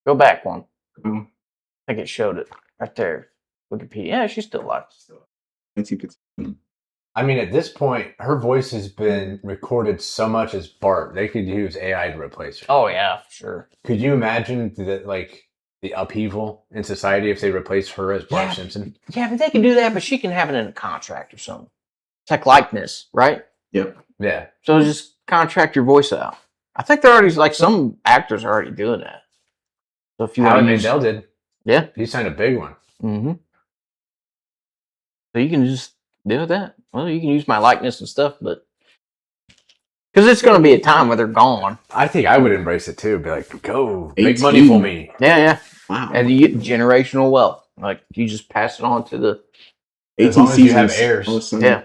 Go back one. oh, I think it showed it right there. Wikipedia. Yeah, she's still alive. Nancy Pitts. I mean, at this point, her voice has been recorded so much as Bart. They could use AI to replace her. Oh yeah, for sure. Could you imagine the upheaval in society if they replaced her as Bart Yeah. Simpson? Yeah, but they can do that, but she can have it in a contract or something. It's like likeness, right? Yep. Yeah. So just contract your voice out. I think they're already like some actors are already doing that. So if you Howie want to use, Mandel did. yeah, He signed a big one. mm-hmm. So you can just do that. Well, you can use my likeness and stuff, but because it's going to be a time where they're gone. I think I would embrace it too. Be like, go, make 18. money for me. Yeah, yeah. Wow. And you get generational wealth. Like you just pass it on to the 18 as long as seasons. you have heirs. all of a sudden. yeah.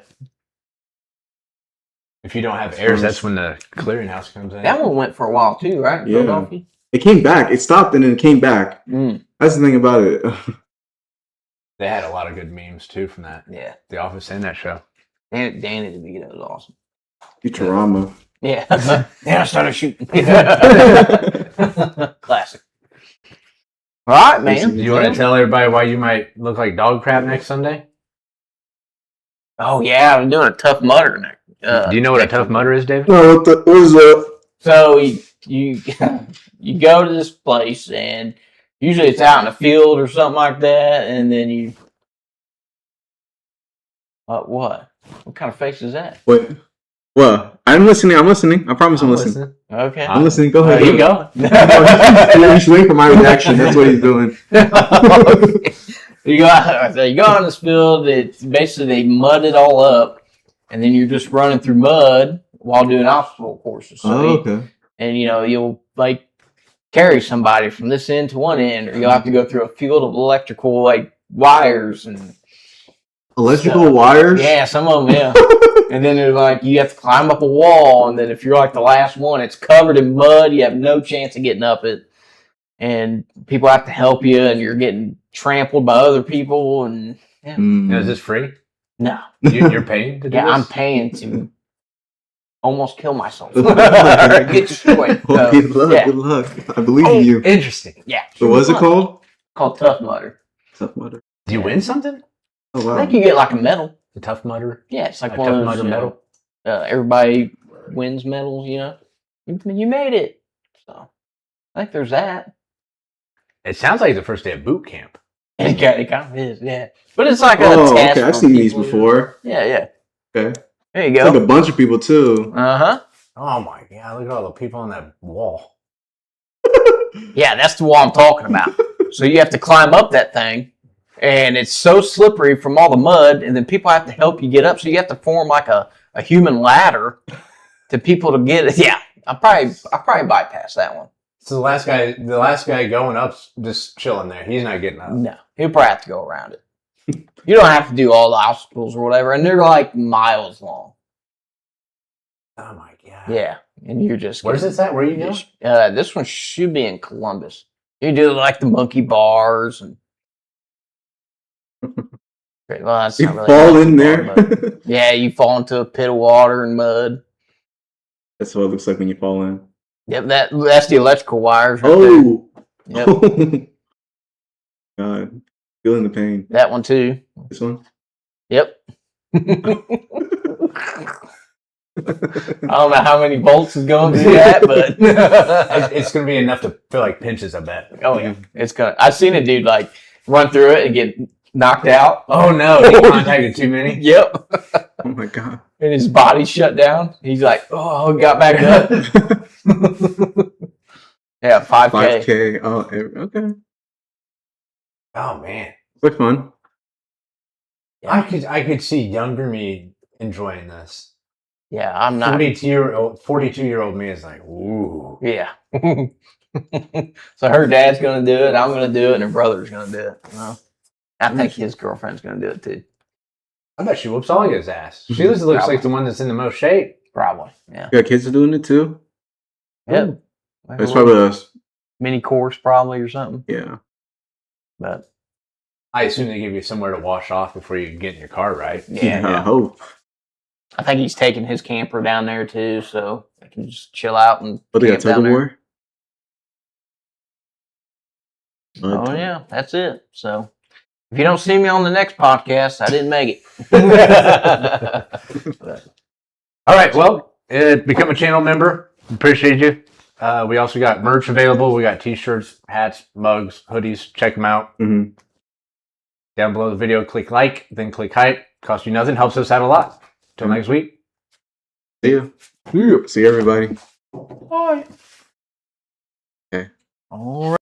If you don't have heirs, that's when the clearinghouse comes in. That one went for a while too, right? Yeah. Philadelphia. It came back. It stopped and then it came back. Mm. That's the thing about it. They had a lot of good memes too from that. Yeah. The Office and that show. Danny DeVito was awesome. Futurama. Yeah. Then I started shooting. Classic. All right, man. Do you want to tell everybody why you might look like dog crap next Sunday? Oh, yeah. I'm doing a Tough Mudder next. Do you know what a Tough Mudder is, Dave? Oh, what is that? So you go to this place, and usually it's out in a field or something like that, and then you... what? What kind of face is that? Wait. Well, I'm listening. I promise I'm listening. Okay. I'm listening. Go ahead. You go. He's waiting for my reaction. That's what he's doing. You go on this field. It's basically they mud it all up, and then you're just running through mud while doing obstacle courses. So okay. And you'll like carry somebody from this end to one end, or you'll have to go through a field of electrical like wires and electrical wires. Yeah, some of them. Yeah. And then they're like you have to climb up a wall, and then if you're like the last one, it's covered in mud. You have no chance of getting up it, and people have to help you, and you're getting trampled by other people. And yeah. Now, is this free? No, you're paying to do this? I'm paying to almost kill myself. Get destroyed. Well, good luck. Yeah. Good luck. I believe in you. Interesting. Yeah. So what's it called? Called Tough Mudder. Tough Mudder. Do you win something? Oh wow. I think you get like a medal. The Tough Mudder? Yeah, it's like A one Tough of those Mudder medal? everybody wins medals. You made it. So I think there's that. It sounds like the first day of boot camp. It kind of is, yeah. But it's like a Oh, test. okay. I've for seen these people. before. Yeah. Okay. There you It's like go. a bunch of people too. Uh-huh. Oh my god, look at all the people on that wall. Yeah, that's the wall I'm talking about. So you have to climb up that thing, and it's so slippery from all the mud, and then people have to help you get up. So you have to form like a human ladder to people to get it. Yeah, I'll probably bypass that one. So the last guy going up's just chilling there. He's not getting up. No, he'll probably have to go around it. You don't have to do all the obstacles or whatever, and they're like miles long. Oh my god. Yeah, and you're just... Where's this at? Where are you going? This one should be in Columbus. You do like the monkey bars and... Well, that's You not really fall a in monkey there. bar, but yeah, you fall into a pit of water and mud. That's what it looks like when you fall in. Yep, that's the electrical wires right Oh. there. Yep, God. Feeling the pain. that one too. This one? Yep. I don't know how many volts is going through that, but It's going to be enough to feel like pinches, I bet. oh yeah, it's gonna. I've seen a dude like run through it and get knocked out. Oh no, he contacted too many? Yep, Oh my god. and his body shut down. He's like, oh, got back up. Yeah, 5K. 5K. Oh, okay. Oh man. Looks fun. I could see younger me enjoying this. Yeah, I'm not. 42-year-old me is like, ooh. Yeah. So her dad's gonna do it. I'm gonna do it, and her brother's gonna do it. Well, I think his girlfriend's gonna do it too. I bet she whoops all his ass. She looks like the one that's in the most shape. Probably. Yeah. Yeah, kids are doing it too. Yep. It's probably us. Mini course probably or something. Yeah. But I assume they give you somewhere to wash off before you get in your car, right? I hope. I think he's taking his camper down there too, so they can just chill out and But they got camp down tug of there. war? Oh yeah, that's it. So if you don't see me on the next podcast, I didn't make it. All right, well, become a channel member. Appreciate you. We also got merch available. We got t-shirts, hats, mugs, hoodies. Check them out. Mm-hmm. Down below the video, click like, then click hype. Costs you nothing, helps us out a lot. Till next week. See you. See you, everybody. Bye. Okay. All right.